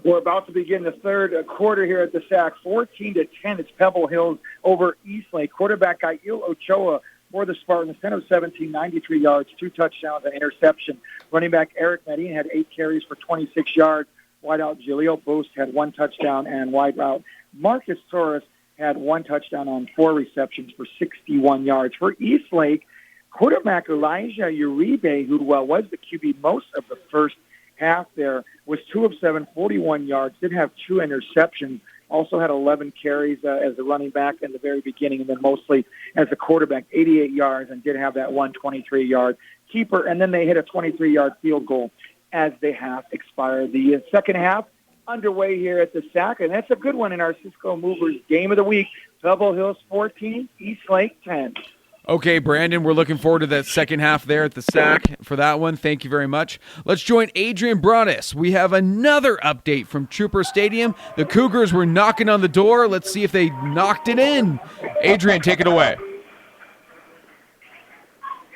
Speaker 6: We're about to begin the third quarter here at the SAC. 14-10, it's Pebble Hills over Eastlake. Quarterback Aiel Ochoa for the Spartans, 10 of 17, 93 yards, 2 touchdowns, and interception. Running back Eric Medina had 8 carries for 26 yards. Wideout Jaleel Boost had 1 touchdown, and wideout Marcus Torres had 1 touchdown on 4 receptions for 61 yards. For Eastlake, quarterback Elijah Uribe, who was the QB most of the first half there, was 2 of 7, 41 yards, did have 2 interceptions. Also had 11 carries as a running back in the very beginning, and then mostly as a quarterback, 88 yards, and did have that 123-yard keeper. And then they hit a 23-yard field goal as the half expired. The second half underway here at the SAC, and that's a good one in our Cisco Movers Game of the Week. Pebble Hills 14, Eastlake 10.
Speaker 3: Okay, Brandon, we're looking forward to that second half there at the SAC for that one. Thank you very much. Let's join Adrian Broadus. We have another update from Trooper Stadium. The Cougars were knocking on the door. Let's see if they knocked it in. Adrian, take it away.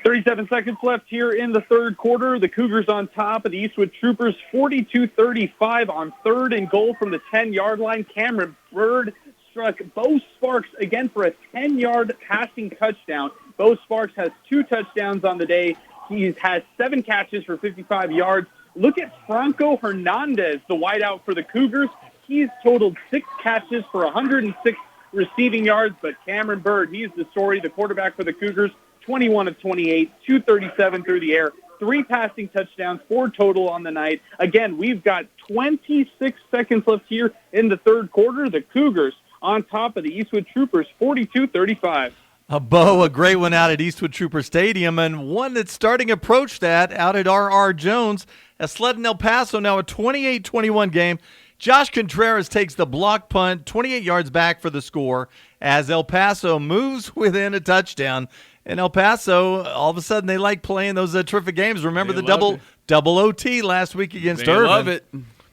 Speaker 19: 37 seconds left here in the third quarter. The Cougars on top of the Eastwood Troopers, 42-35 on 3rd and goal from the 10-yard line. Cameron Bird struck Bo Sparks again for a 10-yard passing touchdown. Bo Sparks has 2 touchdowns on the day. He has 7 catches for 55 yards. Look at Franco Hernandez, the wideout for the Cougars. He's totaled 6 catches for 106 receiving yards, but Cameron Bird, he's the story, the quarterback for the Cougars, 21 of 28, 237 through the air, 3 passing touchdowns, 4 total on the night. Again, we've got 26 seconds left here in the third quarter. The Cougars on top of the Eastwood Troopers, 42-35.
Speaker 5: A great one out at Eastwood Trooper Stadium, and one that's starting to approach that out at R.R. Jones. Sled in El Paso now a 28-21 game. Josh Contreras takes the block punt, 28 yards back for the score as El Paso moves within a touchdown. And El Paso, all of a sudden, they like playing those terrific games. Remember the double OT last week against Irvin.
Speaker 3: They love it.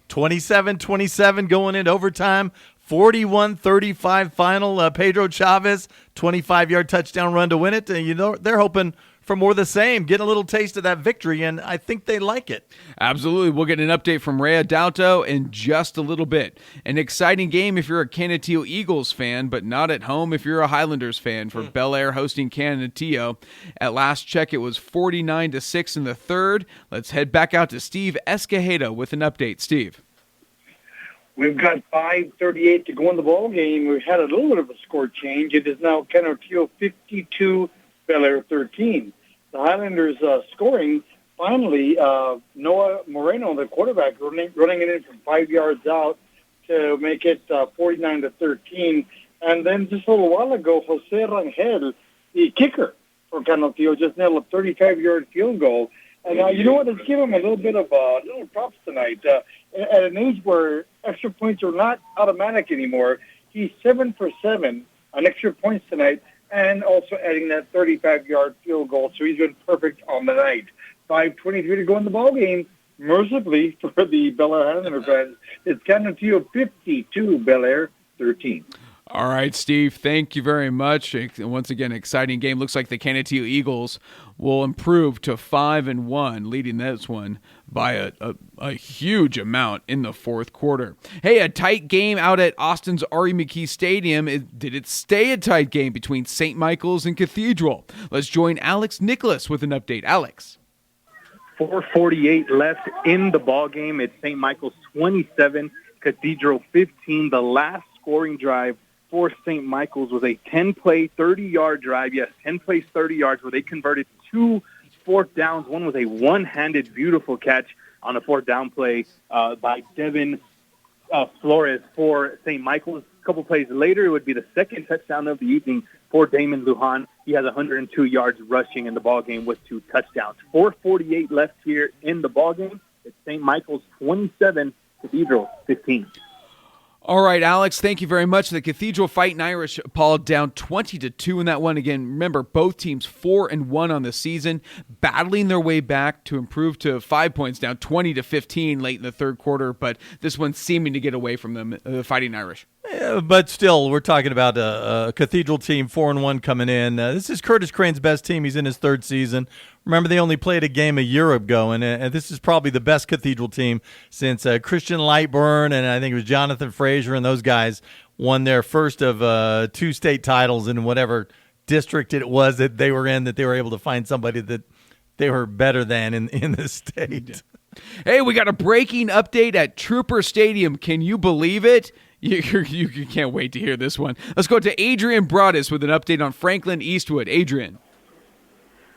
Speaker 5: 27-27 going into overtime. 41-35 final. Pedro Chavez, 25-yard touchdown run to win it. They're hoping for more of the same, getting a little taste of that victory, and I think they like it.
Speaker 3: Absolutely. We'll get an update from Ray Adalto in just a little bit. An exciting game if you're a Canutillo Eagles fan, but not at home if you're a Highlanders fan for Bel Air hosting Canutillo. At last check, it was 49-6 in the third. Let's head back out to Steve Escajeda with an update. Steve.
Speaker 8: We've got 5:38 to go in the ball game. We've had a little bit of a score change. It is now Canutillo 52, Bel Air 13. The Highlanders scoring, finally, Noah Moreno, the quarterback, running it in from 5 yards out to make it 49-13. And then just a little while ago, Jose Rangel, the kicker for Canutillo, just nailed a 35-yard field goal. And you know what? Let's give him a little bit of little props tonight. At an age where extra points are not automatic anymore, he's 7 for 7 on extra points tonight, and also adding that 35-yard field goal. So he's been perfect on the night. 5:23 to go in the ball game. Mercifully for the Bel Air Highlander fans, it's Canutillo 52, Bel Air 13.
Speaker 3: All right, Steve, thank you very much. Once again, exciting game. Looks like the Canutillo Eagles will improve to 5-1, leading this one by a huge amount in the fourth quarter. Hey, a tight game out at Austin's R.E. McKee Stadium. Did it stay a tight game between St. Michael's and Cathedral? Let's join Alex Nicholas with an update. Alex.
Speaker 9: 4:48 left in the ball game. It's St. Michael's 27, Cathedral 15. The last scoring drive for St. Michael's was a 10-play, 30-yard drive. Yes, 10 plays, 30 yards, where they converted 2 fourth downs. One was a one-handed, beautiful catch on a fourth down play by Devin Flores for St. Michael's. A couple plays later, it would be the second touchdown of the evening for Damon Lujan. He has 102 yards rushing in the ballgame with 2 touchdowns. 4:48 left here in the ballgame. It's St. Michael's 27, Cathedral 15.
Speaker 3: All right, Alex, thank you very much. The Cathedral Fighting Irish, Paul, down 20-2 in that one. Again, remember, both teams 4-1 on the season, battling their way back to improve to 5 points, down 20-15 late in the third quarter, but this one seeming to get away from them, the Fighting Irish.
Speaker 5: Yeah, but still, we're talking about a Cathedral team, 4-1 coming in. This is Curtis Crane's best team. He's in his third season. Remember, they only played a game a year ago, and this is probably the best Cathedral team since Christian Lightburn and I think it was Jonathan Frazier and those guys won their first of 2 state titles in whatever district it was that they were in, that they were able to find somebody that they were better than in the state.
Speaker 3: Hey, we got a breaking update at Trooper Stadium. Can you believe it? You can't wait to hear this one. Let's go to Adrian Broadus with an update on Franklin Eastwood. Adrian.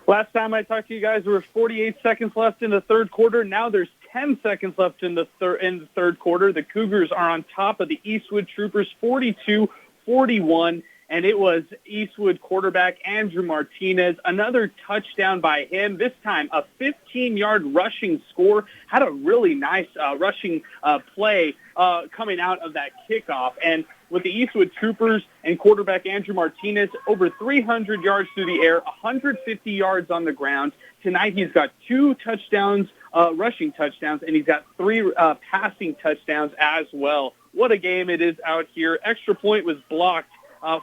Speaker 19: Last time I talked to you guys, there were 48 seconds left in the third quarter. Now there's 10 seconds left in the third quarter. The Cougars are on top of the Eastwood Troopers, 42-41, and it was Eastwood quarterback Andrew Martinez. Another touchdown by him, this time a 15-yard rushing score. Had a really nice rushing play coming out of that kickoff. And with the Eastwood Troopers and quarterback Andrew Martinez, over 300 yards through the air, 150 yards on the ground. Tonight he's got 2 touchdowns, rushing touchdowns, and he's got 3 passing touchdowns as well. What a game it is out here. Extra point was blocked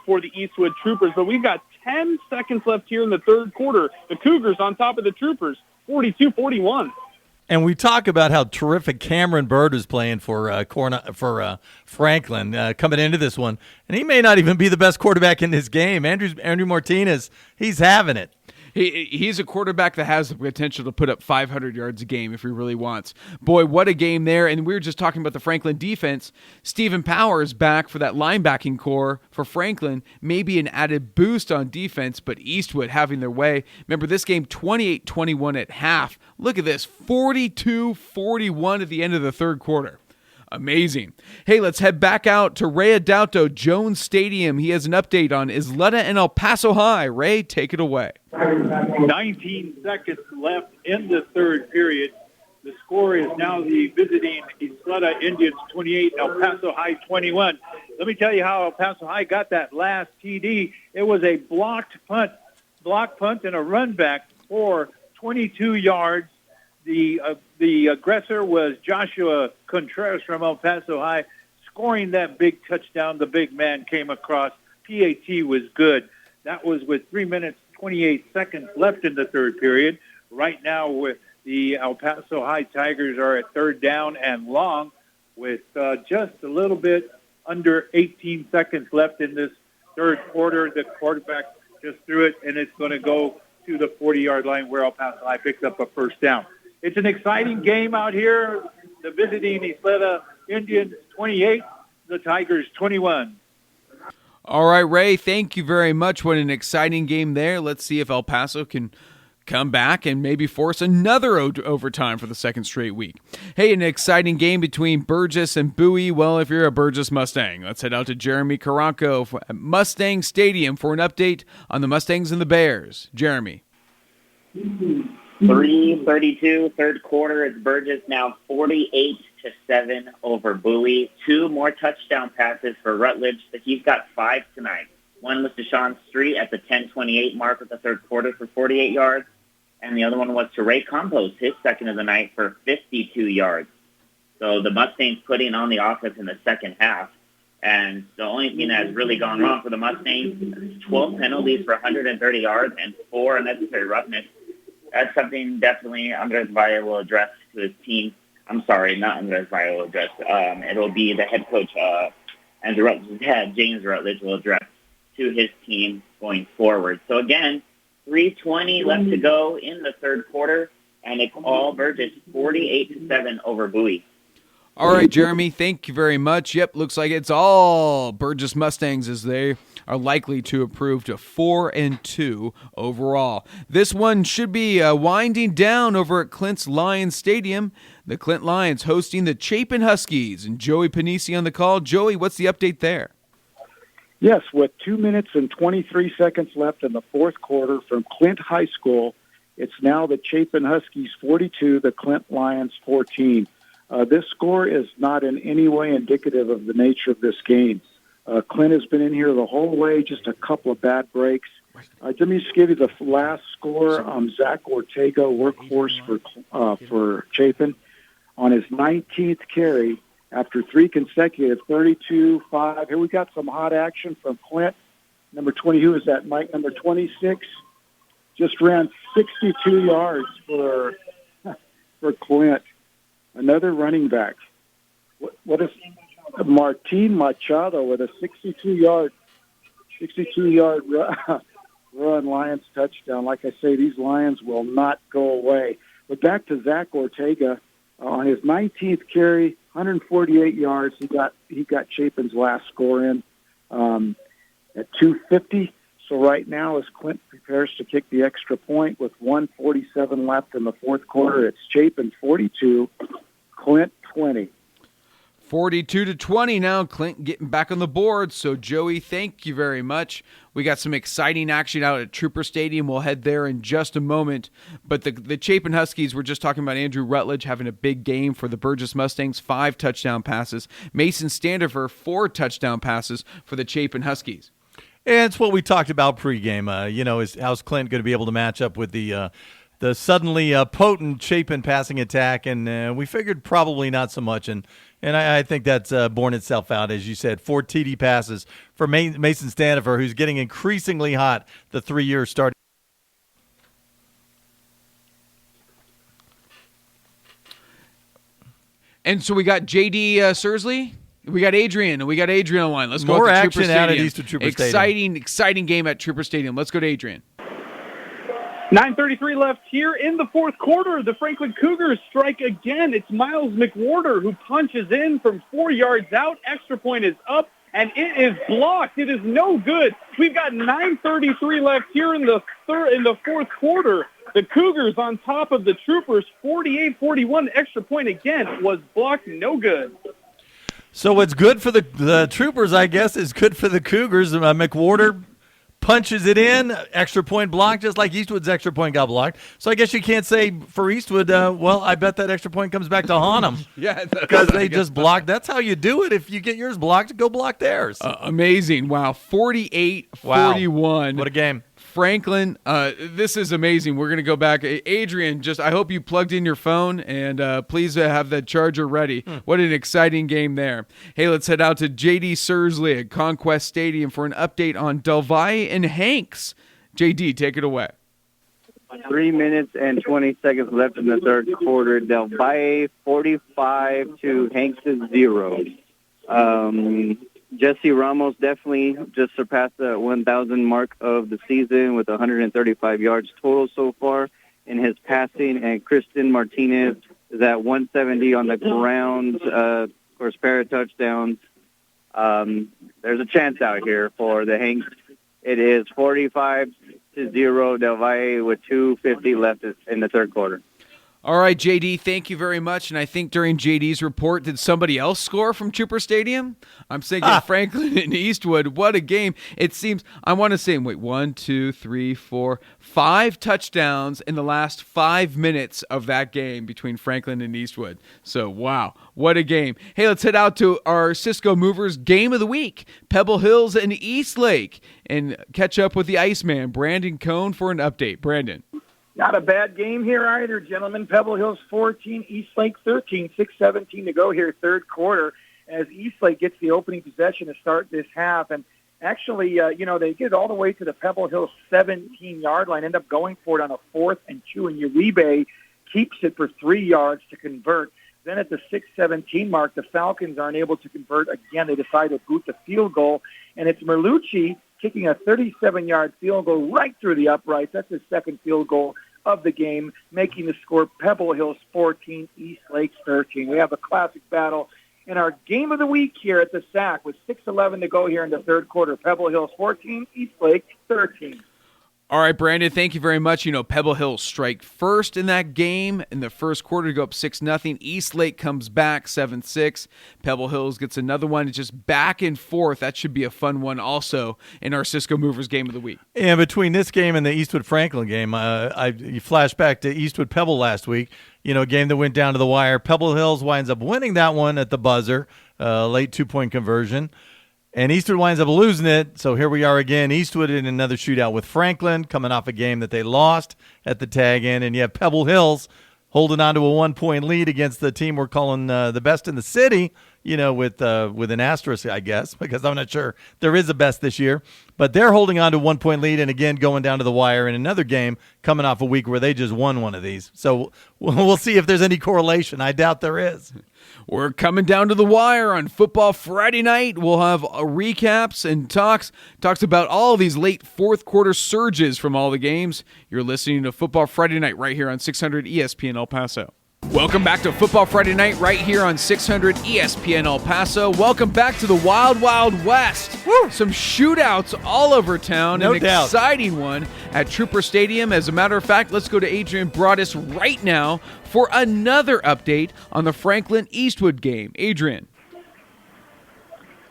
Speaker 19: for the Eastwood Troopers, but we've got 10 seconds left here in the third quarter. The Cougars on top of the Troopers, 42-41.
Speaker 5: And we talk about how terrific Cameron Bird is playing for Franklin coming into this one. And he may not even be the best quarterback in this game. Andrew Martinez, he's having it.
Speaker 3: He's a quarterback that has the potential to put up 500 yards a game if he really wants. Boy, what a game there. And we were just talking about the Franklin defense. Stephen Powers back for that linebacking core for Franklin. Maybe an added boost on defense, but Eastwood having their way. Remember, this game 28-21 at half. Look at this, 42-41 at the end of the third quarter. Amazing. Hey, let's head back out to Ray Adauto, Jones Stadium. He has an update on Isleta and El Paso High. Ray, take it away.
Speaker 10: 19 seconds left in the third period. The score is now the visiting Isleta Indians 28, El Paso High 21. Let me tell you how El Paso High got that last TD. It was a block punt and a run back for 22 yards. The aggressor was Joshua Contreras from El Paso High, scoring that big touchdown. The big man came across. PAT was good. That was with 3 minutes, 28 seconds left in the third period. Right now, with the El Paso High Tigers are at third down and long with just a little bit under 18 seconds left in this third quarter. The quarterback just threw it, and it's going to go to the 40-yard line where El Paso High picks up a first down. It's an exciting game out here. The visiting Isleta Indians 28, the Tigers 21.
Speaker 3: All right, Ray, thank you very much. What an exciting game there. Let's see if El Paso can come back and maybe force another overtime for the second straight week. Hey, an exciting game between Burgess and Bowie. Well, if you're a Burgess Mustang, let's head out to Jeremy Caranco at Mustang Stadium for an update on the Mustangs and the Bears. Jeremy.
Speaker 11: 3:32, third quarter. It's Burgess now 48-7 over Bowie. 2 more touchdown passes for Rutledge. He's got 5 tonight. One was Deshaun Street at the 10:28 mark of the third quarter for 48 yards, and the other one was to Ray Campos, his second of the night, for 52 yards. So the Mustangs putting on the offense in the second half. And the only thing that has really gone wrong for the Mustangs is 12 penalties for 130 yards and 4 unnecessary roughness. That's something definitely Andres Valle will address to his team. I'm sorry, not Andres Valle will address. It'll be the head coach, Andrew Rutledge's dad, James Rutledge, will address to his team going forward. So again, 3:20 left to go in the third quarter, and it's all Burgess, 48-7 over Bowie.
Speaker 3: All right, Jeremy, thank you very much. Yep, looks like it's all Burgess Mustangs as they are likely to improve to 4-2 overall. This one should be winding down over at Clint's Lions Stadium. The Clint Lions hosting the Chapin Huskies, and Joey Panisi on the call. Joey, what's the update there?
Speaker 6: Yes, with 2 minutes and 23 seconds left in the fourth quarter from Clint High School, it's now the Chapin Huskies 42, the Clint Lions 14. This score is not in any way indicative of the nature of this game. Clint has been in here the whole way, just a couple of bad breaks. Let me just give you the last score. Zach Ortega, workhorse for Chapin, on his 19th carry after 3 consecutive 32-5. Here we got some hot action from Clint. Number 20, who is that, Mike? Number 26 just ran 62 yards for Clint. Another running back. What is Martin Machado with a 62-yard run, Lions touchdown. Like I say, these Lions will not go away. But back to Zach Ortega on his 19th carry, 148 yards. He got Chapin's last score in at 2:50. So right now, as Clint prepares to kick the extra point with 1:47 left in the fourth quarter, it's Chapin 42, Clint 20.
Speaker 3: 42-20 now. Clint getting back on the board. So, Joey, thank you very much. We got some exciting action out at Trooper Stadium. We'll head there in just a moment. But the Chapin Huskies, we're just talking about Andrew Rutledge having a big game for the Burgess Mustangs, 5 touchdown passes. Mason Standifer, 4 touchdown passes for the Chapin Huskies.
Speaker 5: And it's what we talked about pregame. Is how's Clint going to be able to match up with the suddenly potent Chapin passing attack? And we figured probably not so much. And I think that's borne itself out, as you said. 4 TD passes for Mason Standifer, who's getting increasingly hot the 3-year start.
Speaker 3: And so we got J.D. Sursley. We got Adrian on the line. Let's go.
Speaker 5: More
Speaker 3: to
Speaker 5: action
Speaker 3: Trooper
Speaker 5: out
Speaker 3: Stadium.
Speaker 5: at Eastern Trooper Stadium.
Speaker 3: Exciting game at Trooper Stadium. Let's go to Adrian.
Speaker 19: 9:33 left here in the fourth quarter. The Franklin Cougars strike again. It's Miles McWhorter who punches in from 4 yards out. Extra point is up, and it is blocked. It is no good. We've got 9:33 left here in the fourth quarter. The Cougars on top of the Troopers, 48-41. Extra point again was blocked. No good.
Speaker 5: So what's good for the Troopers, I guess, is good for the Cougars. McWhorter punches it in, extra point blocked, just like Eastwood's extra point got blocked. So I guess you can't say for Eastwood, well, I bet that extra point comes back to haunt them.
Speaker 3: Yeah,
Speaker 5: because they just blocked. That's how you do it. If you get yours blocked, go block theirs.
Speaker 3: Amazing. Wow, 48-41.
Speaker 5: Wow. What a game.
Speaker 3: Franklin, this is amazing. We're going to go back. Adrian, I hope you plugged in your phone, and please have that charger ready. What an exciting game there. Hey, let's head out to J.D. Sursley at Conquest Stadium for an update on Del Valle and Hanks. J.D., take it away.
Speaker 12: 3 minutes and 20 seconds left in the third quarter. Del Valle 45 to Hanks 0. Jesse Ramos definitely just surpassed the 1,000 mark of the season with 135 yards total so far in his passing. And Kristen Martinez is at 170 on the ground, of course, pair of touchdowns. There's a chance out here for the Hanks. It is 45-0 Del Valle with 2:50 left in the third quarter.
Speaker 3: All right, JD, thank you very much. And I think during JD's report, did somebody else score from Trooper Stadium? I'm thinking Franklin and Eastwood. What a game. It seems, I want to say, 1, 2, 3, 4, 5 touchdowns in the last 5 minutes of that game between Franklin and Eastwood. So, wow, what a game. Hey, let's head out to our Cisco Movers game of the week, Pebble Hills and Eastlake, and catch up with the Iceman, Brandon Cohn, for an update. Brandon.
Speaker 6: Not a bad game here either, gentlemen. Pebble Hills 14, Eastlake 13, 6:17 to go here, third quarter, as Eastlake gets the opening possession to start this half. And actually, they get all the way to the Pebble Hills 17-yard line, end up going for it on a 4th and 2, and Uribe keeps it for 3 yards to convert. Then at the 6:17 mark, the Falcons aren't able to convert. Again, they decide to boot the field goal, and it's Merlucci kicking a 37-yard field goal right through the uprights. That's his second field goal of the game, making the score Pebble Hills 14, Eastlake 13. We have a classic battle in our game of the week here at the SAC with 6:11 to go here in the third quarter. Pebble Hills 14, Eastlake 13.
Speaker 3: All right, Brandon, thank you very much. Pebble Hills strike first in that game in the first quarter to go up 6-0. Eastlake comes back 7-6. Pebble Hills gets another one. It's just back and forth. That should be a fun one also in our Cisco Movers game of the week.
Speaker 5: And between this game and the Eastwood-Franklin game, you flash back to Eastwood-Pebble last week, a game that went down to the wire. Pebble Hills winds up winning that one at the buzzer, late 2-point conversion. And Eastwood winds up losing it, so here we are again. Eastwood in another shootout with Franklin, coming off a game that they lost at the tag end. And you have Pebble Hills holding on to a 1-point lead against the team we're calling the best in the city, with an asterisk, I guess, because I'm not sure there is a best this year. But they're holding on to a 1-point lead and, again, going down to the wire in another game coming off a week where they just won one of these. So we'll see if there's any correlation. I doubt there is.
Speaker 3: We're coming down to the wire on Football Friday night. We'll have recaps and talks about all these late fourth quarter surges from all the games. You're listening to Football Friday night right here on 600 ESPN El Paso. Welcome back to Football Friday night right here on 600 ESPN El Paso. Welcome back to the Wild Wild West. Woo! Some shootouts all over town.
Speaker 5: No
Speaker 3: An
Speaker 5: doubt.
Speaker 3: Exciting one at Trooper Stadium. As a matter of fact, let's go to Adrian Broadus right now for another update on the Franklin Eastwood game. Adrian.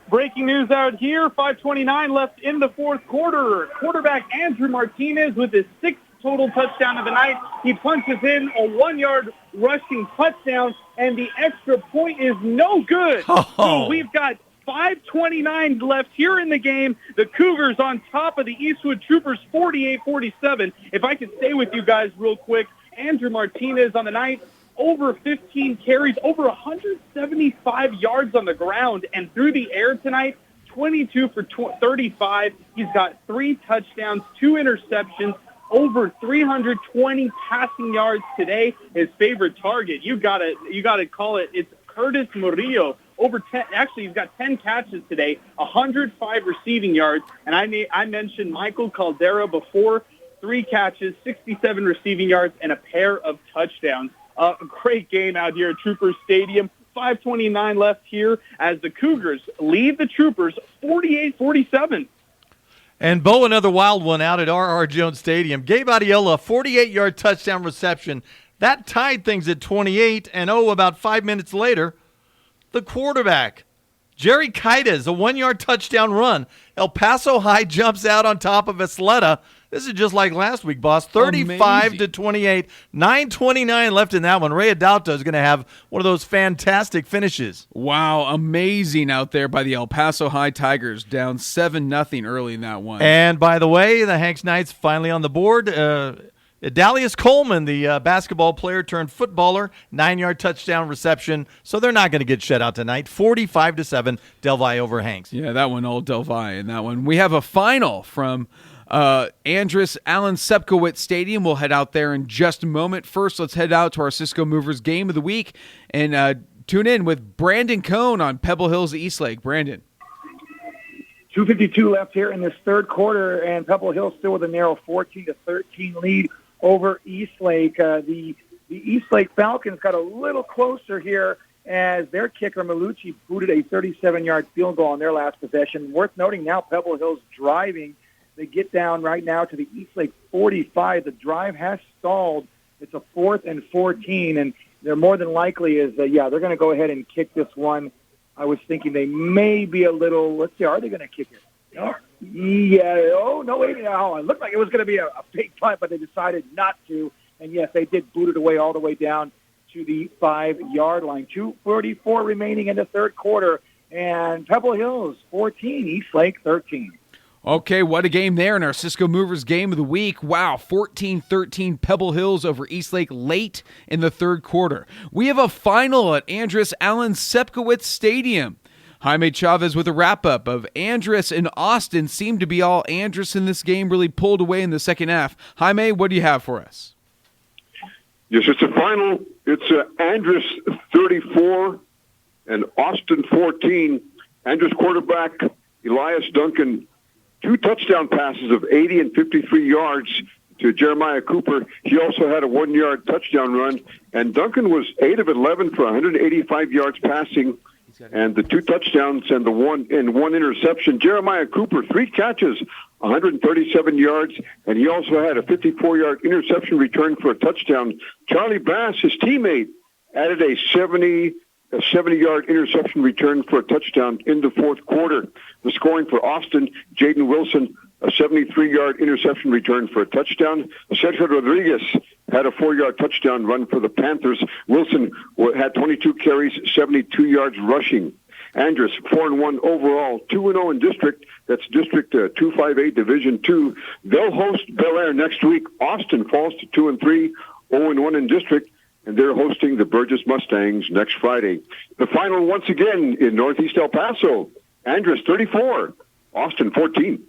Speaker 4: Breaking news out here, 5:29 left in the fourth quarter. Quarterback Andrew Martinez with his 6th total touchdown of the night. He punches in a 1-yard rushing touchdown, and the extra point is no good. So we've got 5:29 left here in the game. The Cougars on top of the Eastwood Troopers 48-47. If I could stay with you guys real quick, Andrew Martinez on the night, over 15 carries, over 175 yards on the ground, and through the air tonight, 22 for 35. He's got 3 touchdowns, 2 interceptions, over 320 passing yards today. His favorite target, you gotta call it. It's Curtis Murillo. Over 10. Actually, he's got 10 catches today, 105 receiving yards. And I mentioned Michael Caldera before. 3 catches, 67 receiving yards, and a pair of touchdowns. A great game out here at Troopers Stadium. 5:29 left here as the Cougars lead the Troopers 48-47.
Speaker 5: And Bo, another wild one out at R.R. Jones Stadium. Gabe Adiola, 48-yard touchdown reception. That tied things at 28, and about 5 minutes later, the quarterback Jerry Kitas, a 1-yard touchdown run. El Paso High jumps out on top of Isleta. This is just like last week, boss. 35-28, 9:29 left in that one. Ray Adalto is going to have one of those fantastic finishes.
Speaker 3: Wow, amazing out there by the El Paso High Tigers, down 7-0 early in that one.
Speaker 5: And by the way, the Hanks Knights finally on the board. Dalius Coleman, the basketball player turned footballer, 9-yard touchdown reception. So they're not going to get shut out tonight. 45-7, Delvi over Hanks.
Speaker 3: Yeah, that one, old Delvi in that one. We have a final from Andrus Allen Sepkowitz Stadium. We'll head out there in just a moment. First, let's head out to our Cisco Movers Game of the Week and tune in with Brandon Cohn on Pebble Hills Eastlake. Brandon.
Speaker 6: 2:52 left here in this third quarter, and Pebble Hills still with a narrow 14-13 lead over Eastlake. The Eastlake Falcons got a little closer here as their kicker, Malucci, booted a 37-yard field goal on their last possession. Worth noting now, Pebble Hills driving. They get down right now to the Eastlake 45. The drive has stalled. It's a 4th and 14, and they're more than likely they're going to go ahead and kick this one. I was thinking they may be a little, let's see, are they going to kick it? No. Yeah, oh, no, wait, no. It looked like it was going to be a big punt, but they decided not to. And, yes, they did boot it away all the way down to the 5-yard line. 2:44 remaining in the third quarter, and Pebble Hills 14, Eastlake 13.
Speaker 3: Okay, what a game there in our Cisco Movers Game of the Week. Wow, 14-13 Pebble Hills over Eastlake late in the third quarter. We have a final at Andrus Allen Sepkowitz Stadium. Jaime Chavez with a wrap-up of Andrus and Austin. Seemed to be all Andrus in this game, really pulled away in the second half. Jaime, what do you have for us?
Speaker 7: Yes, it's a final. It's Andrus 34 and Austin 14. Andrus quarterback Elias Duncan, 2 touchdown passes of 80 and 53 yards to Jeremiah Cooper. He also had a 1-yard touchdown run. And Duncan was 8 of 11 for 185 yards passing, and the 2 touchdowns and the 1 interception. Jeremiah Cooper, 3 catches, 137 yards, and he also had a 54-yard interception return for a touchdown. Charlie Bass, his teammate, added a 70-yard interception return for a touchdown in the fourth quarter. The scoring for Austin, Jaden Wilson, a 73-yard interception return for a touchdown. Sergio Rodriguez had a 4-yard touchdown run for the Panthers. Wilson had 22 carries, 72 yards rushing. Andrus, 4-1 overall, 2-0 in district. That's District 258, Division 2. They'll host Bel Air next week. Austin falls to 2-3, 0-1 in district, and they're hosting the Burgess Mustangs next Friday. The final once again in Northeast El Paso. Andrus, 34, Austin, 14.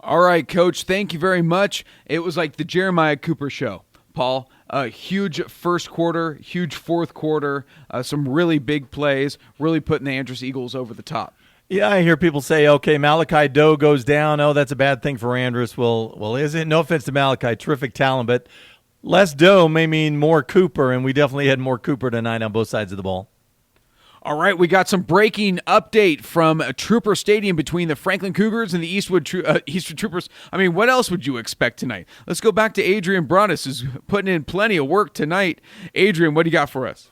Speaker 3: All right, Coach, thank you very much. It was like the Jeremiah Cooper show, Paul. A huge first quarter, huge fourth quarter, some really big plays, really putting the Andrus Eagles over the top.
Speaker 5: Yeah, I hear people say, okay, Malachi Doe goes down. Oh, that's a bad thing for Andrus. Well, is it? No offense to Malachi, terrific talent, but less Doe may mean more Cooper, and we definitely had more Cooper tonight on both sides of the ball.
Speaker 3: All right, we got some breaking update from Trooper Stadium between the Franklin Cougars and the Eastwood Troopers. I mean, what else would you expect tonight? Let's go back to Adrian Broadus, who's putting in plenty of work tonight. Adrian, what do you got for us?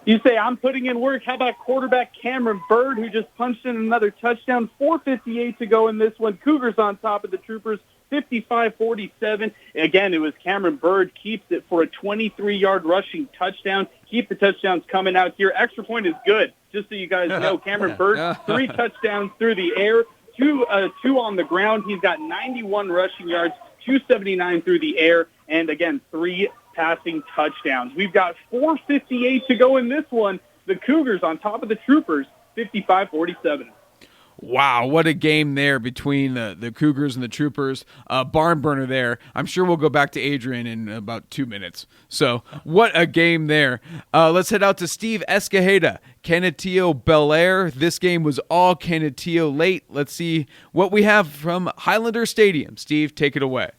Speaker 19: You say I'm putting in work. How about quarterback Cameron Bird, who just punched in another touchdown? 4:58 to go in this one. Cougars on top of the Troopers, 55-47. Again, it was Cameron Bird keeps it for a 23-yard rushing touchdown. Keep the touchdowns coming out here. Extra point is good, just so you guys know. Cameron Bird, 3 touchdowns through the air, two on the ground. He's got 91 rushing yards, 279 through the air, and again, 3 passing touchdowns. We've got 4:58 to go in this one. The Cougars on top of the Troopers, 55-47.
Speaker 3: Wow, what a game there between the Cougars and the Troopers. Barn burner there. I'm sure we'll go back to Adrian in about 2 minutes. So what a game there. Let's head out to Steve Escajeda, Canutillo Bel Air. This game was all Canutillo late. Let's see what we have from Highlander Stadium. Steve, take it away.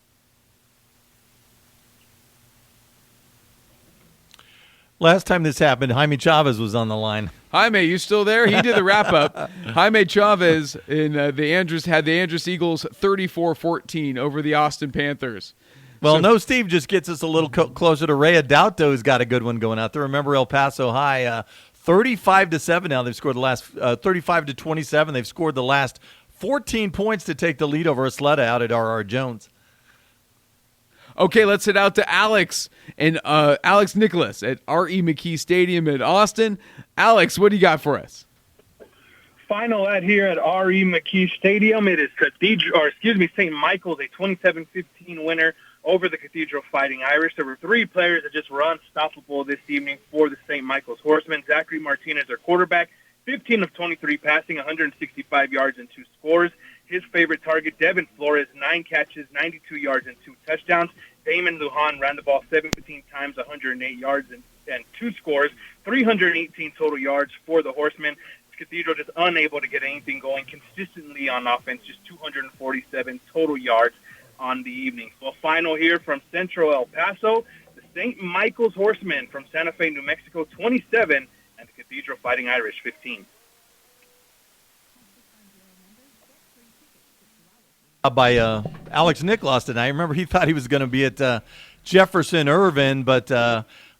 Speaker 5: Last time this happened, Jaime Chavez was on the line.
Speaker 3: Jaime, you still there? He did the wrap-up. Jaime Chavez in had the Andrus Eagles 34-14 over the Austin Panthers.
Speaker 5: Well, no, Steve just gets us a little closer to Ray Adalto, who's got a good one going out there. Remember El Paso High, 35-7 now. They've scored the last 35-27. They've scored the last 14 points to take the lead over Isleta out at R.R. Jones.
Speaker 3: Okay, let's head out to Alex and Alex Nicholas at R.E. McKee Stadium in Austin. Alex, what do you got for us?
Speaker 19: Final out here at R.E. McKee Stadium. It is St. Michael's, a 27-15 winner over the Cathedral Fighting Irish. There were 3 players that just were unstoppable this evening for the St. Michael's Horsemen. Zachary Martinez, their quarterback, 15 of 23 passing, 165 yards and 2 scores. His favorite target, Devin Flores, 9 catches, 92 yards and 2 touchdowns. Damon Lujan ran the ball 17 times, 108 yards and 2 scores. 318 total yards for the Horsemen. Cathedral just unable to get anything going consistently on offense, just 247 total yards on the evening. So a final here from Central El Paso, the St. Michael's Horsemen from Santa Fe, New Mexico, 27, and the Cathedral Fighting Irish, 15.
Speaker 5: By Alex Nicholas tonight. Remember, he thought he was going to be at Jefferson Irvin, but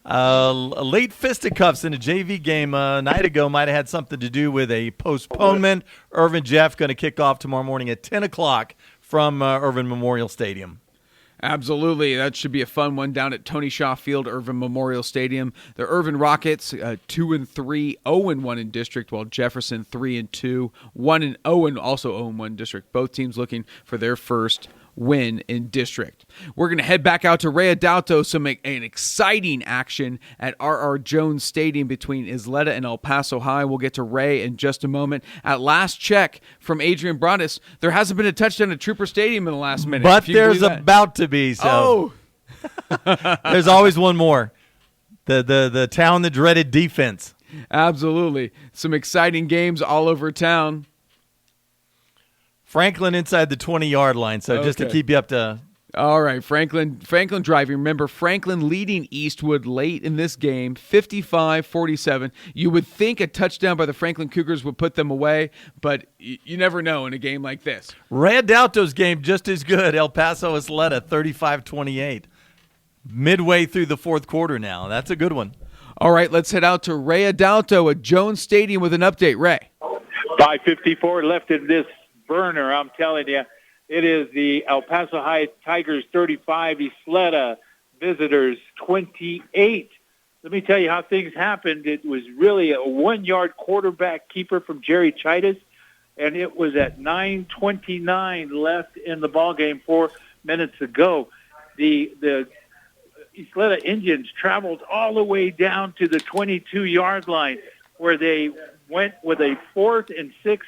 Speaker 5: late fisticuffs in a JV game a night ago might have had something to do with a postponement. Irvin Jeff going to kick off tomorrow morning at 10 o'clock from Irvin Memorial Stadium.
Speaker 3: Absolutely. That should be a fun one down at Tony Shaw Field, Irvin Memorial Stadium. The Irvin Rockets, 2-3, 0-1 in district, while Jefferson 3-2, 1-0 also 0-1 district. Both teams looking for their first win in district. We're going to head back out to Ray Adalto, some an exciting action at R.R. Jones Stadium between Isleta and El Paso High. We'll get to Ray in just a moment. At last check from Adrian Broadus, there hasn't been a touchdown at Trooper Stadium in the last minute.
Speaker 5: But there's about to be. So there's always one more. The town that dreaded defense.
Speaker 3: Absolutely. Some exciting games all over town.
Speaker 5: Franklin inside the 20-yard line, so just to keep you up to...
Speaker 3: All right, Franklin driving. Remember, Franklin leading Eastwood late in this game, 55-47. You would think a touchdown by the Franklin Cougars would put them away, but you never know in a game like this.
Speaker 5: Ray Adalto's game just as good. El Paso Isleta, 35-28. Midway through the fourth quarter now. That's a good one.
Speaker 3: All right, let's head out to Ray Adalto at Jones Stadium with an update. Ray.
Speaker 10: 5:54 left in this burner, I'm telling you. It is the El Paso High Tigers 35, Isleta visitors 28. Let me tell you how things happened. It was really a 1-yard quarterback keeper from Jerry Chidas, and it was at 9:29 left in the ballgame 4 minutes ago. The Isleta Indians traveled all the way down to the 22-yard line where they went with a 4th and 6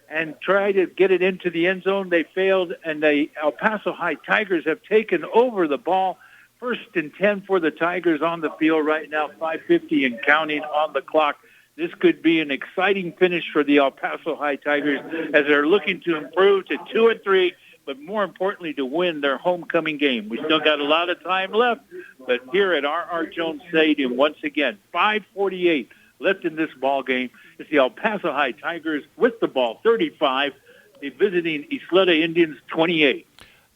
Speaker 10: and tried to get it into the end zone. They failed, and the El Paso High Tigers have taken over the ball. 1st and 10 for the Tigers on the field right now, 5:50 and counting on the clock. This could be an exciting finish for the El Paso High Tigers as they're looking to improve to 2-3, but more importantly to win their homecoming game. We still got a lot of time left, but here at R.R. Jones Stadium, once again, 5:48 left in this ball game. It's the El Paso High Tigers with the ball, 35. The visiting Isleta Indians, 28.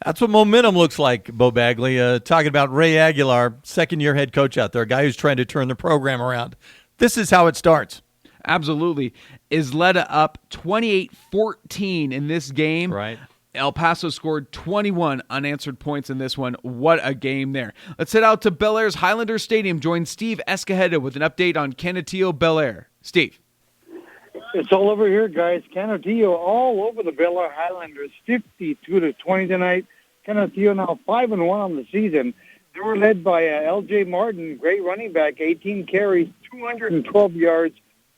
Speaker 5: That's what momentum looks like, Bo Bagley. Talking about Ray Aguilar, second-year head coach out there, a guy who's trying to turn the program around. This is how it starts.
Speaker 3: Absolutely. Isleta up 28-14 in this game.
Speaker 5: Right.
Speaker 3: El Paso scored 21 unanswered points in this one. What a game there. Let's head out to Bel Air's Highlander Stadium. Join Steve Escajeda with an update on Canutillo Bel Air. Steve.
Speaker 8: It's all over here, guys. Canutillo all over the Bel Air Highlanders, 52-20 tonight. Canutillo now 5-1 on the season. They were led by L.J. Martin, great running back, 18 carries, 212 yards,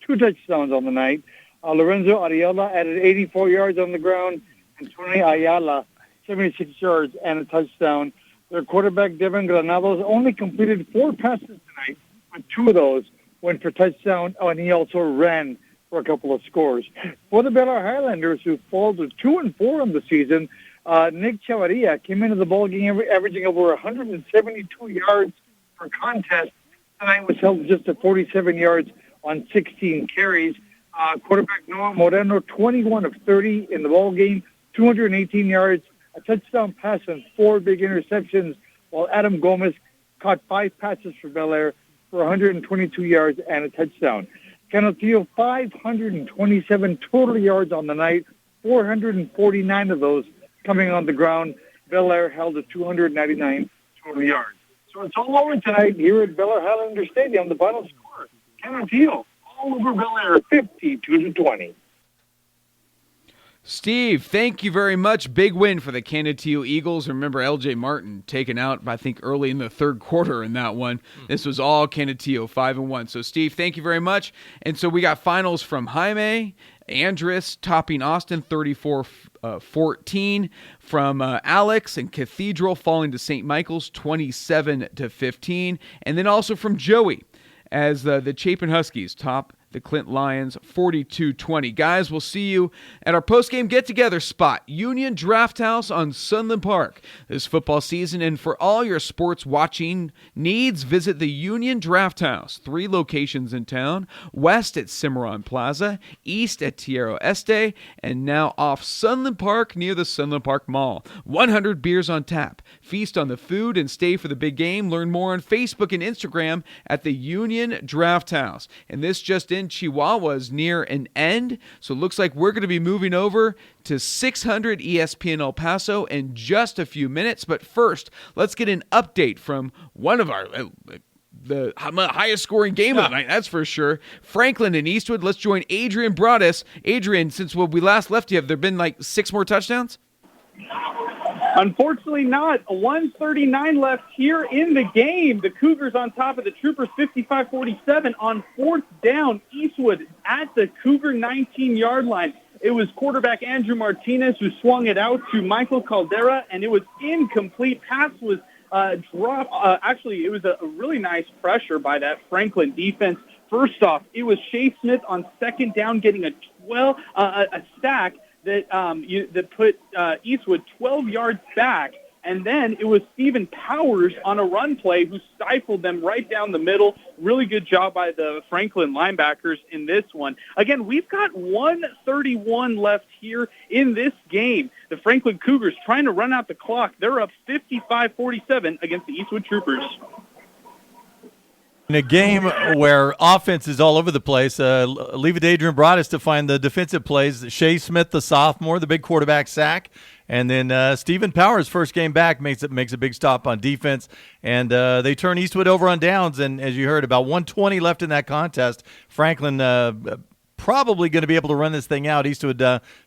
Speaker 8: 2 touchdowns on the night. Lorenzo Ariela added 84 yards on the ground, and Tony Ayala, 76 yards and a touchdown. Their quarterback, Devin Granados, only completed 4 passes tonight, but 2 of those went for touchdown, and he also ran for a couple of scores. For the Bel Air Highlanders, who fall to 2-4 on the season, Nick Chavarria came into the ballgame averaging over 172 yards per contest. Tonight was held just at 47 yards on 16 carries. Quarterback Noah Moreno, 21 of 30 in the ballgame, 218 yards, a touchdown pass, and 4 big interceptions, while Adam Gomez caught 5 passes for Bel Air for 122 yards and a touchdown. Canutillo 527 total yards on the night, 449 of those coming on the ground. Bel Air held to 299 total yards. So it's all over tonight here at Bel Air Highlander Stadium. The final score, Canutillo all over Bel Air, 52-20.
Speaker 3: Steve, thank you very much. Big win for the Canutillo Eagles. Remember, L.J. Martin taken out, I think, early in the third quarter in that one. This was all Canutillo, 5-1. So, Steve, thank you very much. And so we got finals from Jaime, Andrus topping Austin 34-14, from Alex and Cathedral falling to St. Michael's 27-15, and then also from Joey as the Chapin Huskies top the Clint Lions 42-20. Guys, we'll see you at our post-game get-together spot, Union Draft House on Sunland Park, this football season. And for all your sports watching needs, visit the Union Draft House. 3 locations in town: west at Cimarron Plaza, east at Tierra Este, and now off Sunland Park near the Sunland Park Mall. 100 beers on tap. Feast on the food and stay for the big game. Learn more on Facebook and Instagram at the Union Draft House. And this just in, Chihuahua is near an end, so it looks like we're going to be moving over to 600 ESPN El Paso in just a few minutes. But first, let's get an update from one of our the highest scoring game of the night, that's for sure. Franklin and Eastwood. Let's join Adrian Broadus. Adrian, since when we last left you, have there been like 6 more touchdowns?
Speaker 4: Unfortunately not. 1:39 left here in the game. The Cougars on top of the Troopers 55-47 on 4th down. Eastwood at the Cougar 19-yard line. It was quarterback Andrew Martinez who swung it out to Michael Caldera, and it was incomplete. Pass was dropped. Actually, it was a really nice pressure by that Franklin defense. First off, it was Shea Smith on 2nd down getting a stack that put Eastwood 12 yards back, and then it was Stephen Powers on a run play who stifled them right down the middle. Really good job by the Franklin linebackers in this one. Again, we've got 1:31 left here in this game. The Franklin Cougars trying to run out the clock. They're up 55-47 against the Eastwood Troopers.
Speaker 5: In a game where offense is all over the place, leave it to Adrian Broadus to find the defensive plays. Shea Smith, the sophomore, the big quarterback sack. And then Stephen Powers, first game back, makes a big stop on defense. And they turn Eastwood over on downs. And as you heard, about 1:20 left in that contest. Franklin probably going to be able to run this thing out. Eastwood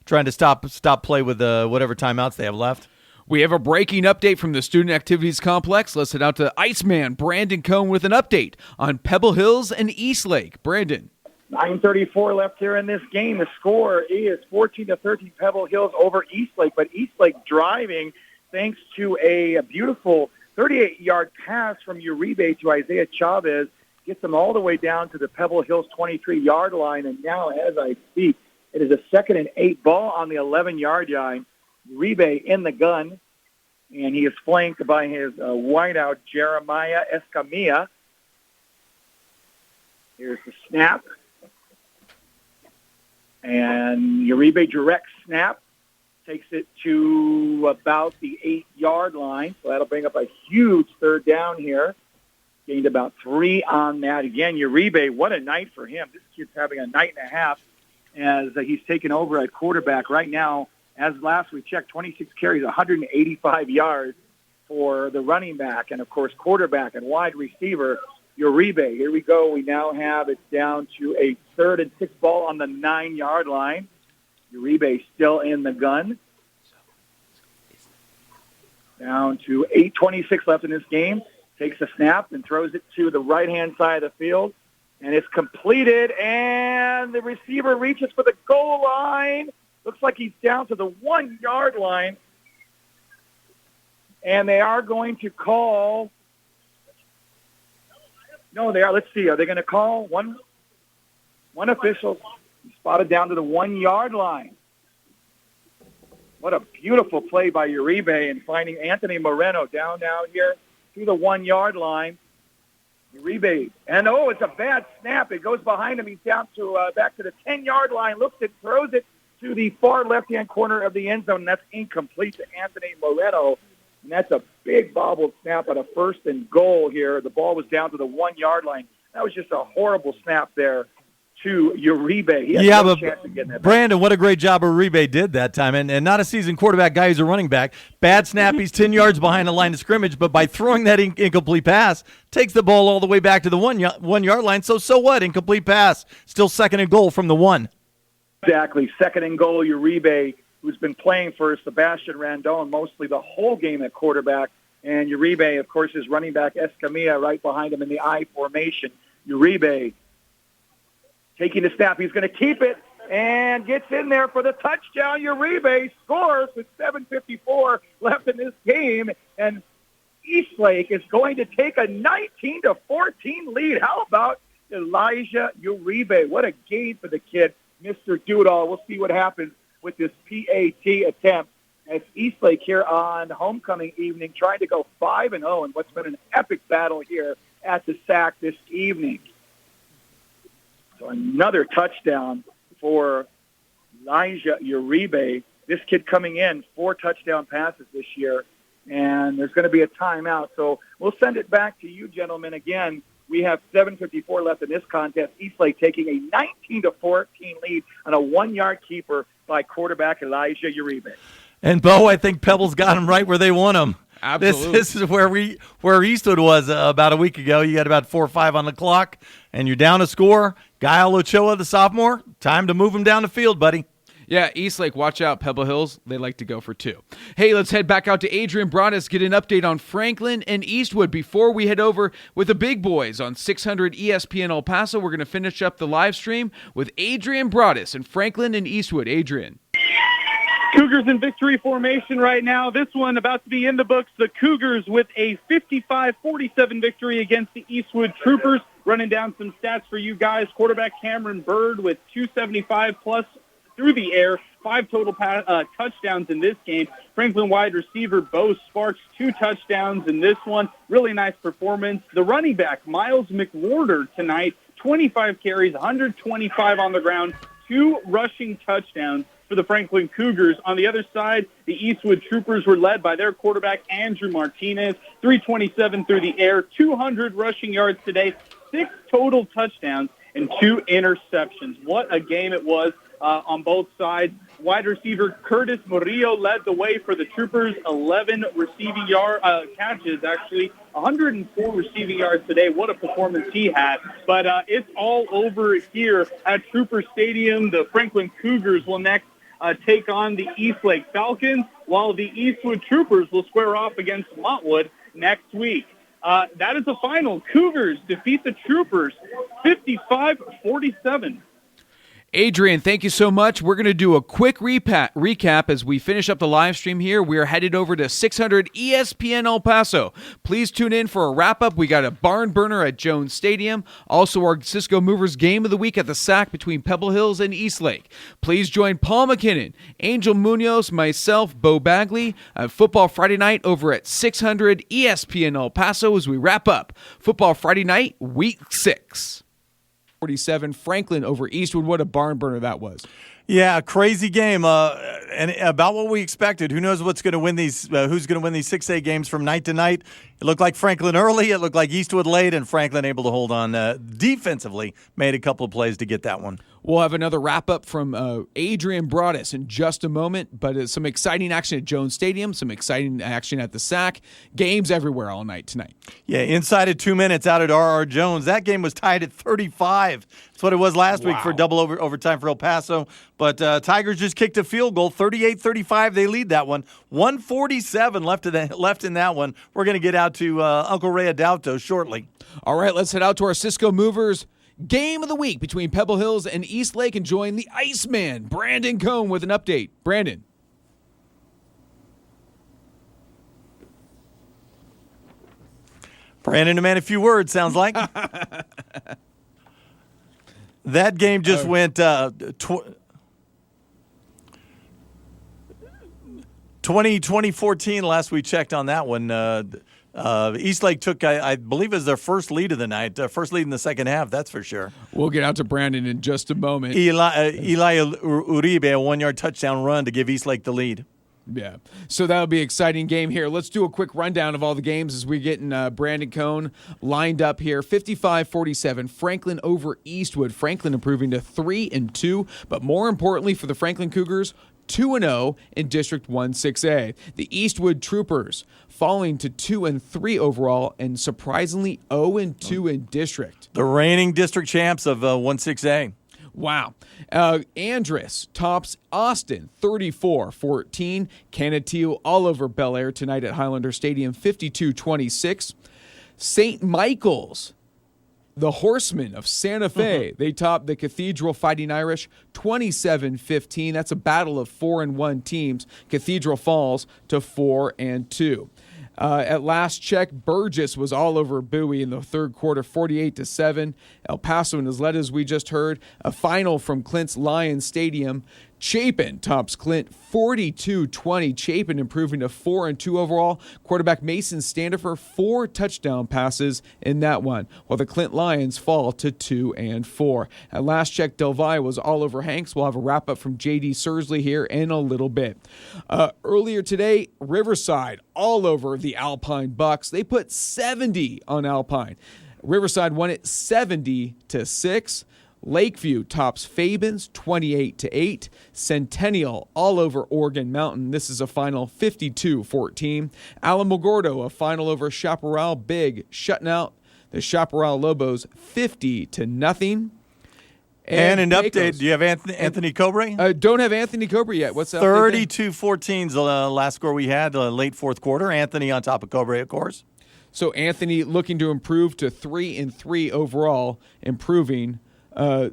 Speaker 5: trying to stop play with whatever timeouts they have left.
Speaker 3: We have a breaking update from the Student Activities Complex. Let's head out to Iceman Brandon Cohn with an update on Pebble Hills and Eastlake. Brandon.
Speaker 6: 9:34 left here in this game. The score is 14-13 Pebble Hills over Eastlake, but Eastlake driving thanks to a beautiful 38-yard pass from Uribe to Isaiah Chavez, gets them all the way down to the Pebble Hills 23-yard line, and now as I speak, it is a 2nd and 8 ball on the 11-yard line. Uribe in the gun, and he is flanked by his wideout, Jeremiah Escamilla. Here's the snap. And Uribe direct snap, takes it to about the 8-yard line, so that'll bring up a huge 3rd down here. Gained about 3 on that. Again, Uribe, what a night for him. This kid's having a night and a half as he's taken over at quarterback right now. As last we checked, 26 carries, 185 yards for the running back. And, of course, quarterback and wide receiver, Uribe. Here we go. We now have it down to a 3rd and 6 ball on the 9-yard line. Uribe still in the gun. Down to 8:26 left in this game. Takes a snap and throws it to the right-hand side of the field. And it's completed, and the receiver reaches for the goal line. Looks like he's down to the 1-yard line. And they are going to call. No, they are. Let's see. Are they going to call one official spotted down to the 1-yard line? What a beautiful play by Uribe and finding Anthony Moreno down now here to the 1-yard line. Uribe, and it's a bad snap. It goes behind him. He's down to back to the 10-yard line. Looks it, throws it to the far left-hand corner of the end zone, and that's incomplete to Anthony Moreno. And that's a big bobbled snap at a 1st and goal here. The ball was down to the 1-yard line. That was just a horrible snap there to Uribe. He had
Speaker 5: Yeah,
Speaker 6: no
Speaker 5: but
Speaker 6: chance of getting that back.
Speaker 5: Brandon, what a great job Uribe did that time. And not a seasoned quarterback guy who's a running back. Bad snap, he's 10 yards behind the line of scrimmage, but by throwing that incomplete pass, takes the ball all the way back to the 1 yard line. So what? Incomplete pass. Still second and goal from the 1.
Speaker 6: Exactly. Second and goal, Uribe, who's been playing for Sebastian Randon mostly the whole game at quarterback. And Uribe, of course, is running back Escamilla right behind him in the I formation. Uribe taking the snap. He's going to keep it and gets in there for the touchdown. Uribe scores with 7:54 left in this game. And Eastlake is going to take a 19-14 lead. How about Elijah Uribe? What a game for the kid, Mr. Doodall. We'll see what happens with this PAT attempt as Eastlake here on homecoming evening trying to go 5-0 in what's been an epic battle here at the SAC this evening. So another touchdown for Elijah Uribe. This kid coming in, 4 touchdown passes this year, and there's going to be a timeout. So we'll send it back to you, gentlemen. Again, we have 7:54 left in this contest. Eastlake taking a 19-14 lead on a 1-yard keeper by quarterback Elijah Uribe.
Speaker 5: And, Bo, I think Pebbles got him right where they want him.
Speaker 3: Absolutely.
Speaker 5: This is where Eastwood was about a week ago. You had about 4 or 5 on the clock, and you're down a score. Guile Ochoa, the sophomore, time to move him down the field, buddy.
Speaker 3: Yeah, Eastlake, watch out. Pebble Hills, they like to go for 2. Hey, let's head back out to Adrian Broadus, get an update on Franklin and Eastwood before we head over with the big boys on 600 ESPN El Paso. We're going to finish up the live stream with Adrian Broadus and Franklin and Eastwood. Adrian.
Speaker 19: Cougars in victory formation right now. This one about to be in the books. The Cougars with a 55-47 victory against the Eastwood Troopers. Running down some stats for you guys. Quarterback Cameron Bird with 275-plus through the air. 5 total touchdowns in this game. Franklin wide receiver Bo Sparks, 2 touchdowns in this one. Really nice performance. The running back, Miles McWhorter, tonight, 25 carries, 125 on the ground, 2 rushing touchdowns for the Franklin Cougars. On the other side, the Eastwood Troopers were led by their quarterback, Andrew Martinez, 327 through the air, 200 rushing yards today, 6 total touchdowns, and 2 interceptions. What a game it was on both sides. Wide receiver Curtis Murillo led the way for the Troopers, 11 receiving catches, actually, 104 receiving yards today. What a performance he had. But it's all over here at Trooper Stadium. The Franklin Cougars will next take on the Eastlake Falcons, while the Eastwood Troopers will square off against Montwood next week. That is the final. Cougars defeat the Troopers 55-47.
Speaker 3: Adrian, thank you so much. We're going to do a quick recap as we finish up the live stream here. We are headed over to 600 ESPN El Paso. Please tune in for a wrap-up. We got a barn burner at Jones Stadium. Also, our Cisco Movers game of the week at the SAC between Pebble Hills and Eastlake. Please join Paul McKinnon, Angel Munoz, myself, Bo Bagley, at Football Friday Night over at 600 ESPN El Paso as we wrap up Football Friday Night, Week 6. 47 Franklin over Eastwood. What a barn burner that was.
Speaker 5: Yeah, crazy game, and about what we expected. Who knows what's going to win these? Who's going to win these 6A games from night to night? It looked like Franklin early. It looked like Eastwood late, and Franklin able to hold on defensively. Made a couple of plays to get that one.
Speaker 3: We'll have another wrap-up from Adrian Broadus in just a moment, but some exciting action at Jones Stadium, some exciting action at the SAC, games everywhere all night tonight.
Speaker 5: Yeah, inside of 2 minutes out at R.R. Jones. That game was tied at 35. That's what it was last week for double overtime for El Paso. But Tigers just kicked a field goal, 38-35. They lead that one. 1:47 left in that one. We're going to get out to Uncle Ray Adauto shortly.
Speaker 3: All right, let's head out to our Cisco Movers game of the week between Pebble Hills and Eastlake and join the Iceman, Brandon Cohn, with an update. Brandon.
Speaker 5: Brandon, a man, a few words, sounds like. That game just went 2014 last we checked on that one. Eastlake took, I believe, it was their first lead of the night, first lead in the second half, that's for sure.
Speaker 3: We'll get out to Brandon in just a moment.
Speaker 5: Eli Uribe, a 1-yard touchdown run to give Eastlake the lead.
Speaker 3: Yeah. So that'll be an exciting game here. Let's do a quick rundown of all the games as we get in Brandon Cone lined up here. 55-47, Franklin over Eastwood. Franklin improving to 3-2, but more importantly for the Franklin Cougars, 2-0 in District 1-6A. The Eastwood Troopers falling to 2-3 overall and surprisingly 0-2 in district.
Speaker 5: The reigning district champs of 1-6A.
Speaker 3: Wow. Andress tops Austin 34-14. Canutillo all over Bel Air tonight at Highlander Stadium 52-26. St. Michael's, the Horsemen of Santa Fe, they top the Cathedral Fighting Irish 27-15. That's a battle of 4-1 teams. Cathedral falls to 4-2. At last check, Burgess was all over Bowie in the third quarter, 48-7. El Paso and Isleta, as we just heard. A final from Clint's Lions Stadium. Chapin tops Clint 42-20. Chapin improving to 4-2 overall. Quarterback Mason Standifer, 4 touchdown passes in that one, while the Clint Lions fall to 2-4. At last check, Del Valle was all over Hanks. We'll have a wrap-up from J.D. Sursley here in a little bit. Earlier today, Riverside all over the Alpine Bucks. They put 70 on Alpine. Riverside won it 70-6. Lakeview tops Fabens 28-8. Centennial all over Oregon Mountain. This is a final 52-14. Alamogordo a final over Chaparral Big, shutting out the Chaparral Lobos 50-0.
Speaker 5: And an update, do you have Anthony Cobre?
Speaker 3: Don't have Anthony Cobre yet. What's that?
Speaker 5: 32-14 is the last score we had, late fourth quarter. Anthony on top of Cobre, of course.
Speaker 3: So Anthony looking to improve to 3-3 overall, improving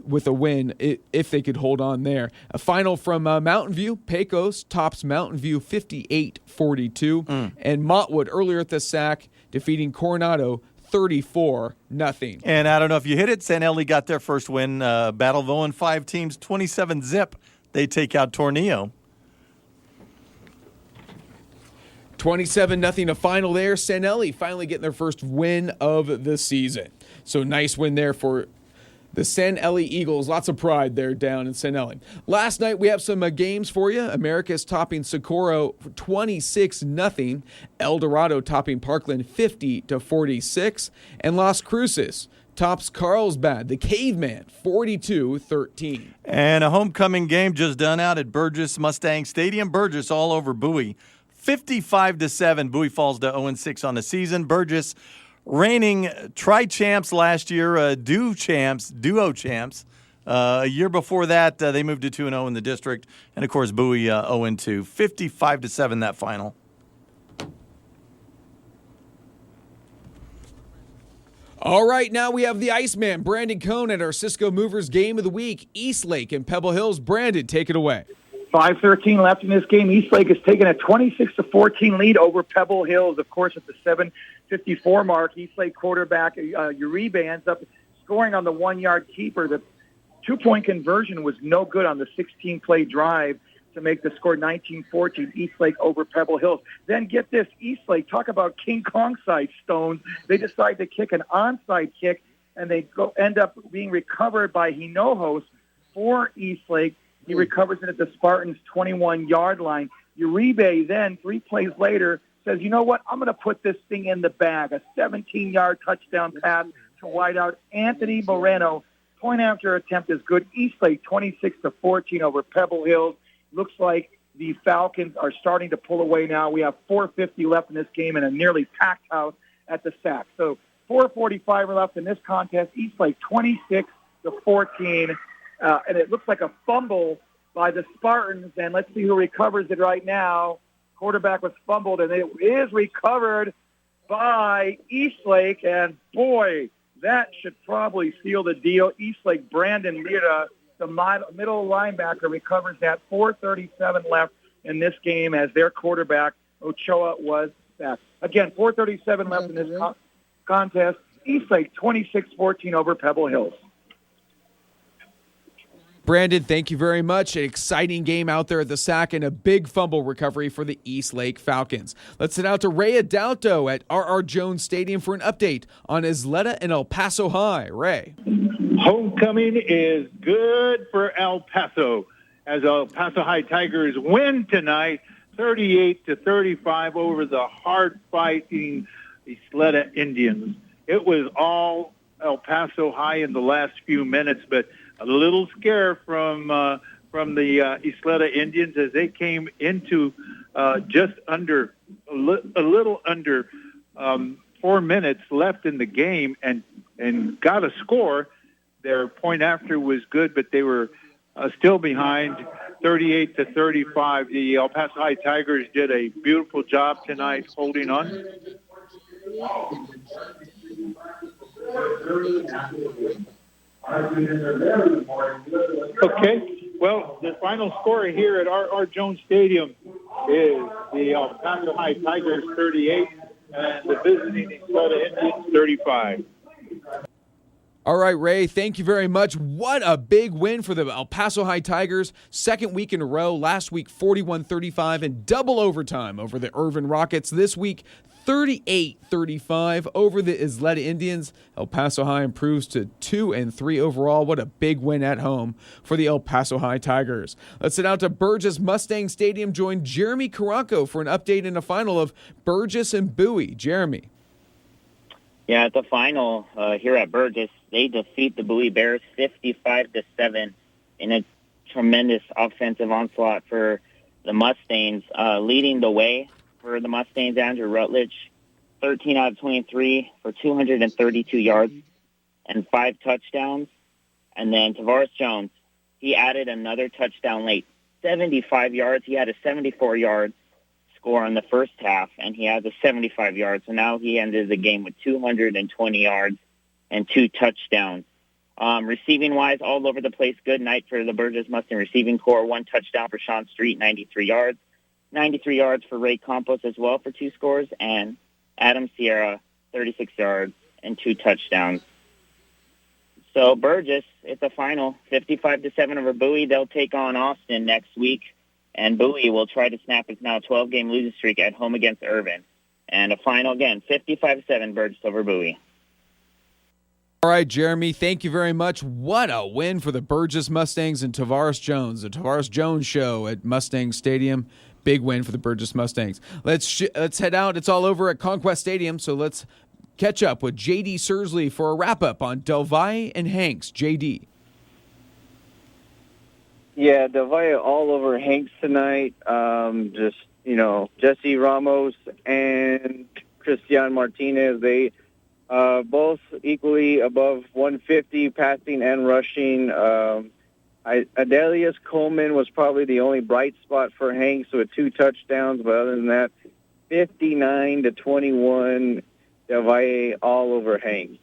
Speaker 3: with a win if they could hold on there. A final from Mountain View. Pecos tops Mountain View 58-42. And Montwood earlier at the SAC defeating Coronado 34-0.
Speaker 5: And I don't know if you hit it, San Eli got their first win. Battle of 0-5 teams, 27-zip. They take out Tornillo.
Speaker 3: 27-0 a final there. San Eli finally getting their first win of the season. So nice win there for the San Eli Eagles. Lots of pride there down in San Eli. Last night we have some games for you. Americus topping Socorro 26-0. El Dorado topping Parkland 50-46. And Las Cruces tops Carlsbad, the Caveman, 42-13.
Speaker 5: And a homecoming game just done out at Burgess Mustang Stadium. Burgess all over Bowie. 55-7. Bowie falls to 0-6 on the season. Burgess reigning tri-champs last year, duo champs. A year before that, they moved to 2-0 in the district. And, of course, Bowie 0-2. 55-7 that final.
Speaker 3: All right, now we have the Iceman, Brandon Cone, at our Cisco Movers Game of the Week. Eastlake and Pebble Hills. Brandon, take it away.
Speaker 6: 5:13 left in this game. Eastlake has taken a 26-14 lead over Pebble Hills. Of course, at the 7:54 mark, Eastlake quarterback Uribe ends up scoring on the 1-yard keeper. The 2-point conversion was no good on the 16-play drive to make the score 19-14, Eastlake over Pebble Hills. Then get this, Eastlake, talk about King Kong-side stones. They decide to kick an onside kick, and they end up being recovered by Hinojos for Eastlake. He recovers it at the Spartans' 21-yard line. Uribe then, 3 plays later, says, you know what, I'm going to put this thing in the bag. A 17-yard touchdown pass to wideout Anthony Moreno. Point after attempt is good. Eastlake 26-14 over Pebble Hills. Looks like the Falcons are starting to pull away now. We have 4:50 left in this game and a nearly packed house at the SAC. So 4:45 left in this contest. Eastlake 26-14. And it looks like a fumble by the Spartans. And let's see who recovers it right now. Quarterback was fumbled, and it is recovered by Eastlake. And, boy, that should probably seal the deal. Eastlake, Brandon Lira, the middle linebacker, recovers that. 4:37 left in this game as their quarterback, Ochoa, was sacked. Again, 4:37 left in this contest. Eastlake 26-14 over Pebble Hills.
Speaker 3: Brandon, thank you very much. An exciting game out there at the SAC and a big fumble recovery for the Eastlake Falcons. Let's head out to Ray Adalto at R.R. Jones Stadium for an update on Isleta and El Paso High. Ray.
Speaker 10: Homecoming is good for El Paso as El Paso High Tigers win tonight 38-35 over the hard-fighting Isleta Indians. It was all El Paso High in the last few minutes, but a little scare from the Isleta Indians as they came into just under a little under 4 minutes left in the game and got a score. Their point after was good, but they were still behind 38-35. The El Paso High Tigers did a beautiful job tonight holding on. Okay, well, the final score here at R. Jones Stadium is the El Paso High Tigers 38 and the visiting Isleta Indians 35.
Speaker 3: All right, Ray, thank you very much. What a big win for the El Paso High Tigers. Second week in a row. Last week, 41-35 in double overtime over the Irvin Rockets. This week, 38-35 over the Isleta Indians. El Paso High improves to 2-3 overall. What a big win at home for the El Paso High Tigers. Let's head out to Burgess Mustang Stadium. Join Jeremy Caranco for an update in the final of Burgess and Bowie. Jeremy.
Speaker 11: Yeah, at the final here at Burgess, they defeat the Bowie Bears 55-7 in a tremendous offensive onslaught for the Mustangs. Leading the way for the Mustangs, Andrew Rutledge, 13 out of 23 for 232 yards and 5 touchdowns. And then Tavares Jones, he added another touchdown late, 75 yards. He had a 74-yard score in the first half, and he has a 75 yards. So now he ended the game with 220 yards and 2 touchdowns. Receiving-wise, all over the place, good night for the Burgess Mustang receiving corps. 1 touchdown for Sean Street, 93 yards. 93 yards for Ray Campos as well for 2 scores, and Adam Sierra, 36 yards and 2 touchdowns. So Burgess, it's a final, 55-7 over Bowie. They'll take on Austin next week, and Bowie will try to snap its now 12-game losing streak at home against Irvin. And a final, again, 55-7 Burgess over Bowie.
Speaker 3: All right, Jeremy, thank you very much. What a win for the Burgess Mustangs and Tavares Jones. The Tavares Jones Show at Mustang Stadium. Big win for the Burgess Mustangs. Let's head out. It's all over at Conquest Stadium, so let's catch up with J.D. Sursley for a wrap-up on Del Valle and Hanks. J.D.
Speaker 12: Yeah, Del Valle all over Hanks tonight. Jesse Ramos and Cristian Martinez, they both equally above 150 passing and rushing. Adelius Coleman was probably the only bright spot for Hanks with 2 touchdowns, but other than that, 59-21, Del Valle all over Hanks.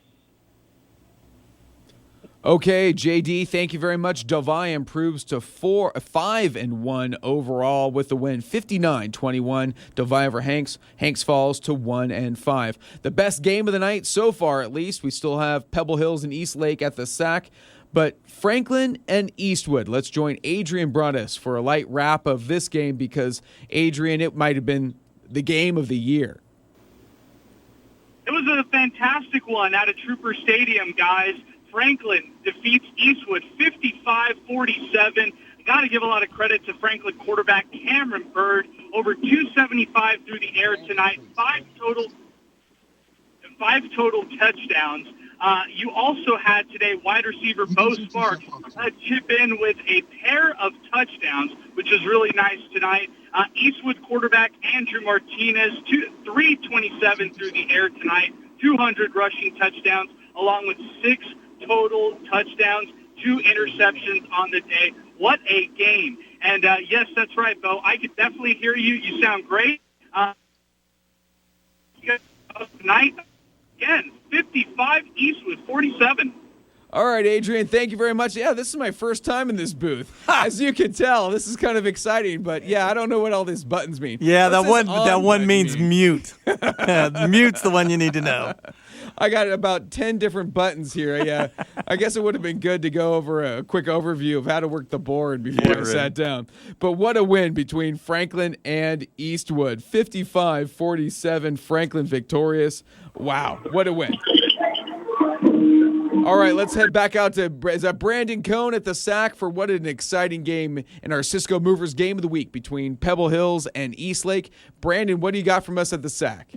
Speaker 3: Okay, JD, thank you very much. Del Valle improves to 5-1 overall with the win, 59-21. Del Valle over Hanks. Hanks falls to 1-5. The best game of the night so far, at least. We still have Pebble Hills and East Lake at the SAC. But Franklin and Eastwood, let's join Adrian Broadus for a light wrap of this game because, Adrian, it might have been the game of the year.
Speaker 19: It was a fantastic one out of Trooper Stadium, guys. Franklin defeats Eastwood 55-47. Got to give a lot of credit to Franklin quarterback Cameron Bird. Over 275 through the air tonight, 5 total touchdowns. You also had today wide receiver Bo Sparks chip in with a pair of touchdowns, which is really nice tonight. Eastwood quarterback Andrew Martinez, 327 through the air tonight, 200 rushing touchdowns, along with 6 total touchdowns, 2 interceptions on the day. What a game. And, yes, that's right, Bo. I could definitely hear you. You sound great. Tonight, again, 55, Eastwood 47.
Speaker 3: All right, Adrian, thank you very much. Yeah, this is my first time in this booth. As you can tell, this is kind of exciting, but yeah, I don't know what all these buttons mean.
Speaker 5: Yeah, that one means mute. Mute's the one you need to know.
Speaker 3: I got about 10 different buttons here. Yeah, I guess it would have been good to go over a quick overview of how to work the board before I sat down. But what a win between Franklin and Eastwood. 55-47, Franklin victorious. Wow, what a win. All right, let's head back out to Brandon Cohn at the SAC for what an exciting game in our Cisco Movers Game of the Week between Pebble Hills and Eastlake. Brandon, what do you got from us at the SAC?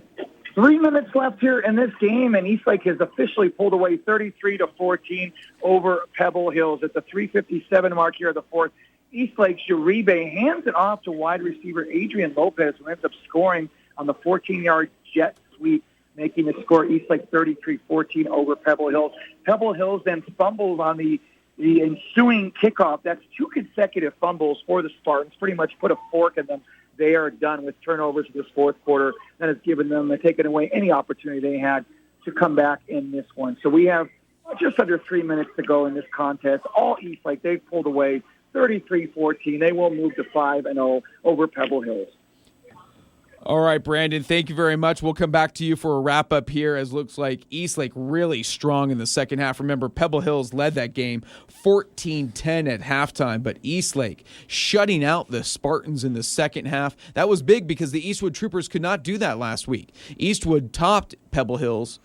Speaker 6: 3 minutes left here in this game, and Eastlake has officially pulled away 33-14 over Pebble Hills at the 3:57 mark here of the fourth. Eastlake's Uribe hands it off to wide receiver Adrian Lopez, who ends up scoring on the 14-yard jet sweep, making the score Eastlake 33-14 over Pebble Hills. Pebble Hills then fumbled on the ensuing kickoff. That's 2 consecutive fumbles for the Spartans, pretty much put a fork in them. They are done with turnovers in this fourth quarter. That has given them, taken away any opportunity they had to come back in this one. So we have just under 3 minutes to go in this contest. All Eastlake, they've pulled away 33-14. They will move to 5-0 over Pebble Hills.
Speaker 3: All right, Brandon, thank you very much. We'll come back to you for a wrap-up here, as looks like Eastlake really strong in the second half. Remember, Pebble Hills led that game 14-10 at halftime, but Eastlake shutting out the Spartans in the second half. That was big because the Eastwood Troopers could not do that last week. Eastwood topped Pebble Hills.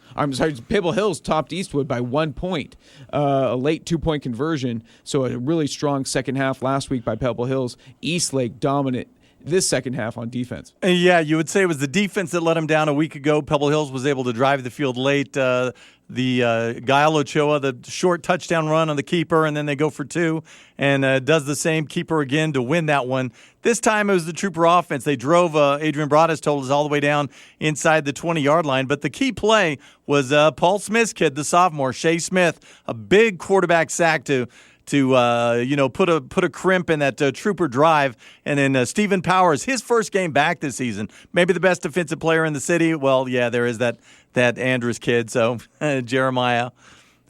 Speaker 3: Pebble Hills topped Eastwood by 1 point, a late 2-point conversion. So a really strong second half last week by Pebble Hills. Eastlake dominant this second half on defense.
Speaker 5: Yeah, you would say it was the defense that let them down a week ago. Pebble Hills was able to drive the field late. The Gael Ochoa, the short touchdown run on the keeper, and then they go for 2 and does the same keeper again to win that one. This time it was the Trooper offense. They drove, Adrian Broadus told us, all the way down inside the 20-yard line. But the key play was Paul Smith's kid, the sophomore, Shea Smith, a big quarterback sack to put a crimp in that Trooper drive. And then Stephen Powers, his first game back this season, maybe the best defensive player in the city. Well, yeah, there is that Andrews kid, so Jeremiah,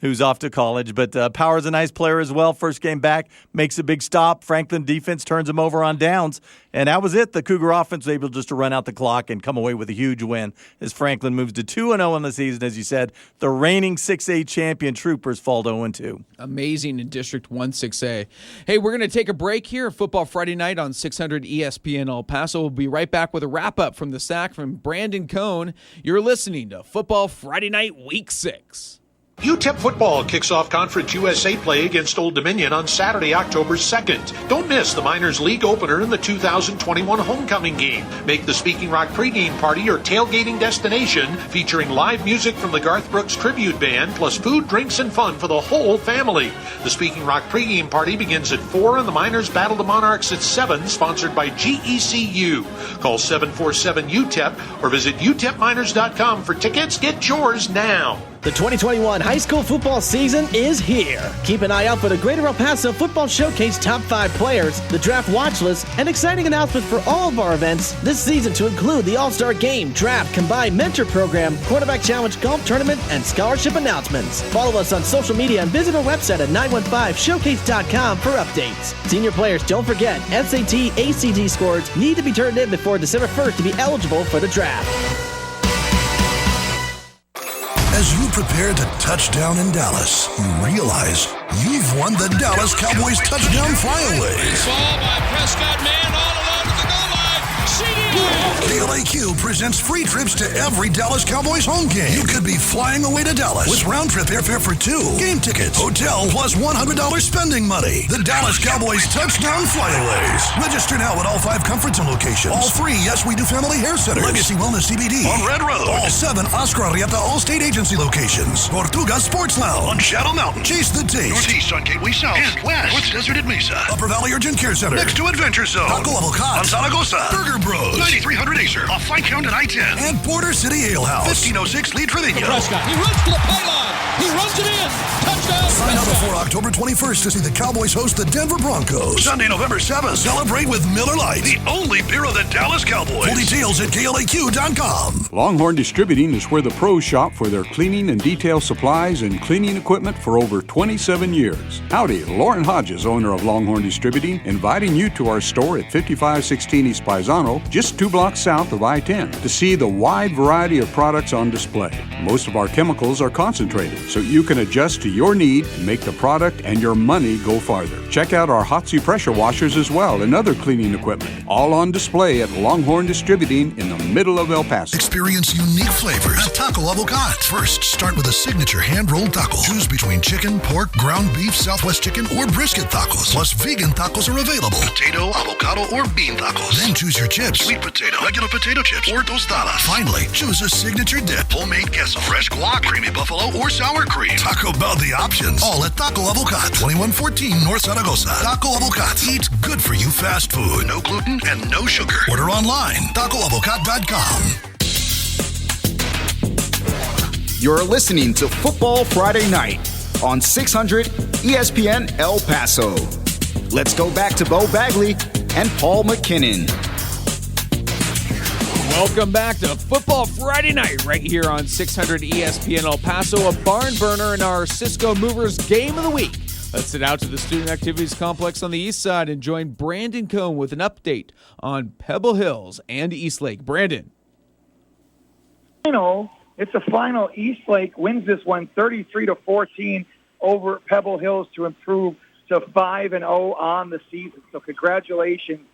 Speaker 5: who's off to college. But Powers a nice player as well. First game back, makes a big stop. Franklin defense turns him over on downs. And that was it. The Cougar offense was able just to run out the clock and come away with a huge win as Franklin moves to 2-0 in the season. As you said, the reigning 6A champion Troopers fall to 0-2.
Speaker 3: Amazing in District 1 6A. Hey, we're going to take a break here at Football Friday Night on 600 ESPN El Paso. We'll be right back with a wrap-up from the SAC from Brandon Cohn. You're listening to Football Friday Night Week 6.
Speaker 21: UTEP football kicks off Conference USA play against Old Dominion on Saturday, October 2nd. Don't miss the Miners League opener in the 2021 homecoming game. Make the Speaking Rock pregame party your tailgating destination, featuring live music from the Garth Brooks Tribute Band, plus food, drinks, and fun for the whole family. The Speaking Rock pregame party begins at 4 and the Miners battle the Monarchs at 7, sponsored by GECU. Call 747-UTEP or visit utepminers.com for tickets. Get yours now.
Speaker 14: The 2021 high school football season is here. Keep an eye out for the Greater El Paso Football Showcase Top 5 players, the draft watch list, and exciting announcements for all of our events this season to include the All-Star Game, Draft, Combined Mentor Program, Quarterback Challenge Golf Tournament, and scholarship announcements. Follow us on social media and visit our website at 915showcase.com for updates. Senior players, don't forget, SAT, ACT scores need to be turned in before December 1st to be eligible for the draft.
Speaker 13: As you prepare to touch down in Dallas, you realize you've won the Dallas Cowboys Touchdown Flyaway.
Speaker 22: It's all by Prescott, man, all alone to the goal line.
Speaker 13: KLAQ presents free trips to every Dallas Cowboys home game. You could be flying away to Dallas with round-trip airfare for 2, game tickets, hotel, plus $100 spending money. The Dallas Cowboys Touchdown Flyaways. Register now at all 5 Comforts locations. All 3 Yes We Do Family Hair Centers. Legacy Wellness CBD on Red Road. All 7 Oscar Arrieta All-State Agency locations. Tortuga Sports Lounge on Shadow Mountain. Chase the Taste.
Speaker 22: Northeast on Gateway South. And west. North Desert at Mesa.
Speaker 13: Upper Valley Urgent Care Center.
Speaker 22: Next to Adventure Zone.
Speaker 13: Taco Level Cots
Speaker 22: on Zaragoza.
Speaker 13: Burger Bros.
Speaker 22: 9300 Acer. Off Flank Count and I-10.
Speaker 13: And Border City Ale House.
Speaker 22: 1506 Lee Trevino. Prescott. He runs to the pylon. He runs it in. Touchdown.
Speaker 13: Sign up before October 21st to see the Cowboys host the Denver Broncos.
Speaker 22: Sunday, November 7th.
Speaker 13: Celebrate with Miller Lite.
Speaker 22: The only beer of the Dallas Cowboys.
Speaker 13: Full details at KLAQ.com.
Speaker 15: Longhorn Distributing is where the pros shop for their cleaning and detail supplies and cleaning equipment for over 27 years. Howdy, Lauren Hodges, owner of Longhorn Distributing, inviting you to our store at 5516 East Paisano, just 2 blocks south of I-10 to see the wide variety of products on display. Most of our chemicals are concentrated, so you can adjust to your need and make the product and your money go farther. Check out our Hotzi pressure washers as well and other cleaning equipment, all on display at Longhorn Distributing in the middle of El Paso.
Speaker 13: Experience unique flavors at Taco Avocado. First, start with a signature hand-rolled taco. Choose between chicken, pork, ground beef, Southwest chicken, or brisket tacos. Plus, vegan tacos are available. Potato, avocado, or bean tacos. Then choose your chips. Sweet potato, regular potato chips, or tostadas. Finally, choose a signature dip. Homemade queso, fresh guac, creamy buffalo, or sour cream. Taco Bell the options. All at Taco Avocado. 2114 North Zaragoza. Taco Avocado. Eat good for you fast food. No gluten and no sugar. Order online. TacoAvocado.com.
Speaker 2: You're listening to Football Friday Night on 600 ESPN El Paso. Let's go back to Bo Bagley and Paul McKinnon.
Speaker 3: Welcome back to Football Friday Night right here on 600 ESPN El Paso, a barn burner in our Cisco Movers Game of the Week. Let's head out to the Student Activities Complex on the east side and join Brandon Cohn with an update on Pebble Hills and Eastlake. Brandon.
Speaker 6: It's a final. Eastlake wins this one 33-14 over Pebble Hills to improve to 5-0 on the season. So congratulations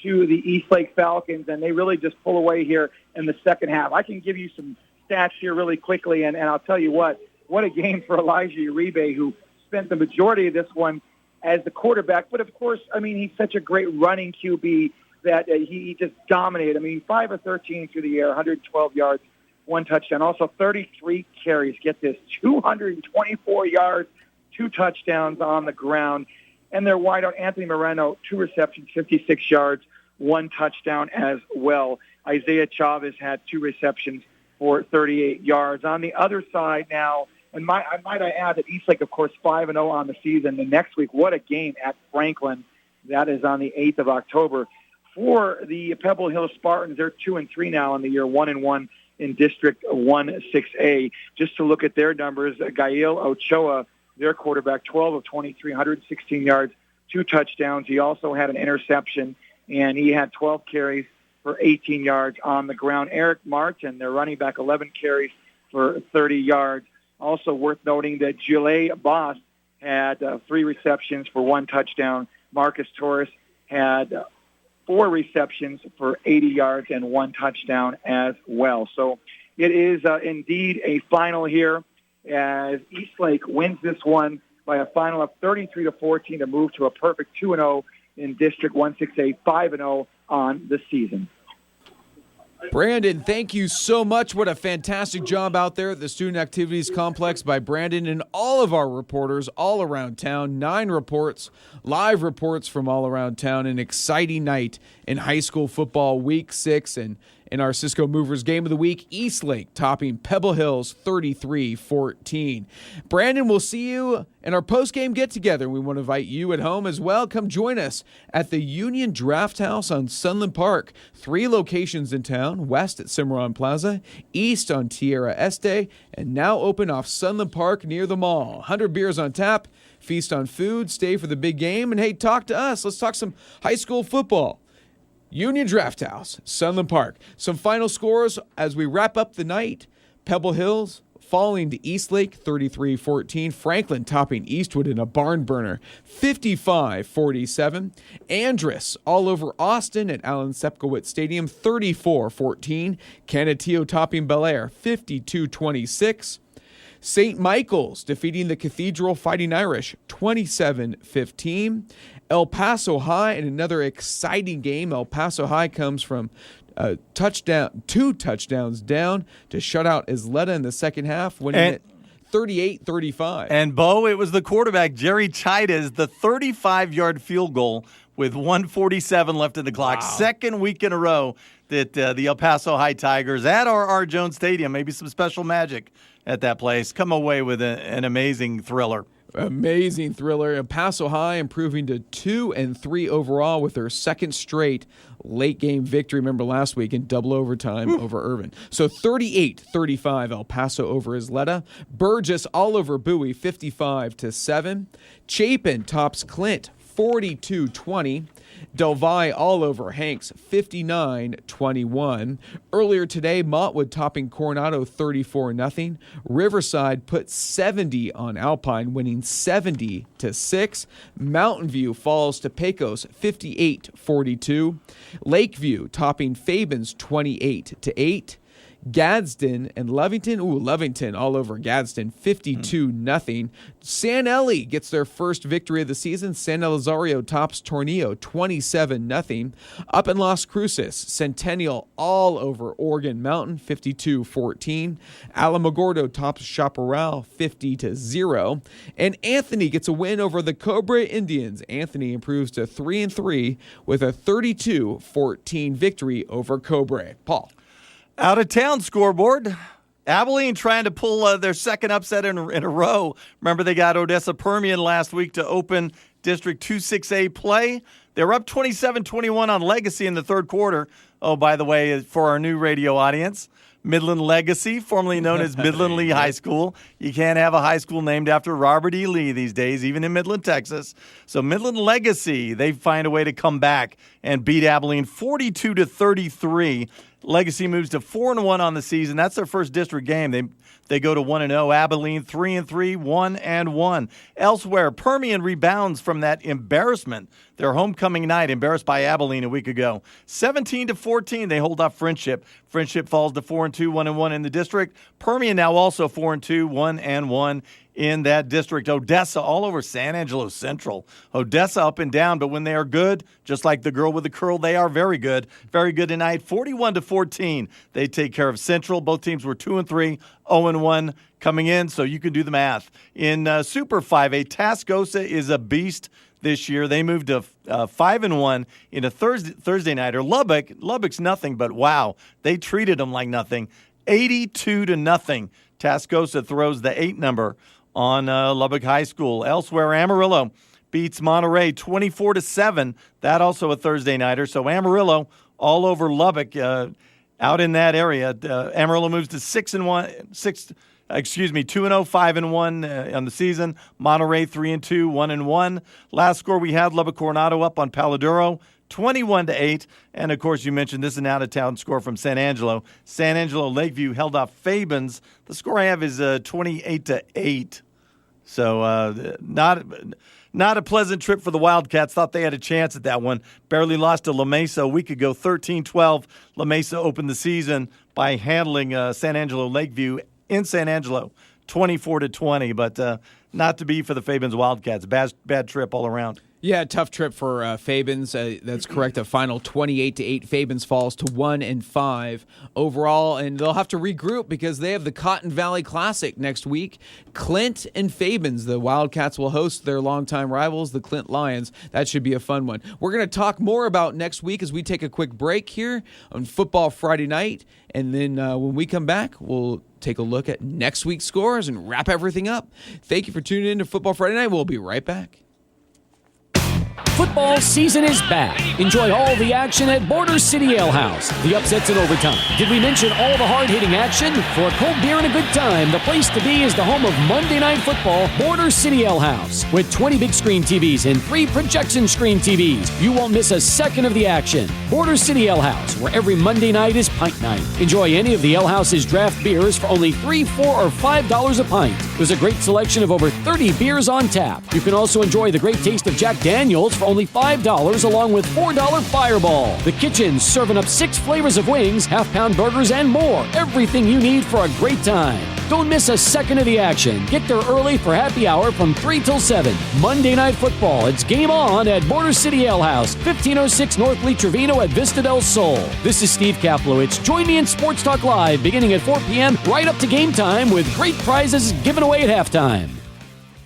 Speaker 6: to the Eastlake Falcons, and they really just pull away here in the second half. I can give you some stats here really quickly, and I'll tell you what a game for Elijah Uribe, who spent the majority of this one as the quarterback. But, of course, he's such a great running QB that he just dominated. 5 of 13 through the air, 112 yards, 1 touchdown. Also 33 carries. Get this, 224 yards, 2 touchdowns on the ground. And their wideout, Anthony Moreno, 2 receptions, 56 yards, 1 touchdown as well. Isaiah Chavez had 2 receptions for 38 yards. On the other side now, and I might add that Eastlake, of course, 5-0 on the season. The next week, what a game at Franklin. That is on the 8th of October. For the Pebble Hill Spartans, they're 2-3 now in the year, 1-1 in District 1-6A. Just to look at their numbers, Gael Ochoa, their quarterback, 12 of 23, 116 yards, 2 touchdowns. He also had an interception, and he had 12 carries for 18 yards on the ground. Eric Martin, their running back, 11 carries for 30 yards. Also worth noting that Gillet Boss had 3 receptions for 1 touchdown. Marcus Torres had 4 receptions for 80 yards and 1 touchdown as well. So it is indeed a final here as Eastlake wins this one by a final of 33-14 to move to a perfect 2-0 in District 1-6A, 5-0 on the season.
Speaker 3: Brandon, thank you so much. What a fantastic job out there at the Student Activities Complex by Brandon and all of our reporters all around town. 9 reports, live reports from all around town. An exciting night in high school football, Week 6, and in our Cisco Movers Game of the Week, Eastlake topping Pebble Hills 33-14. Brandon, we'll see you in our post-game get-together. We want to invite you at home as well. Come join us at the Union Draft House on Sunland Park. 3 locations in town, west at Cimarron Plaza, east on Tierra Este, and now open off Sunland Park near the mall. 100 beers on tap, feast on food, stay for the big game, and hey, talk to us. Let's talk some high school football. Union Draft House, Sunland Park. Some final scores as we wrap up the night. Pebble Hills falling to Eastlake 33-14. Franklin topping Eastwood in a barn burner 55-47. Andrus all over Austin at Alan Sepkowitz Stadium 34-14. Canutillo topping Bel Air 52-26. St. Michael's defeating the Cathedral Fighting Irish 27-15. El Paso High in another exciting game. El Paso High comes from 2 touchdowns down to shut out Isleta in the second half, winning it 38-35.
Speaker 5: And, Bo, it was the quarterback, Jerry Chides, the 35-yard field goal with 1:47 left in the clock. Wow. Second week in a row that the El Paso High Tigers at R.R. Jones Stadium, maybe some special magic at that place, come away with an amazing thriller.
Speaker 3: Amazing thriller. El Paso High improving to 2-3 overall with their second straight late game victory. Remember last week in double overtime over Irvin. So 38-35 El Paso over Isleta. Burgess all over Bowie 55-7. Chapin tops Clint 42-20. Del Valle all over Hanks, 59-21. Earlier today, Montwood topping Coronado 34-0. Riverside put 70 on Alpine, winning 70-6. Mountain View falls to Pecos 58-42. Lakeview topping Fabens 28-8. Gadsden and Lovington all over Gadsden, 52-0. San Eli gets their first victory of the season. San Elizario tops Tornillo, 27-0. Up in Las Cruces, Centennial all over Oregon Mountain, 52-14. Alamogordo tops Chaparral, 50-0. And Anthony gets a win over the Cobra Indians. Anthony improves to 3-3 with a 32-14 victory over Cobra. Paul.
Speaker 5: Out-of-town scoreboard. Abilene trying to pull their second upset in a row. Remember, they got Odessa Permian last week to open District 2-6A play. They were up 27-21 on Legacy in the third quarter. Oh, by the way, for our new radio audience, Midland Legacy, formerly known as Midland Lee High School. You can't have a high school named after Robert E. Lee these days, even in Midland, Texas. So Midland Legacy, they find a way to come back and beat Abilene 42-33. Legacy moves to 4-1 on the season. That's their first district game. They go to 1-0. Abilene 3-3, 1-1. Elsewhere, Permian rebounds from that embarrassment. Their homecoming night, embarrassed by Abilene a week ago. 17-14, they hold off Friendship. Friendship falls to 4-2, 1-1 in the district. Permian now also 4-2, 1-1 in that district. Odessa all over San Angelo Central. Odessa up and down, but when they are good, just like the girl with the curl, they are very good. Very good tonight. 41-14, they take care of Central. Both teams were 2-3, 0-1 coming in, so you can do the math. In Super 5A, Tascosa is a beast this year. They moved to 5-1 in a Thursday nighter. Lubbock's nothing, but wow, they treated them like nothing. 82-0. Tascosa throws the 8 number on Lubbock High School. Elsewhere, Amarillo beats Monterey 24-7. That also a Thursday nighter. So Amarillo all over Lubbock, out in that area. Amarillo moves to 2-0, 5-1 on the season. Monterey 3-2, 1-1. Last score we had, Lubbock Coronado up on Paladuro, 21-8. And of course, you mentioned this is an out-of-town score from San Angelo. San Angelo Lakeview held off Fabens. The score I have is 28-8. So not a pleasant trip for the Wildcats. Thought they had a chance at that one. Barely lost to La Mesa a week ago, 13-12. La Mesa opened the season by handling San Angelo Lakeview in San Angelo, 24-20. But not to be for the Fabens Wildcats. Bad trip all around.
Speaker 3: Yeah, tough trip for Fabens. That's correct. A final 28-8. Fabens falls to 1-5 overall, and they'll have to regroup because they have the Cotton Valley Classic next week. Clint and Fabens, the Wildcats, will host their longtime rivals, the Clint Lions. That should be a fun one. We're going to talk more about next week as we take a quick break here on Football Friday Night, and then when we come back, we'll take a look at next week's scores and wrap everything up. Thank you for tuning in to Football Friday Night. We'll be right back.
Speaker 17: Football season is back. Enjoy all the action at Border City Ale House. The upsets in overtime. Did we mention all the hard-hitting action? For a cold beer and a good time, the place to be is the home of Monday Night Football, Border City Ale House. With 20 big screen TVs and 3 projection screen TVs, you won't miss a second of the action. Border City Ale House, where every Monday night is pint night. Enjoy any of the Ale House's draft beers for only $3, $4, or $5 a pint. There's a great selection of over 30 beers on tap. You can also enjoy the great taste of Jack Daniels for only $5 along with $4 Fireball. The kitchen's serving up 6 flavors of wings, half-pound burgers, and more. Everything you need for a great time. Don't miss a second of the action. Get there early for happy hour from 3 till 7. Monday Night Football. It's game on at Border City Ale House, 1506 North Lee Trevino at Vista del Sol. This is Steve Kaplowitz. Join me in Sports Talk Live beginning at 4 p.m. right up to game time with great prizes given away at halftime.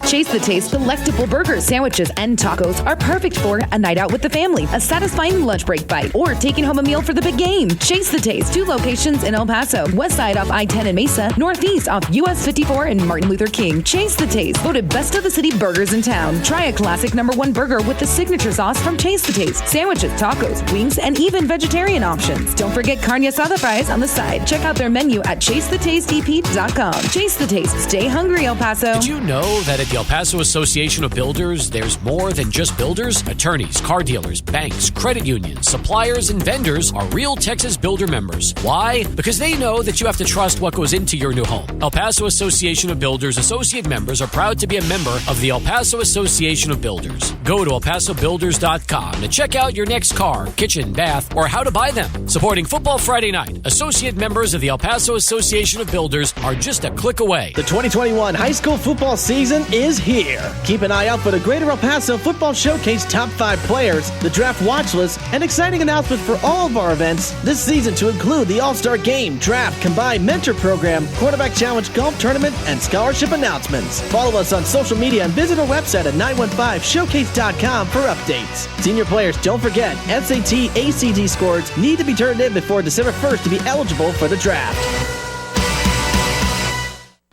Speaker 1: Chase the Taste delectable burgers, sandwiches, and tacos are perfect for a night out with the family, a satisfying lunch break bite, or taking home a meal for the big game. Chase the Taste, 2 locations in El Paso, west side off I-10 and Mesa, northeast off US 54 and Martin Luther King. Chase the Taste, voted best of the city burgers in town. Try a classic #1 burger with the signature sauce from Chase the Taste, sandwiches, tacos, wings, and even vegetarian options. Don't forget carne asada fries on the side. Check out their menu at chasethetastep.com. Chase the Taste. Stay hungry, El Paso.
Speaker 17: Did you know that at the El Paso Association of Builders, there's more than just builders. Attorneys, car dealers, banks, credit unions, suppliers, and vendors are real Texas Builder members. Why? Because they know that you have to trust what goes into your new home. El Paso Association of Builders associate members are proud to be a member of the El Paso Association of Builders. Go to elpasobuilders.com to check out your next car, kitchen, bath, or how to buy them. Supporting Football Friday Night, associate members of the El Paso Association of Builders are just a click away.
Speaker 14: The 2021 high school football season is here. Keep an eye out for the Greater El Paso Football Showcase top 5 players, the draft watch list, and exciting announcements for all of our events this season to include the All-Star Game, Draft, Combined Mentor Program, Quarterback Challenge Golf Tournament, and scholarship announcements. Follow us on social media and visit our website at 915showcase.com for updates. Senior players, don't forget, SAT, ACT scores need to be turned in before December 1st to be eligible for the draft.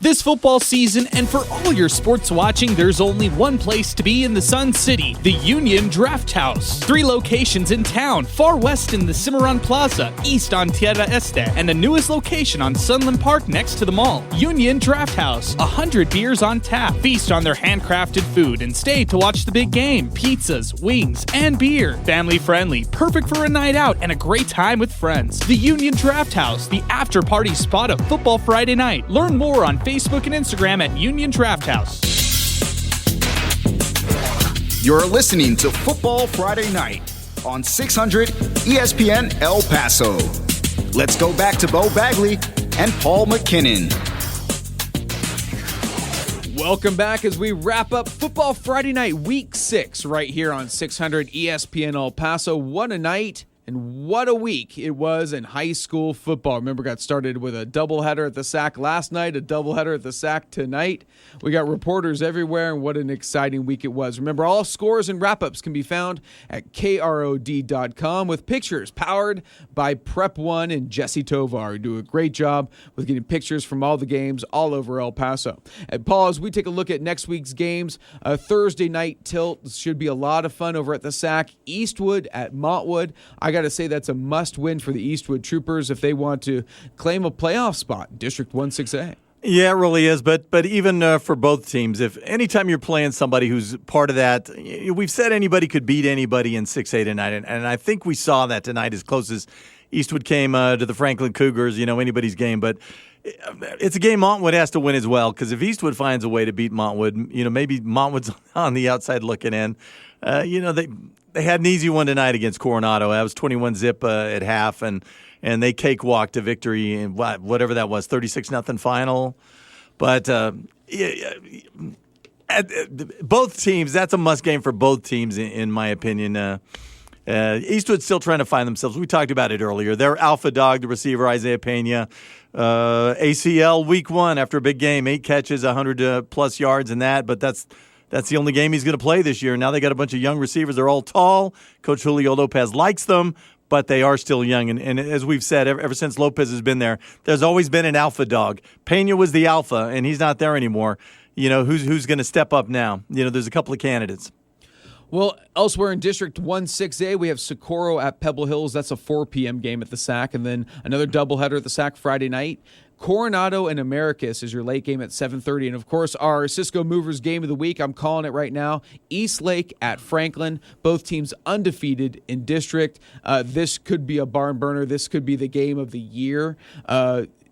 Speaker 16: This football season, and for all your sports watching, there's only one place to be in the Sun City, the Union Draft House. 3 locations in town, far west in the Cimarron Plaza, east on Tierra Este, and the newest location on Sunland Park next to the mall. Union Draft House, 100 beers on tap. Feast on their handcrafted food and stay to watch the big game. Pizzas, wings, and beer. Family friendly, perfect for a night out and a great time with friends. The Union Draft House, the after party spot of Football Friday Night. Learn more on Facebook and Instagram at Union Draft House.
Speaker 2: You're listening to Football Friday Night on 600 ESPN El Paso. Let's go back to Bo Bagley and Paul McKinnon.
Speaker 3: Welcome back as we wrap up Football Friday Night Week 6 right here on 600 ESPN El Paso. What a night. And what a week it was in high school football. Remember, got started with a doubleheader at the SAC last night, a doubleheader at the SAC tonight. We got reporters everywhere, and what an exciting week it was. Remember, all scores and wrap-ups can be found at krod.com with pictures powered by Prep One and Jesse Tovar, who do a great job with getting pictures from all the games all over El Paso. And Paul, as we take a look at next week's games, Thursday night tilt should be a lot of fun over at the SAC. Eastwood at Montwood. I got to say that's a must-win for the Eastwood Troopers if they want to claim a playoff spot, District 1-6A.
Speaker 5: Yeah, it really is. But even for both teams, if anytime you're playing somebody who's part of that, we've said anybody could beat anybody in 6A tonight, and I think we saw that tonight as close as Eastwood came to the Franklin Cougars, anybody's game. But it's a game Montwood has to win as well, because if Eastwood finds a way to beat Montwood, maybe Montwood's on the outside looking in. They had an easy one tonight against Coronado. That was 21-zip at half, and they cakewalked to victory in whatever that was, 36-0 final. But both teams, that's a must game for both teams, in my opinion. Eastwood's still trying to find themselves. We talked about it earlier. Their alpha dog, the receiver, Isaiah Pena, ACL week 1 after a big game, 8 catches, 100-plus yards and that, but that's the only game he's going to play this year. Now they got a bunch of young receivers. They're all tall. Coach Julio Lopez likes them, but they are still young. And as we've said, ever since Lopez has been there, there's always been an alpha dog. Pena was the alpha, and he's not there anymore. Who's going to step up now? There's a couple of candidates.
Speaker 3: Well, elsewhere in District 1-6A, we have Socorro at Pebble Hills. That's a 4 p.m. game at the SAC. And then another doubleheader at the SAC Friday night. Coronado and Americus is your late game at 7:30. And, of course, our Cisco Movers game of the week, I'm calling it right now, Eastlake at Franklin. Both teams undefeated in district. This could be a barn burner. This could be the game of the year.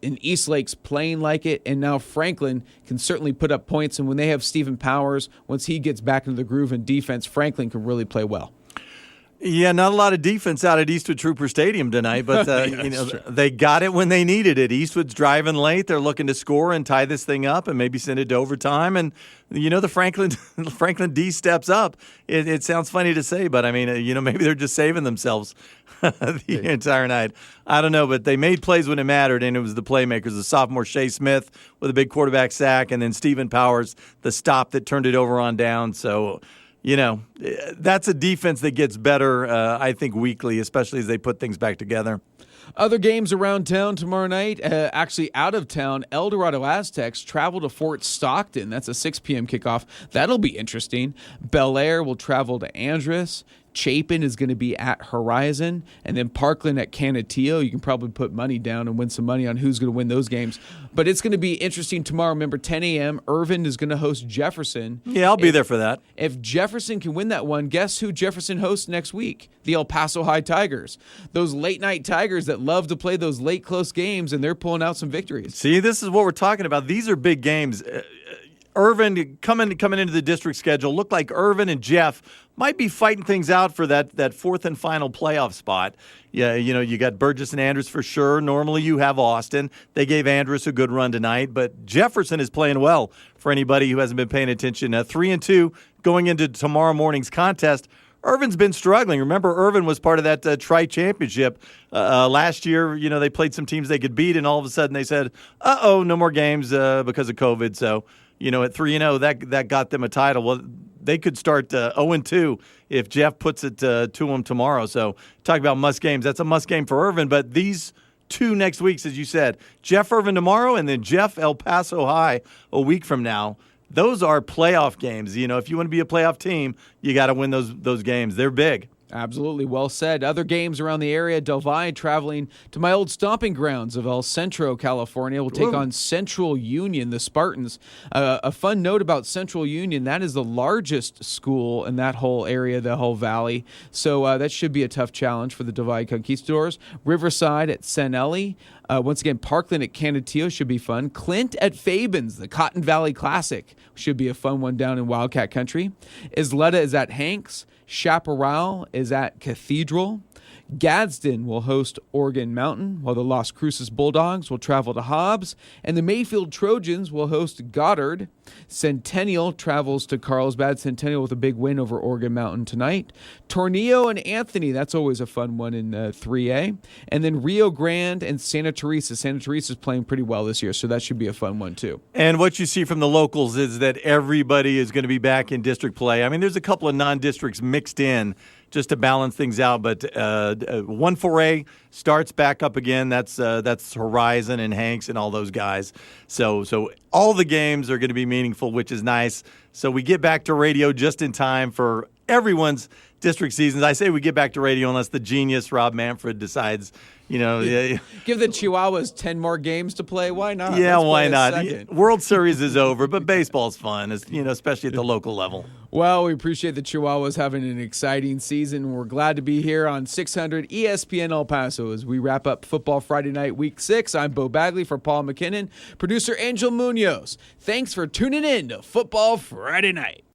Speaker 3: And Eastlake's playing like it, and now Franklin can certainly put up points. And when they have Stephen Powers, once he gets back into the groove in defense, Franklin can really play well.
Speaker 5: Yeah, not a lot of defense out at Eastwood Trooper Stadium tonight, but they got it when they needed it. Eastwood's driving late. They're looking to score and tie this thing up and maybe send it to overtime. And the Franklin D steps up. It sounds funny to say, but I mean, maybe they're just saving themselves the entire night. I don't know, but they made plays when it mattered, and it was the playmakers. The sophomore Shea Smith with a big quarterback sack, and then Stephen Powers, the stop that turned it over on down. So. That's a defense that gets better, I think, weekly, especially as they put things back together.
Speaker 3: Other games around town tomorrow night, actually out of town, El Dorado Aztecs travel to Fort Stockton. That's a 6 p.m. kickoff. That'll be interesting. Bel Air will travel to Andress. Chapin is going to be at Horizon, and then Parkland at Canutillo. You can probably put money down and win some money on who's going to win those games. But it's going to be interesting tomorrow. Remember, 10 a.m., Irvin is going to host Jefferson.
Speaker 5: Yeah, I'll be there for that.
Speaker 3: If Jefferson can win that one, guess who Jefferson hosts next week? The El Paso High Tigers. Those late-night Tigers that love to play those late, close games, and they're pulling out some victories.
Speaker 5: See, this is what we're talking about. These are big games. Irvin coming into the district schedule, looked like Irvin and Jeff might be fighting things out for that fourth and final playoff spot. Yeah, you got Burgess and Andrews for sure. Normally you have Austin. They gave Andrews a good run tonight, but Jefferson is playing well for anybody who hasn't been paying attention. 3-2 going into tomorrow morning's contest. Irvin's been struggling. Remember, Irvin was part of that tri-championship last year. They played some teams they could beat, and all of a sudden they said, no more games because of COVID. So, at 3-0, that got them a title. Well, they could start 0-2 if Jeff puts it to them tomorrow. So talk about must games. That's a must game for Irvin. But these 2 next weeks, as you said, Jeff Irvin tomorrow and then Jeff El Paso High a week from now. Those are playoff games. If you want to be a playoff team, you got to win those games. They're big.
Speaker 3: Absolutely. Well said. Other games around the area, Del Valle traveling to my old stomping grounds of El Centro, California. Will take on Central Union, the Spartans. A fun note about Central Union, that is the largest school in that whole area, the whole valley. So that should be a tough challenge for the Del Valle Conquistadors. Riverside at San Eli. Once again, Parkland at Canutillo should be fun. Clint at Fabens, the Cotton Valley Classic, should be a fun one down in Wildcat Country. Isleta is at Hanks. Chaparral is at Cathedral. Gadsden will host Oregon Mountain, while the Las Cruces Bulldogs will travel to Hobbs, and the Mayfield Trojans will host Goddard. Centennial travels to Carlsbad. Centennial with a big win over Oregon Mountain tonight. Tornillo and Anthony, that's always a fun one in 3A. And then Rio Grande and Santa Teresa. Santa Teresa is playing pretty well this year, so that should be a fun one too.
Speaker 5: And what you see from the locals is that everybody is going to be back in district play. I mean, there's a couple of non-districts mixed in just to balance things out. But 1-4A starts back up again. That's Horizon and Hanks and all those guys. So all the games are going to be meaningful, which is nice. So we get back to radio just in time for everyone's district seasons. I say we get back to radio unless the genius Rob Manfred decides, give
Speaker 3: the Chihuahuas 10 more games to play. Why not?
Speaker 5: Yeah, why not?
Speaker 3: Second.
Speaker 5: World Series is over, but baseball's fun, especially at the local level.
Speaker 3: Well, we appreciate the Chihuahuas having an exciting season. We're glad to be here on 600 ESPN El Paso as we wrap up Football Friday Night Week 6. I'm Bo Bagley for Paul McKinnon, producer Angel Munoz. Thanks for tuning in to Football Friday Night.